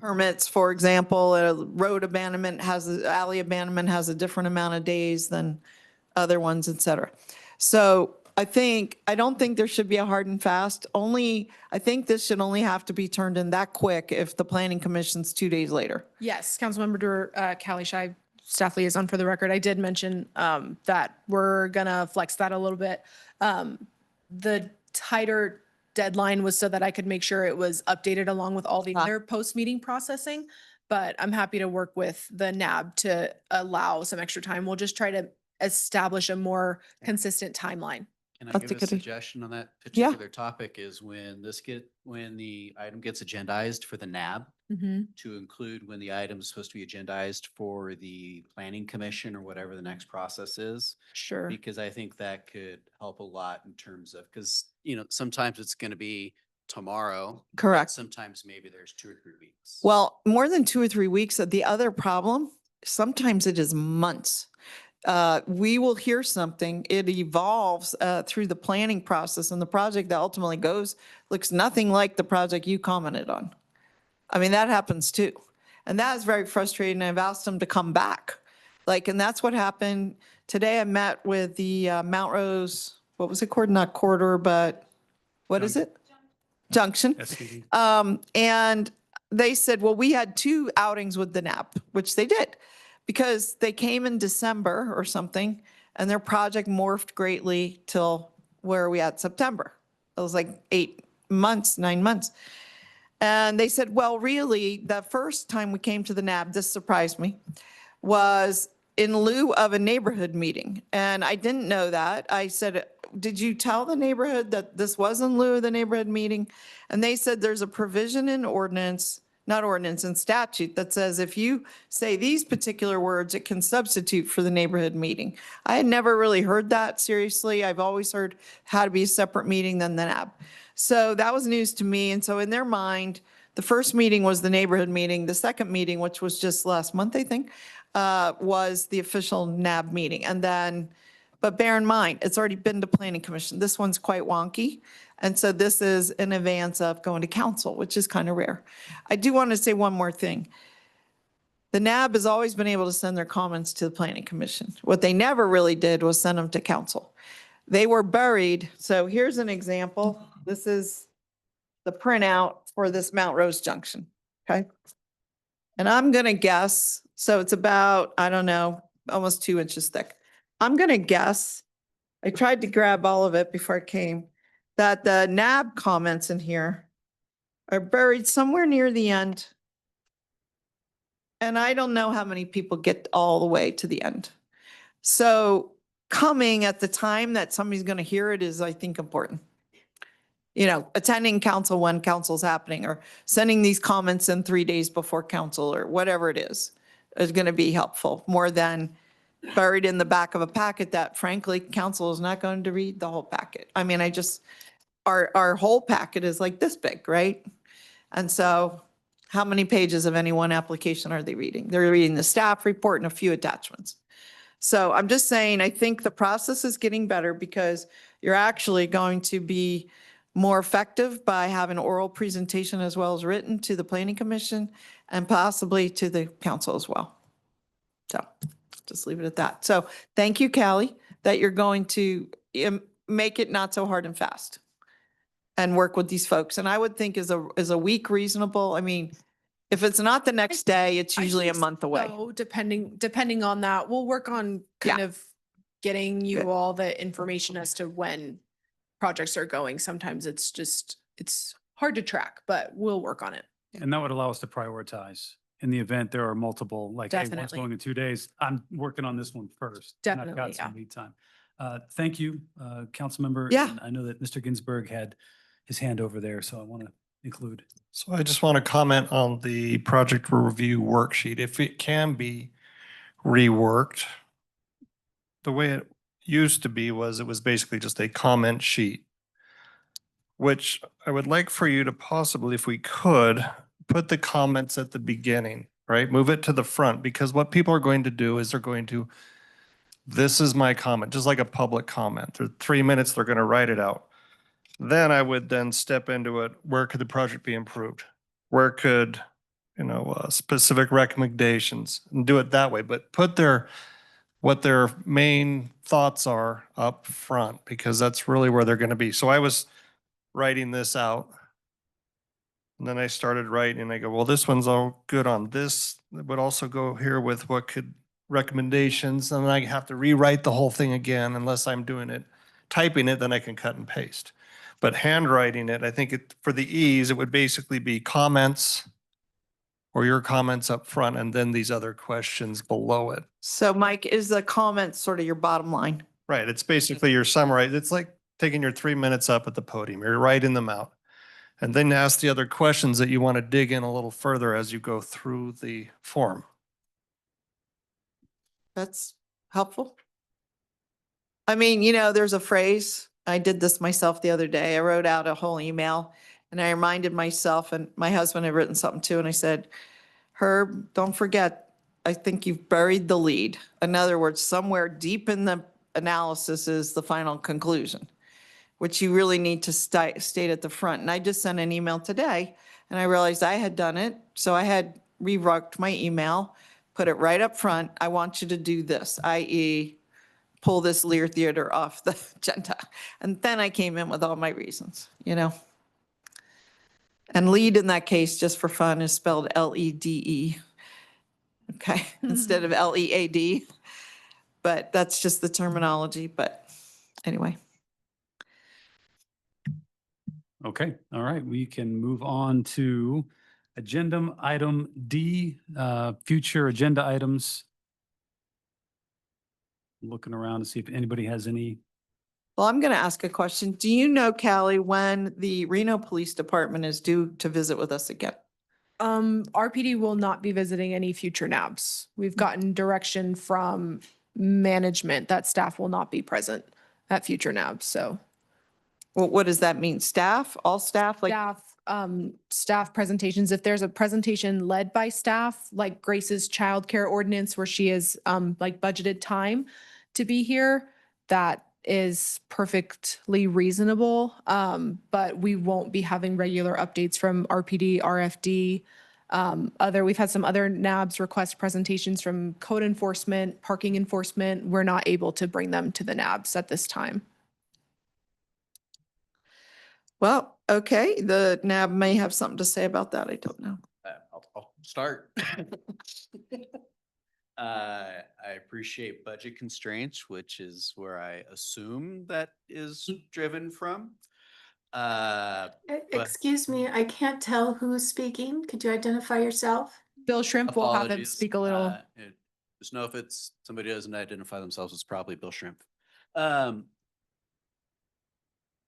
permits. For example, a road abandonment alley abandonment has a different amount of days than other ones, et cetera. So I don't think there should be a hard and fast. I think this should only have to be turned in that quick if the planning commission's 2 days later.
Yes, Councilmember Callie Shai, staff liaison for the record. I did mention that we're gonna flex that a little bit. The tighter deadline was so that I could make sure it was updated along with all the other post-meeting processing. But I'm happy to work with the NAB to allow some extra time. We'll just try to establish a more consistent timeline.
Can I
That's
give
a
a
good-
suggestion on that
Yeah.
particular topic is when the item gets agendized for the NAB, to include when the item is supposed to be agendized for the planning commission or whatever the next process is.
Sure.
Because I think that could help a lot in terms of, because, sometimes it's going to be tomorrow. but
Correct.
Sometimes maybe there's 2 or 3 weeks.
Well, more than 2 or 3 weeks. The other problem, sometimes it is months. We will hear something, it evolves through the planning process, and the project that ultimately goes looks nothing like the project you commented on. I mean, that happens too. And that is very frustrating. I've asked them to come back. And that's what happened today. I met with the Mount Rose, what was it called? Not corridor, but what is it? Junction.
SVD.
And they said, well, we had 2 outings with the NAP, which they did, because they came in December or something, and their project morphed greatly till where are we at, September. It was like 8 months, 9 months. And they said, well, really, the first time we came to the NAB, this surprised me, was in lieu of a neighborhood meeting. And I didn't know that. I said, did you tell the neighborhood that this was in lieu of the neighborhood meeting? And they said there's a provision in in statute that says if you say these particular words, it can substitute for the neighborhood meeting. I had never really heard that seriously. I've always heard how to be a separate meeting than the NAB. So that was news to me. And so in their mind, the first meeting was the neighborhood meeting. The second meeting, which was just last month, I think, was the official NAB meeting. And then But bear in mind, it's already been to planning commission. This one's quite wonky. And so this is in advance of going to council, which is kind of rare. I do want to say one more thing. The NAB has always been able to send their comments to the planning commission. What they never really did was send them to council. They were buried. So here's an example. This is the printout for this Mount Rose Junction, okay? And I'm going to guess, so it's about, I don't know, almost 2 inches thick. I'm going to guess, I tried to grab all of it before I came, that the NAB comments in here are buried somewhere near the end. And I don't know how many people get all the way to the end. So coming at the time that somebody's going to hear it is, I think, important. You know, attending council when council's happening, or sending these comments in 3 days before council, or whatever it is going to be helpful, more than buried in the back of a packet that frankly, council is not going to read the whole packet. I mean, our whole packet is like this big, right? And so how many pages of any one application are they reading? They're reading the staff report and a few attachments. So I'm just saying, I think the process is getting better because you're actually going to be more effective by having oral presentation as well as written to the planning commission and possibly to the council as well. So just leave it at that. So thank you, Callie, that you're going to make it not so hard and fast and work with these folks. And I would think is a week reasonable? I mean, if it's not the next day, it's
I
usually a
think
month away.
so, depending on that, we'll work on kind of getting you
Good.
all the information as to when projects are going. Sometimes it's hard to track, but we'll work on it.
And that would allow us to prioritize in the event there are multiple, like, hey, one's
Definitely.
going in 2 days. I'm working on this one first. and I've
Definitely,
got some
yeah.
lead time. Thank you, Councilmember.
Yeah.
And I know that Mr. Ginsburg had his hand over there, so I want to include.
So I just want to comment on the project review worksheet. If it can be reworked, the way it used to be it was basically just a comment sheet, which I would like for you to possibly, if we could, put the comments at the beginning, right? Move it to the front, because what people are going to do is they're going to, this is my comment, just like a public comment. They're 3 minutes, they're going to write it out. Then I would then step into it. Where could the project be improved? Where could, specific recommendations, and do it that way, but put what their main thoughts are up front, because that's really where they're going to be. So I was writing this out, and then I started writing, and I go, well, this one's all good on this. It would also go here with what could recommendations, and then I have to rewrite the whole thing again unless I'm doing it, typing it, then I can cut and paste. But handwriting it, I think for the ease, it would basically be comments or your comments up front and then these other questions below it.
So Mike, is the comment sort of your bottom line?
Right. It's basically your summary. It's like taking your 3 minutes up at the podium. You're writing them out. And then ask the other questions that you want to dig in a little further as you go through the form.
That's helpful. I mean, there's a phrase, I did this myself the other day. I wrote out a whole email and I reminded myself, and my husband had written something too, and I said, Herb, don't forget, I think you've buried the lead. In other words, somewhere deep in the analysis is the final conclusion, which you really need to state at the front. And I just sent an email today and I realized I had done it. So I had rewrote my email, put it right up front. I want you to do this, i.e. pull this Lear Theater off the agenda. And then I came in with all my reasons, And lead in that case, just for fun, is spelled L-E-D-E. Okay, instead of L-E-A-D. But that's just the terminology. But anyway.
Okay, all right, we can move on to agenda item D, future agenda items. Looking around to see if anybody has any.
Well, I'm going to ask a question. Do you know, Callie, when the Reno Police Department is due to visit with us again?
RPD will not be visiting any future NABs. We've gotten direction from management that staff will not be present at future NABs, so.
Well, what does that mean? Staff, all staff? Like
Staff presentations. If there's a presentation led by staff, like Grace's childcare ordinance where she is like budgeted time to be here, that is perfectly reasonable. But we won't be having regular updates from RPD, RFD. We've had some other NABs request presentations from code enforcement, parking enforcement. We're not able to bring them to the NABs at this time.
Well, okay, the NAB may have something to say about that. I don't know.
I'll start. I appreciate budget constraints, which is where I assume that is driven from. But
Excuse me, I can't tell who's speaking. Could you identify yourself?
Bill Shrimp will have him
apologies.
speak a little.
Just know if it's somebody who doesn't identify themselves, it's probably Bill Shrimp.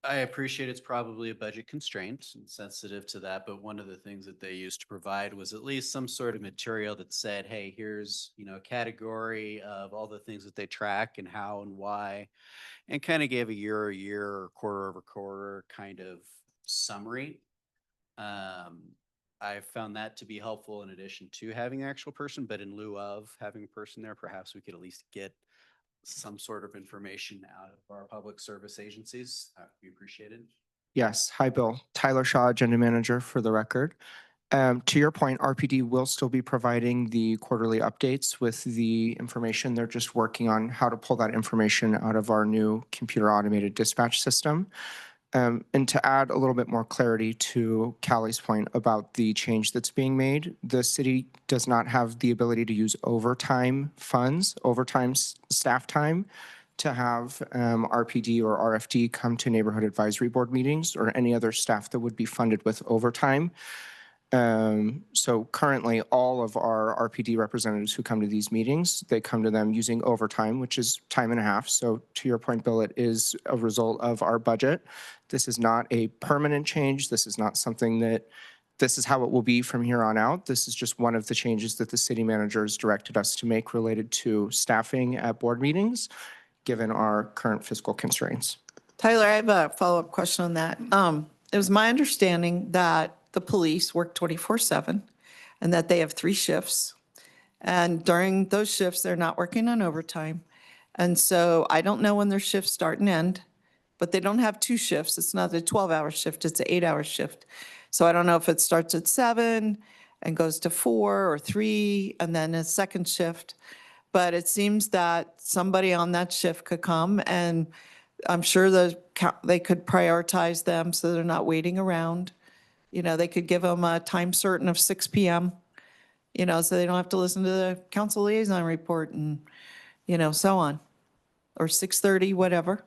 I appreciate it's probably a budget constraint and sensitive to that, but one of the things that they used to provide was at least some sort of material that said, hey, here's, a category of all the things that they track and how and why, and kind of gave a year or quarter-over-quarter kind of summary. I found that to be helpful in addition to having an actual person, but in lieu of having a person there, perhaps we could at least get some sort of information out of our public service agencies. We appreciate it.
Yes. Hi, Bill. Tyler Shaw, Agenda Manager for the record. To your point, RPD will still be providing the quarterly updates with the information. They're just working on how to pull that information out of our new computer automated dispatch system. And to add a little bit more clarity to Callie's point about the change that's being made, the city does not have the ability to use overtime funds, staff time, to have RPD or RFD come to neighborhood advisory board meetings or any other staff that would be funded with overtime. So currently, all of our RPD representatives who come to these meetings, they come to them using overtime, which is time and a half. So to your point, Bill, it is a result of our budget. This is not a permanent change. This is not something that this is how it will be from here on out. This is just one of the changes that the city manager has directed us to make related to staffing at board meetings, given our current fiscal constraints.
Tyler, I have a follow-up question on that. It was my understanding that the police work 24/7 and that they have 3 shifts. And during those shifts, they're not working on overtime. And so I don't know when their shifts start and end, but they don't have 2 shifts. It's not a 12-hour shift, it's an 8-hour shift. So I don't know if it starts at 7 and goes to 4 or 3 and then a second shift. But it seems that somebody on that shift could come, and I'm sure they could prioritize them so they're not waiting around. They could give them a time certain of 6 p.m., so they don't have to listen to the council liaison report and, so on. Or 6:30, whatever.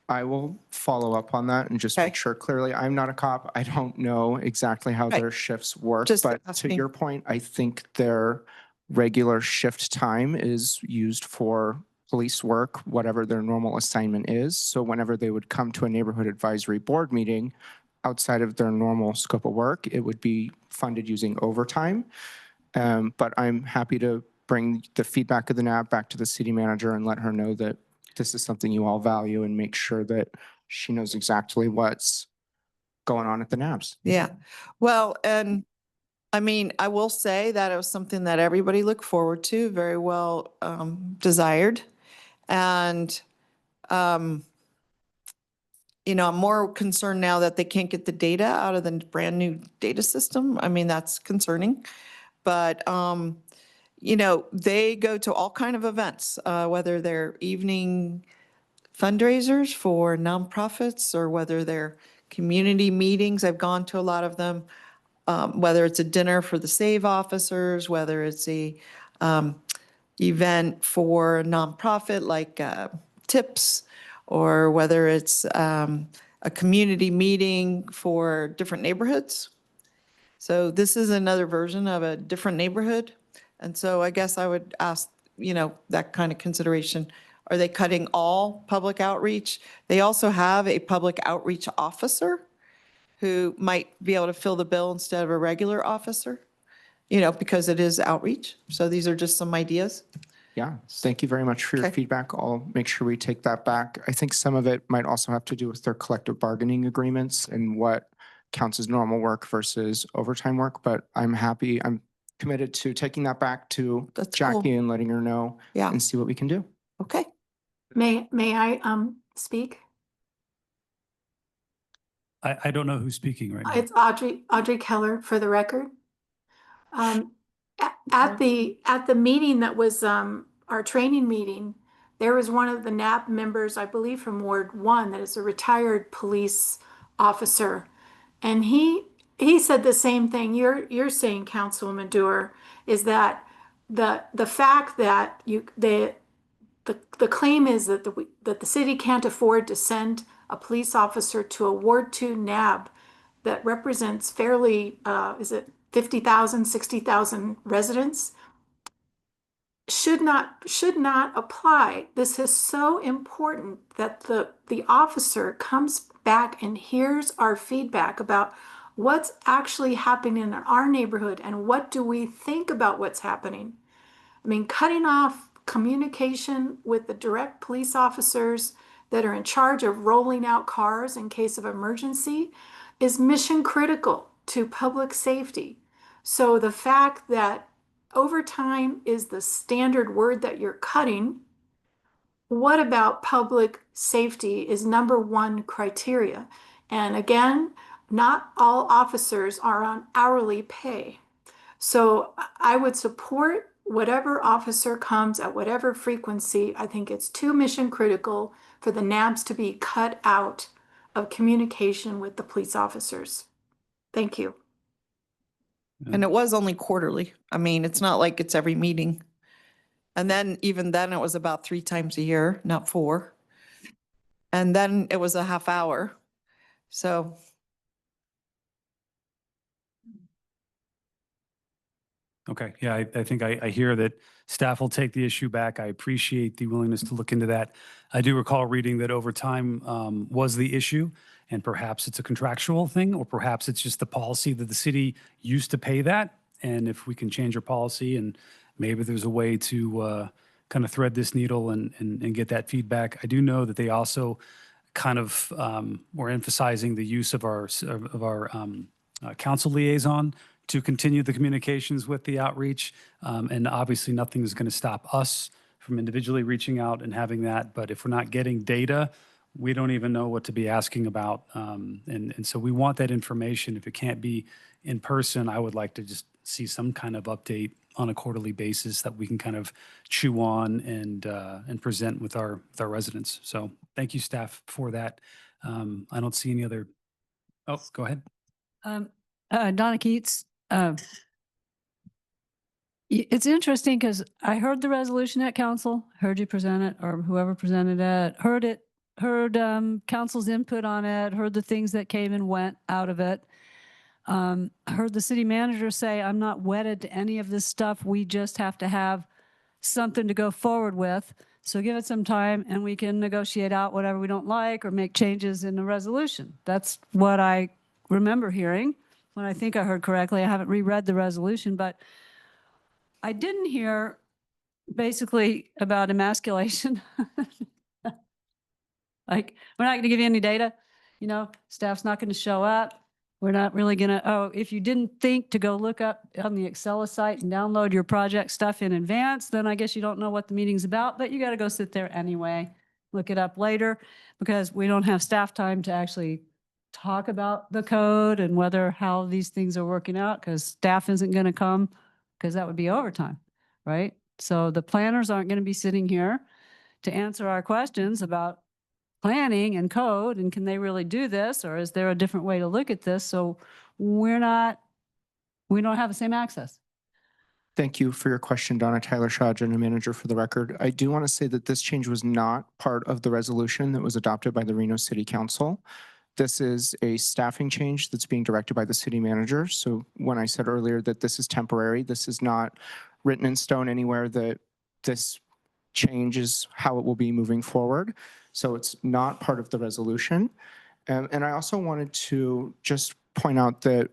I will follow up on that and just
Okay.
make sure clearly, I'm not a cop. I don't know exactly how
Right.
their shifts work.
Just
But to
asking.
your point, I think their regular shift time is used for police work, whatever their normal assignment is. So whenever they would come to a neighborhood advisory board meeting outside of their normal scope of work, it would be funded using overtime. But I'm happy to bring the feedback of the NAB back to the city manager and let her know that this is something you all value and make sure that she knows exactly what's going on at the NABs.
Yeah. Well, and I mean, I will say that it was something that everybody looked forward to, very well desired. And, I'm more concerned now that they can't get the data out of the brand new data system. I mean, that's concerning. But, they go to all kind of events, whether they're evening fundraisers for nonprofits or whether they're community meetings. I've gone to a lot of them, whether it's a dinner for the SAVE officers, whether it's a event for a nonprofit like TIPS, or whether it's a community meeting for different neighborhoods. So this is another version of a different neighborhood. And so I guess I would ask, that kind of consideration. Are they cutting all public outreach? They also have a public outreach officer who might be able to fill the bill instead of a regular officer, because it is outreach. So these are just some ideas.
Yeah, thank you very much for your
Okay.
feedback. I'll make sure we take that back. I think some of it might also have to do with their collective bargaining agreements and what counts as normal work versus overtime work, but I'm committed to taking that back to
That's
Jackie
cool.
and letting her know
Yeah.
and see what we can do.
Okay.
May I speak?
I don't know who's speaking right now.
It's Audrey Keller for the record. At the meeting that was our training meeting, there was one of the NAB members, I believe from Ward 1, that is a retired police officer. And he said the same thing you're saying, Councilwoman Dewar, is that the fact that the claim is that the city can't afford to send a police officer to a Ward 2 NAB that represents fairly, is it 50,000, 60,000 residents? Should not apply. This is so important that the officer comes back and hears our feedback about what's actually happening in our neighborhood and what do we think about what's happening. I mean, cutting off communication with the direct police officers that are in charge of rolling out cars in case of emergency is mission critical to public safety. So the fact that overtime is the standard word that you're cutting, what about public safety is #1 criteria. And again, not all officers are on hourly pay. So I would support whatever officer comes at whatever frequency. I think it's too mission critical for the NABs to be cut out of communication with the police officers. Thank you.
And it was only quarterly. I mean, it's not like it's every meeting. And then even then it was about 3 times a year, not 4. And then it was a half hour. So
Okay, yeah, I think I hear that staff will take the issue back. I appreciate the willingness to look into that. I do recall reading that overtime was the issue, and perhaps it's a contractual thing, or perhaps it's just the policy that the city used to pay that. And if we can change our policy, and maybe there's a way to kind of thread this needle and get that feedback. I do know that they also kind of were emphasizing the use of our council liaison to continue the communications with the outreach. And obviously, nothing is going to stop us from individually reaching out and having that. But if we're not getting data, we don't even know what to be asking about. And so we want that information. If it can't be in person, I would like to just see some kind of update on a quarterly basis that we can kind of chew on and present with our residents. So thank you, staff, for that. I don't see any other. Oh, go ahead.
Donna Keats. It's interesting because I heard the resolution at council, heard you present it, or whoever presented it, heard council's input on it, heard the things that came and went out of it. Heard the city manager say, I'm not wedded to any of this stuff. We just have to have something to go forward with. So give it some time and we can negotiate out whatever we don't like or make changes in the resolution. That's what I remember hearing. When I think I heard correctly, I haven't reread the resolution, but I didn't hear basically about emasculation. Like, we're not going to give you any data, staff's not going to show up. We're not really going to, if you didn't think to go look up on the Excel site and download your project stuff in advance, then I guess you don't know what the meeting's about, but you got to go sit there anyway, look it up later, because we don't have staff time to actually talk about the code and how these things are working out, because staff isn't going to come, because that would be overtime, right? So the planners aren't going to be sitting here to answer our questions about planning and code, and can they really do this, or is there a different way to look at this? So we don't have the same access.
Thank you for your question, Donna. Tyler Shaw, General Manager for the record. I do want to say that this change was not part of the resolution that was adopted by the Reno City Council. This is a staffing change that's being directed by the city manager. So when I said earlier that this is temporary, this is not written in stone anywhere that this change is how it will be moving forward. So it's not part of the resolution. And I also wanted to just point out that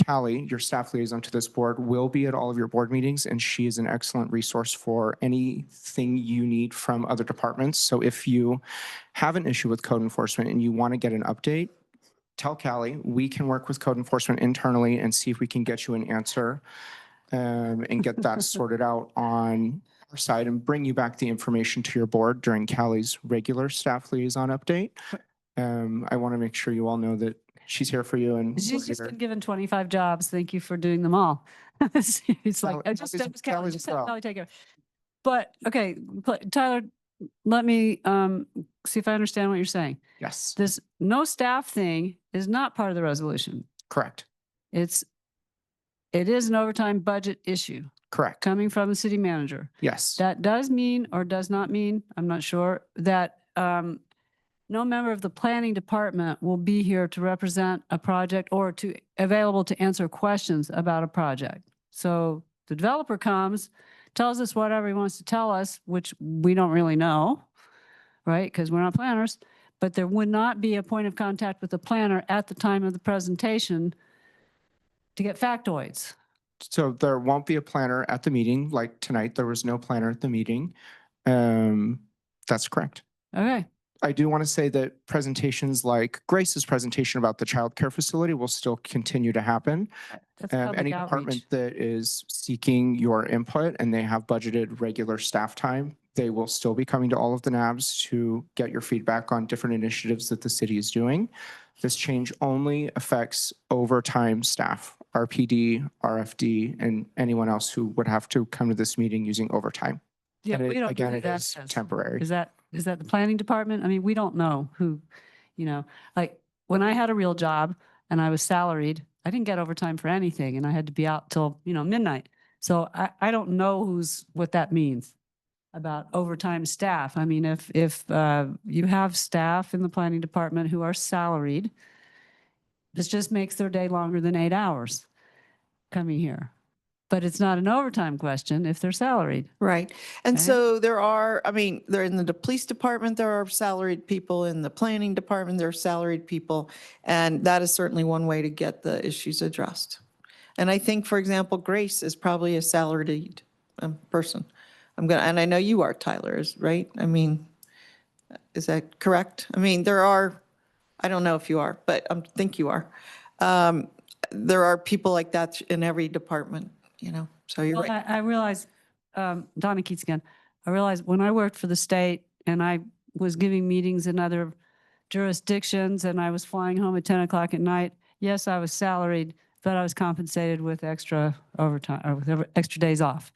Callie, your staff liaison to this board, will be at all of your board meetings, and she is an excellent resource for anything you need from other departments. So if you have an issue with code enforcement and you want to get an update, tell Callie. We can work with code enforcement internally and see if we can get you an answer and get that sorted out on our side and bring you back the information to your board during Callie's regular staff liaison update. I want to make sure you all know that she's here for you and
She's just been given 25 jobs. Thank you for doing them all. It's like, I just,
Callie's-
Kelly,
Callie's
just
as
have
well.
Kelly take it. But, okay, Tyler, let me see if I understand what you're saying.
Yes,
This no staff thing is not part of the resolution.
correct.
It is an overtime budget issue
Correct.
coming from the city manager.
Yes.
That does mean or does not mean, I'm not sure, that no member of the planning department will be here to represent a project or to available to answer questions about a project. So the developer comes, tells us whatever he wants to tell us, which we don't really know, right? Because we're not planners. But there would not be a point of contact with the planner at the time of the presentation to get factoids.
So there won't be a planner at the meeting. Like tonight, there was no planner at the meeting. That's correct.
Okay.
I do want to say that presentations like Grace's presentation about the childcare facility will still continue to happen.
That's public
Any
outreach.
department that is seeking your input and they have budgeted regular staff time, they will still be coming to all of the NABs to get your feedback on different initiatives that the city is doing. This change only affects overtime staff, RPD, RFD, and anyone else who would have to come to this meeting using overtime.
Yeah,
And
we
it-
don't
again,
know who
it
that
is
is.
temporary.
Is that the planning department? I mean, we don't know who, like when I had a real job and I was salaried, I didn't get overtime for anything and I had to be out till, midnight. So I don't know what that means about overtime staff. I mean, if you have staff in the planning department who are salaried, this just makes their day longer than 8 hours coming here. But it's not an overtime question if they're salaried.
Right. And
Okay.
so there are, they're in the police department, there are salaried people, in the planning department, there are salaried people. And that is certainly one way to get the issues addressed. And I think, for example, Grace is probably a salaried person. And I know you are, Tyler, right? Is that correct? There are, I don't know if you are, but I think you are. There are people like that in every department, so you're
Well,
right.
I realize, Donna Keats again, I realized when I worked for the state and I was giving meetings in other jurisdictions and I was flying home at 10 o'clock at night, yes, I was salaried, but I was compensated with extra overtime or with extra days off.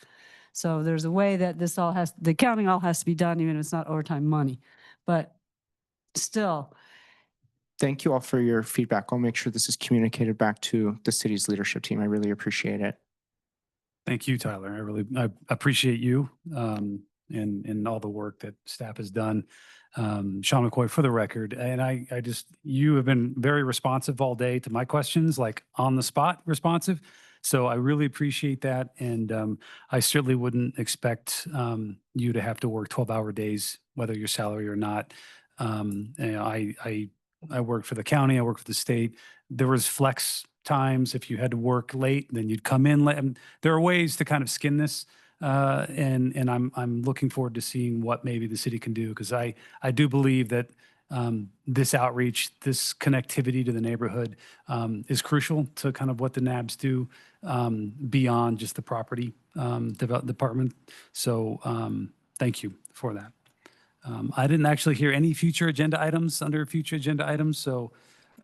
So there's a way that the accounting all has to be done, even if it's not overtime money. But still,
Thank you all for your feedback. I'll make sure this is communicated back to the city's leadership team. I really appreciate it.
Thank you, Tyler. I appreciate you and all the work that staff has done. Sean McCoy, for the record, and you have been very responsive all day to my questions, like on the spot responsive. So I really appreciate that. And I certainly wouldn't expect you to have to work 12-hour days, whether you're salary or not. I work for the county, I work for the state. There was flex times. If you had to work late, then you'd come in late. There are ways to kind of skin this. And I'm looking forward to seeing what maybe the city can do, because I do believe that this outreach, this connectivity to the neighborhood is crucial to kind of what the NABs do beyond just the property department. So thank you for that. I didn't actually hear any future agenda items under future agenda items. So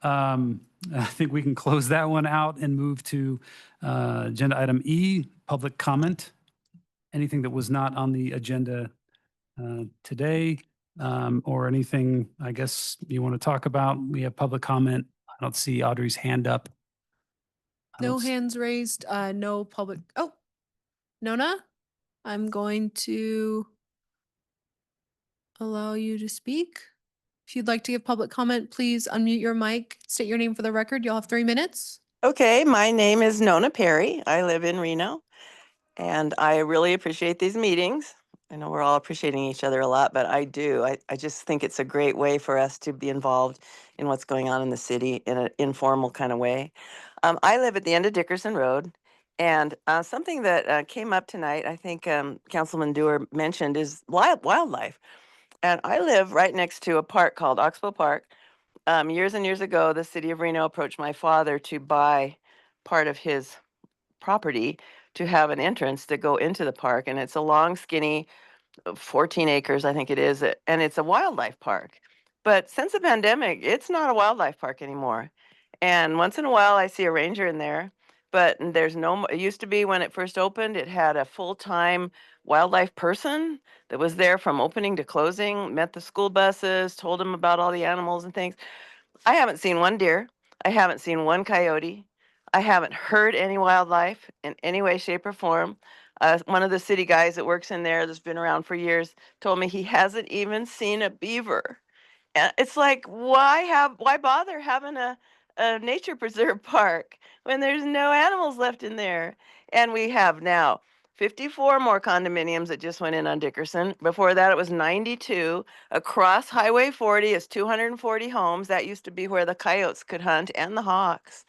I think we can close that one out and move to agenda item E, public comment. Anything that was not on the agenda today or anything, I guess, you want to talk about. We have public comment. I don't see Audrey's hand up.
No hands raised, no public. Oh, Nona, I'm going to allow you to speak. If you'd like to give public comment, please unmute your mic, state your name for the record. You'll have 3 minutes.
Okay, my name is Nona Perry. I live in Reno, and I really appreciate these meetings. I know we're all appreciating each other a lot, but I do. I just think it's a great way for us to be involved in what's going on in the city in an informal kind of way. I live at the end of Dickerson Road, and something that came up tonight, I think Councilman Dewar mentioned, is wildlife. And I live right next to a park called Oxbow Park. Years and years ago, the city of Reno approached my father to buy part of his property to have an entrance to go into the park. And it's a long, skinny 14 acres, I think it is, and it's a wildlife park. But since the pandemic, it's not a wildlife park anymore. And once in a while, I see a ranger in there, but there's no, it used to be when it first opened, it had a full-time wildlife person that was there from opening to closing, met the school buses, told them about all the animals and things. I haven't seen one deer. I haven't seen one coyote. I haven't heard any wildlife in any way, shape, or form. One of the city guys that works in there that's been around for years told me he hasn't even seen a beaver. And it's like, why bother having a nature preserve park when there's no animals left in there? And we have now 54 more condominiums that just went in on Dickerson. Before that, it was 92. Across Highway 40 is 240 homes. That used to be where the coyotes could hunt and the hawks.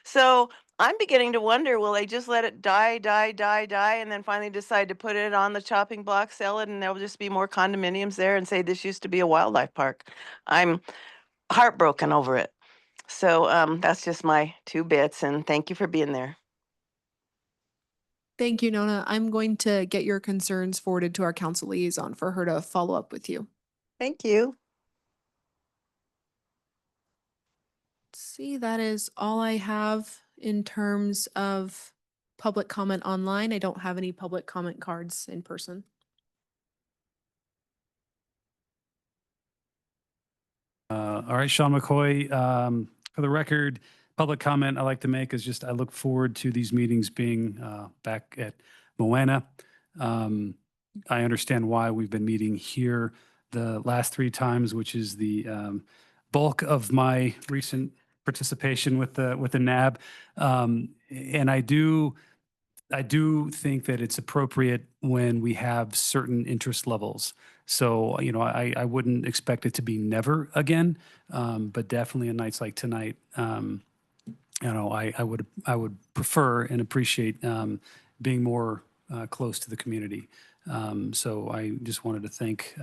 So I'm beginning to wonder, will they just let it die, and then finally decide to put it on the chopping block, sell it, and there'll just be more condominiums there and say this used to be a wildlife park? I'm heartbroken over it. So that's just my 2 bits, and thank you for being there.
Thank you, Nona. I'm going to get your concerns forwarded to our council liaison for her to follow up with you.
Thank you.
See, that is all I have in terms of public comment online. I don't have any public comment cards in person.
All right, Sean McCoy, for the record, public comment I like to make is just I look forward to these meetings being back at Moana. I understand why we've been meeting here the last 3 times, which is the bulk of my recent participation with the NAB. And I do think that it's appropriate when we have certain interest levels. So, you know, I wouldn't expect it to be never again, but definitely on nights like tonight, you know, I would prefer and appreciate being more close to the community. So I just wanted to thank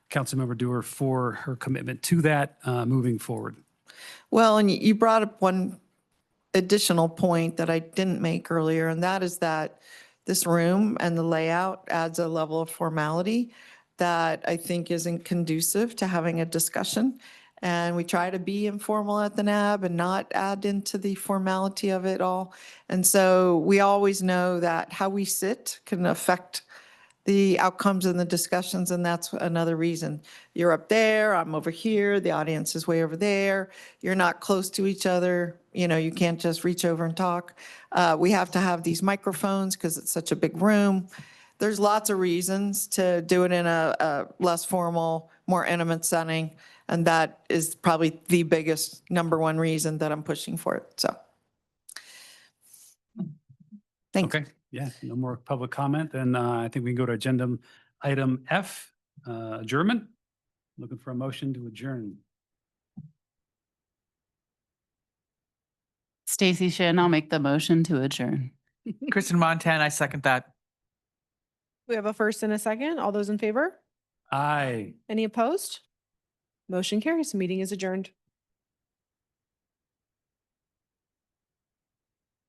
Councilmember Dewar for her commitment to that moving forward.
Well, and you brought up one additional point that I didn't make earlier, and that is that this room and the layout adds a level of formality that I think isn't conducive to having a discussion. And we try to be informal at the NAB and not add into the formality of it all. And so we always know that how we sit can affect the outcomes and the discussions, and that's another reason. You're up there, I'm over here, the audience is way over there. You're not close to each other. You know, you can't just reach over and talk. We have to have these microphones because it's such a big room. There's lots of reasons to do it in a less formal, more intimate setting, and that is probably the biggest #1 reason that I'm pushing for it. So, thank you.
Okay, yeah, no more public comment. Then I think we can go to agenda item F, adjournment. Looking for a motion to adjourn.
Stacy Shin, I'll make the motion to adjourn.
Kristen Montan, I second that.
We have a first and a second. All those in favor?
Aye.
Any opposed? Motion carries. The meeting is adjourned.